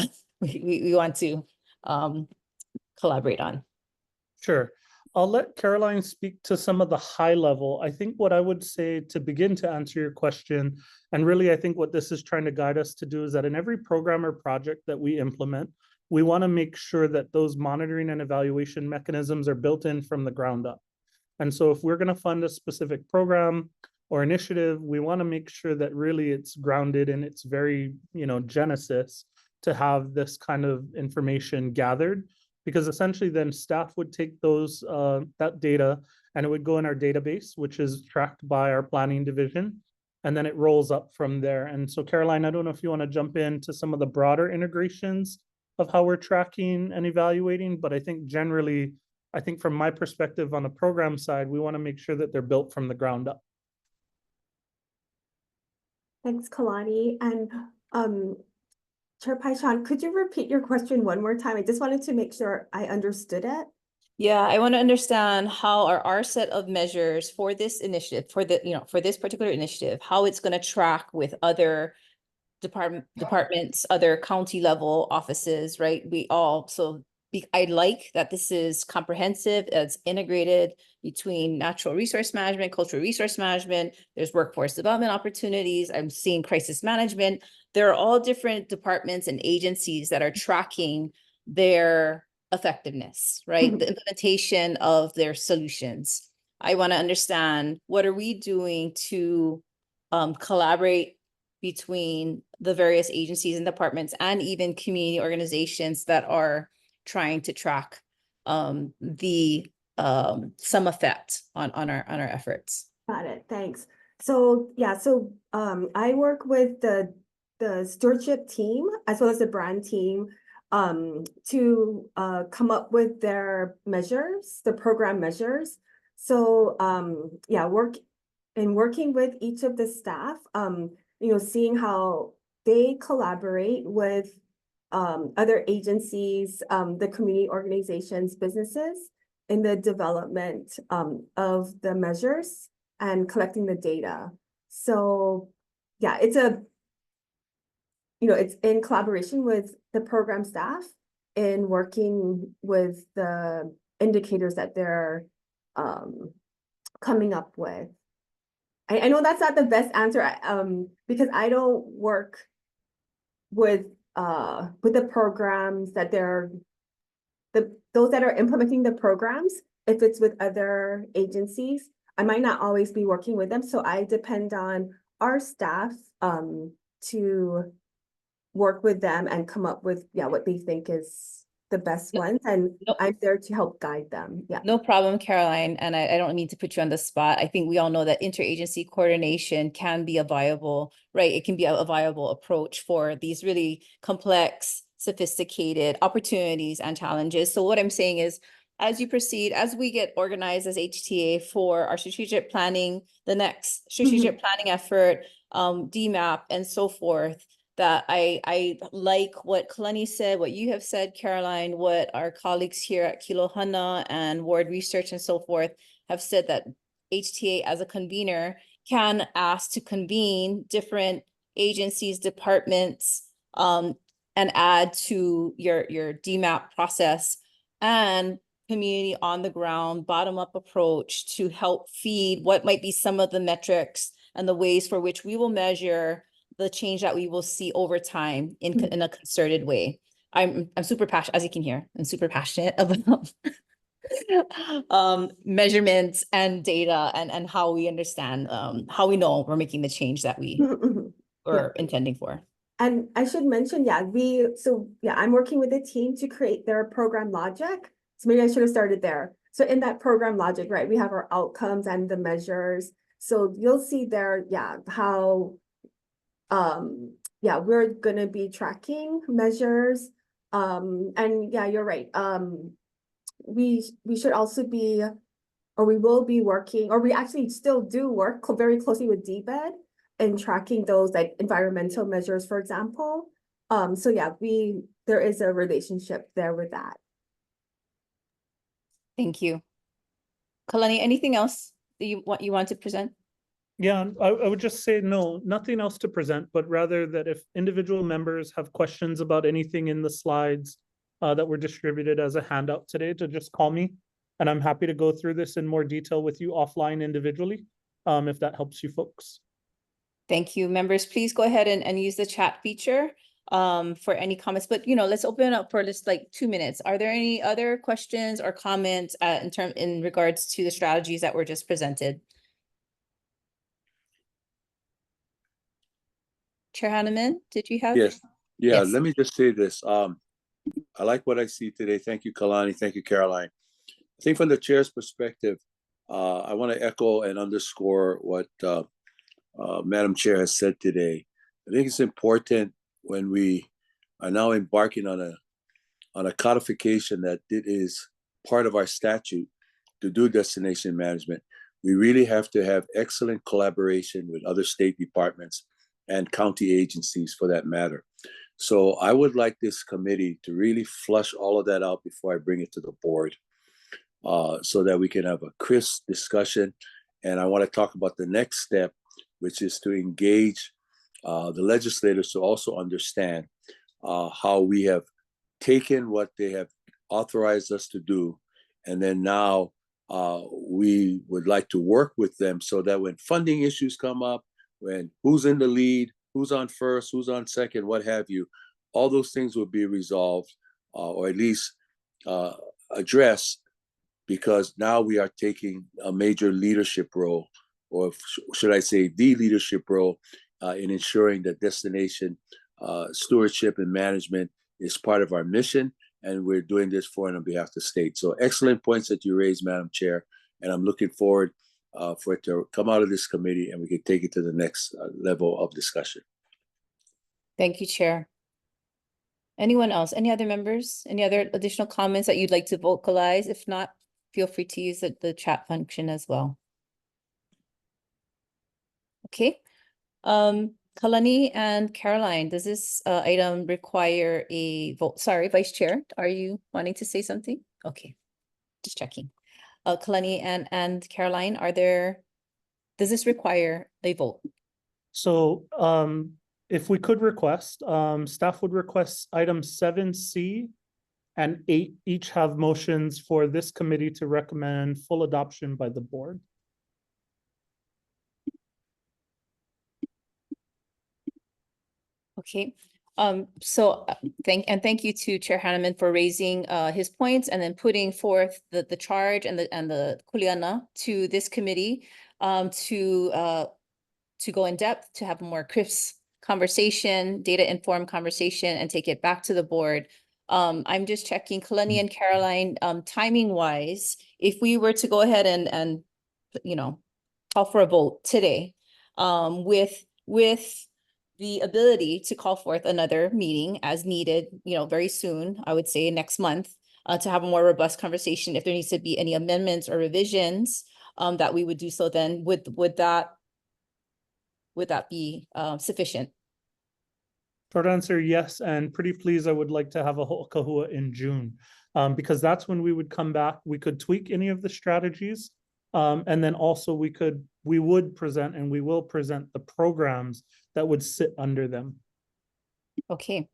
to collaborate on. Sure. I'll let Caroline speak to some of the high level. I think what I would say to begin to answer your question, and really I think what this is trying to guide us to do, is that in every program or project that we implement, we want to make sure that those monitoring and evaluation mechanisms are built in from the ground up. And so if we're going to fund a specific program or initiative, we want to make sure that really it's grounded in its very, genesis to have this kind of information gathered. Because essentially then staff would take that data and it would go in our database, which is tracked by our planning division, and then it rolls up from there. And so Caroline, I don't know if you want to jump into some of the broader integrations of how we're tracking and evaluating, but I think generally, from my perspective on the program side, we want to make sure that they're built from the ground up. Thanks, Kalani. And Chair Paishan, could you repeat your question one more time? I just wanted to make sure I understood it. Yeah, I want to understand how our set of measures for this initiative, for this particular initiative, how it's going to track with other departments, other county level offices, right? I like that this is comprehensive, it's integrated between natural resource management, cultural resource management, there's workforce development opportunities, I'm seeing crisis management. There are all different departments and agencies that are tracking their effectiveness, right? The implementation of their solutions. I want to understand, what are we doing to collaborate between the various agencies and departments and even community organizations that are trying to track some effect on our efforts. Got it. Thanks. So yeah, I work with the stewardship team as well as the brand team to come up with their measures, the program measures. So working with each of the staff, seeing how they collaborate with other agencies, the community organizations, businesses in the development of the measures and collecting the data. So yeah, it's in collaboration with the program staff in working with the indicators that they're coming up with. I know that's not the best answer because I don't work with the programs that those that are implementing the programs. If it's with other agencies, I might not always be working with them. So I depend on our staff to work with them and come up with what they think is the best ones, and I'm there to help guide them. Yeah. No problem, Caroline. And I don't mean to put you on the spot. I think we all know that interagency coordination can be a viable, right? It can be a viable approach for these really complex, sophisticated opportunities and challenges. So what I'm saying is, as you proceed, as we get organized as HTA for our strategic planning, the next strategic planning effort, DMAP and so forth, that I like what Kalani said, what you have said, Caroline, what our colleagues here at Kilohana and Ward Research and so forth have said, that HTA as a convener can ask to convene different agencies, departments, and add to your DMAP process, and community on the ground, bottom-up approach to help feed what might be some of the metrics and the ways for which we will measure the change that we will see over time in a concerted way. I'm super passionate, as you can hear, I'm super passionate about measurements and data and how we understand, how we know we're making the change that we were intending for. And I should mention, I'm working with a team to create their program logic. So maybe I should have started there. So in that program logic, right, we have our outcomes and the measures. So you'll see there, how, we're gonna be tracking measures. And you're right. We should also be, or we will be working, or we actually still do work very closely with DBED and tracking those like environmental measures, for example. There is a relationship there with that. Thank you. Kalani, anything else that you want to present? Yeah, I would just say no, nothing else to present, but rather that if individual members have questions about anything in the slides that were distributed as a handout today, to just call me, and I'm happy to go through this in more detail with you offline individually, if that helps you folks. Thank you. Members, please go ahead and use the chat feature for any comments, but let's open it up for just like 2 minutes. Are there any other questions or comments in regards to the strategies that were just presented? Chair Hanneman, did you have? Yes. Yeah, let me just say this. I like what I see today. Thank you, Kalani. Thank you, Caroline. I think from the chair's perspective, I want to echo and underscore what Madam Chair has said today. I think it's important when we are now embarking on a codification that it is part of our statute to do destination management. We really have to have excellent collaboration with other state departments and county agencies for that matter. So I would like this committee to really flush all of that out before I bring it to the board, so that we can have a crisp discussion. And I want to talk about the next step, which is to engage the legislators to also understand how we have taken what they have authorized us to do, and then now we would like to work with them so that when funding issues come up, when who's in the lead, who's on first, who's on second, what have you, all those things will be resolved or at least addressed, because now we are taking a major leadership role, or should I say the leadership role, in ensuring that destination stewardship and management is part of our mission, and we're doing this for and on behalf of the state. So excellent points that you raised, Madam Chair, and I'm looking forward for it to come out of this committee and we can take it to the next level of discussion. Thank you, Chair. Anyone else? Any other members? Any other additional comments that you'd like to vocalize? If not, feel free to use the chat function as well. Okay. Kalani and Caroline, does this item require a vote? Sorry, Vice Chair, are you wanting to say something? Okay, just checking. Kalani and Caroline, does this require a vote? So if we could request, staff would request items 7C and 8 each have motions for this committee to recommend full adoption by the board. Okay, thank you to Chair Hanneman for raising his points and then putting forth the charge and the kuleana to this committee to go in depth, to have a more crisp conversation, data-informed conversation, and take it back to the board. I'm just checking, Kalani and Caroline, timing-wise, if we were to go ahead and call for a vote today, with the ability to call forth another meeting as needed, very soon, I would say next month, to have a more robust conversation. If there needs to be any amendments or revisions, that we would do so then, would that be sufficient? Short answer, yes, and pretty please, I would like to have a okahua in June, because that's when we would come back. We could tweak any of the strategies, and then also we would present and we will present the programs that would sit under them. Okay,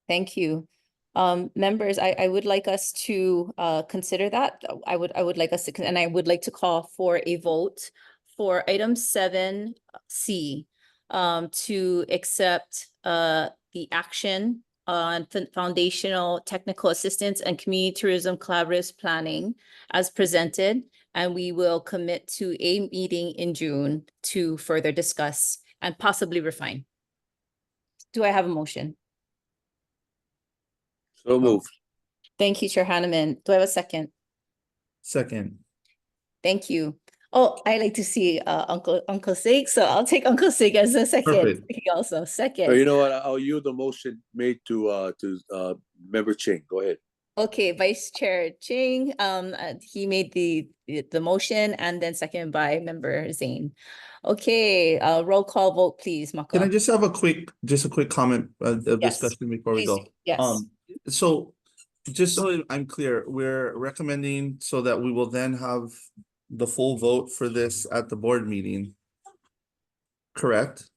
thank you. Members, I would like us to consider that. I would like us to, and I would like to call for a vote for item 7C to accept the action on foundational technical assistance and community tourism collaborative planning as presented. And we will commit to a meeting in June to further discuss and possibly refine. Do I have a motion? So moved. Thank you, Chair Hanneman. Do I have a second? Second. Thank you. Oh, I like to see Uncle Sig, so I'll take Uncle Sig as a second. Perfect. He also second. Oh, you know what? I'll yield the motion made to Member Ching. Go ahead. Okay, Vice Chair Ching, he made the motion and then second by Member Zane. Okay, roll call vote, please, Maka. Can I just have a quick comment of Yes, discussion before we please go? do. Yes. So just so I'm clear, we're recommending so that we will then have the full vote for this at the board meeting. Correct?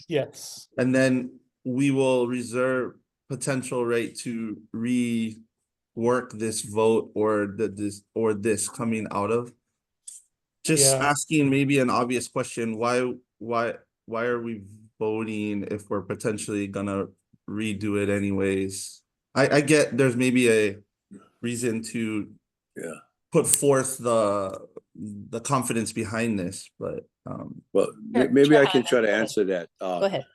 Yes. And then we will reserve potential right to rework this vote or this coming out of. Just Yeah. asking maybe an obvious question, why are we voting if we're potentially gonna redo it anyways? I get there's maybe a reason to put forth the confidence behind this, but Well, Sure, maybe Chair I can try Hanneman, to go ahead. answer that. Go ahead.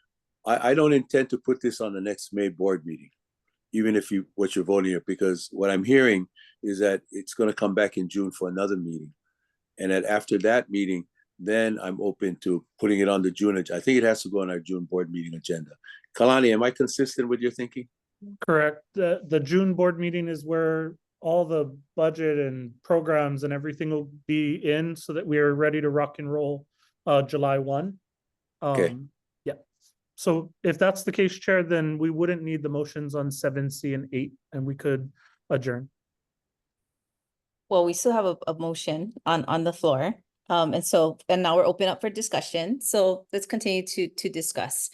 I don't intend to put this on the next May board meeting, even if what you're voting here, because what I'm hearing is that it's going to come back in June for another meeting. And that after that meeting, then I'm open to putting it on the June agenda. I think it has to go on our June board meeting agenda. Kalani, am I consistent with your thinking? Correct. The June board meeting is where all the budget and programs and everything will be in so that we are ready to rock and roll July 1. Okay. Yeah. So if that's the case, Chair, then we wouldn't need the motions on 7C and 8 and we could adjourn. Well, we still have a motion on the floor. And now we're open up for discussion. So let's continue to discuss.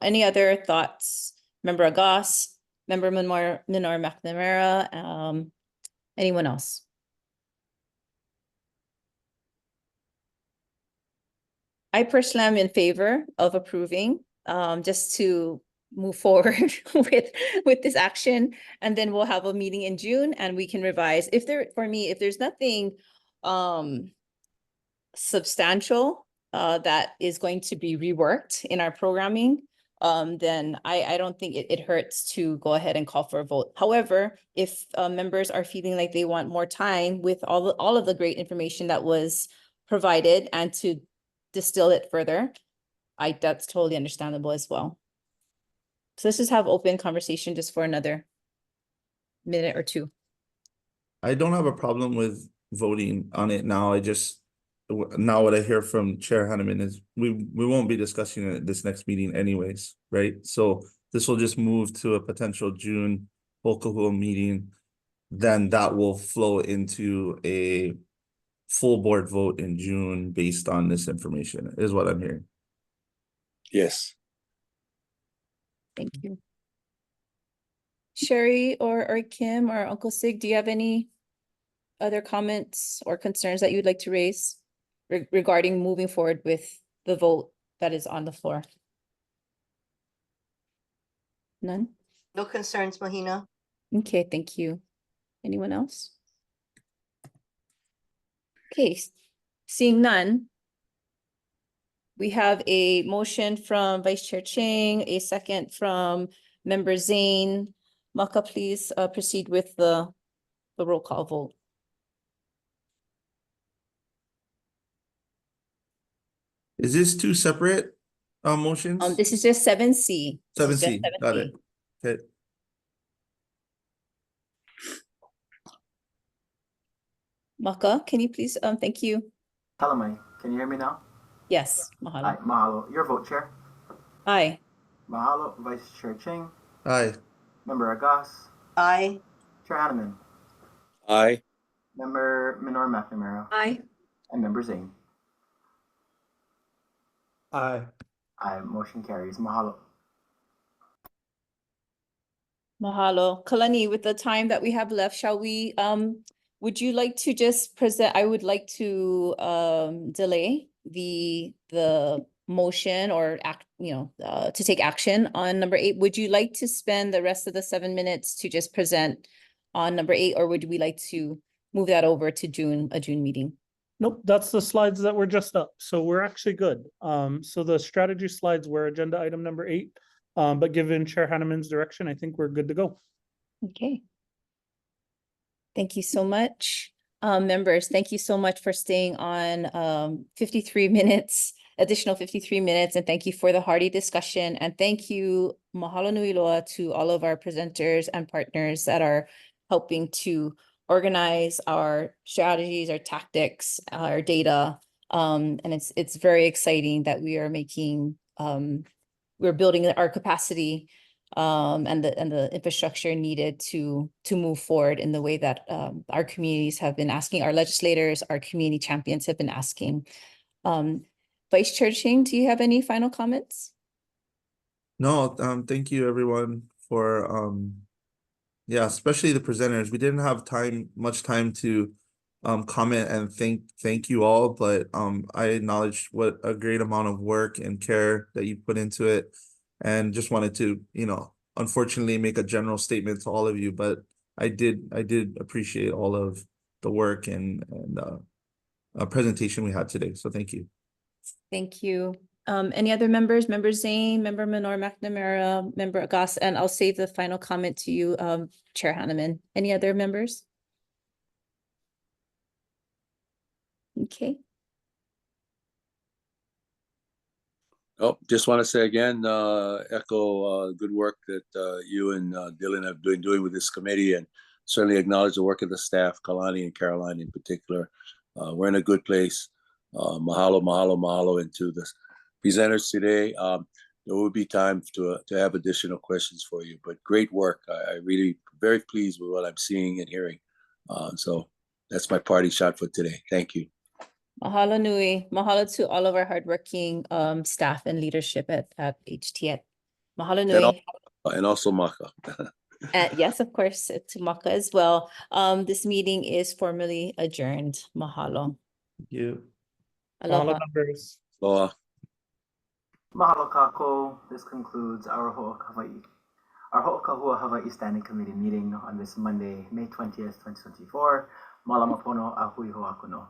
Any other thoughts? Member Agas, Member Minor McNamara, anyone else? I personally am in favor of approving, just to move forward with this action. And then we'll have a meeting in June and we can revise. If there's nothing substantial that is going to be reworked in our programming, then I don't think it hurts to go ahead and call for a vote. However, if members are feeling like they want more time with all of the great information that was provided and to distill it further, that's totally understandable as well. So let's just have open conversation just for another minute or two. I don't have a problem with voting on it now. Now what I hear from Chair Hanneman is we won't be discussing it at this next meeting anyways, right? So this will just move to a potential June okahua meeting. Then that will flow into a full board vote in June based on this information, is what I'm hearing. Yes. Thank you. Sherry or Kim or Uncle Sig, do you have any other comments or concerns that you'd like to raise regarding moving forward with the vote that is on the floor? None? No concerns, Mahina. Okay, thank you. Anyone else? Okay, seeing none. We have a motion from Vice Chair Ching, a second from Member Zane. Maka, please proceed with the roll call vote. Is this two separate motions? This is just 7C. 7C, got it. Okay. Maka, can you please, thank you. Kalamai, can you hear me now? Yes, mahalo. Hi, mahalo. Your vote, Chair. Aye. Mahalo, Vice Chair Ching. Aye. Member Agas. Aye. Chair Hanneman. Aye. Member Minor McNamara. Aye. And Member Zane. Aye. Aye, motion carries. Mahalo. Mahalo. Kalani, with the time that we have left, shall we, would you like to just present, I would like to delay the motion or act, to take action on number 8. Would you like to spend the rest of the 7 minutes to just present on number 8, or would we like to move that over to a June meeting? Nope, that's the slides that were just up. So we're actually good. So the strategy slides were agenda item number 8. But given Chair Hanneman's direction, I think we're good to go. Okay. Thank you so much. Members, thank you so much for staying on 53 minutes, additional 53 minutes, and thank you for the hearty discussion. And thank you, mahalo nui loa, to all of our presenters and partners that are helping to organize our strategies, our tactics, our data. And it's very exciting that we are making, we're building our capacity and the infrastructure needed to move forward in the way that our communities have been asking, our legislators, our community champions have been asking. Vice Chair Ching, do you have any final comments? No, thank you everyone for yeah, especially the presenters. We didn't have much time to comment and thank you all, but I acknowledge what a great amount of work and care that you put into it, and just wanted to, unfortunately make a general statement to all of you, but I did appreciate all of the work and presentation we had today. So thank you. Thank you. Any other members? Member Zane, Member Minor McNamara, Member Agas, and I'll save the final comment to you, Chair Hanneman. Any other members? Okay. Oh, just want to say again, echo good work that you and Dylan have been doing with this committee, and certainly acknowledge the work of the staff, Kalani and Caroline in particular. We're in a good place. Mahalo, mahalo, mahalo, and to the presenters today. There will be time to have additional questions for you, but great work. I really very pleased with what I'm seeing and hearing. So that's my party shot for today. Thank you. Mahalo nui. Mahalo to all of our hardworking staff and leadership at HTN. Mahalo nui. And also Maka. Yes, of course, to Maka as well. This meeting is formally adjourned. Mahalo. Thank you. Aloha. Aloha. Mahalo kako. This concludes our Okahua Hawaii Standing Committee meeting on this Monday, May 20th, 2024. Malama pono a hui ho'akuno.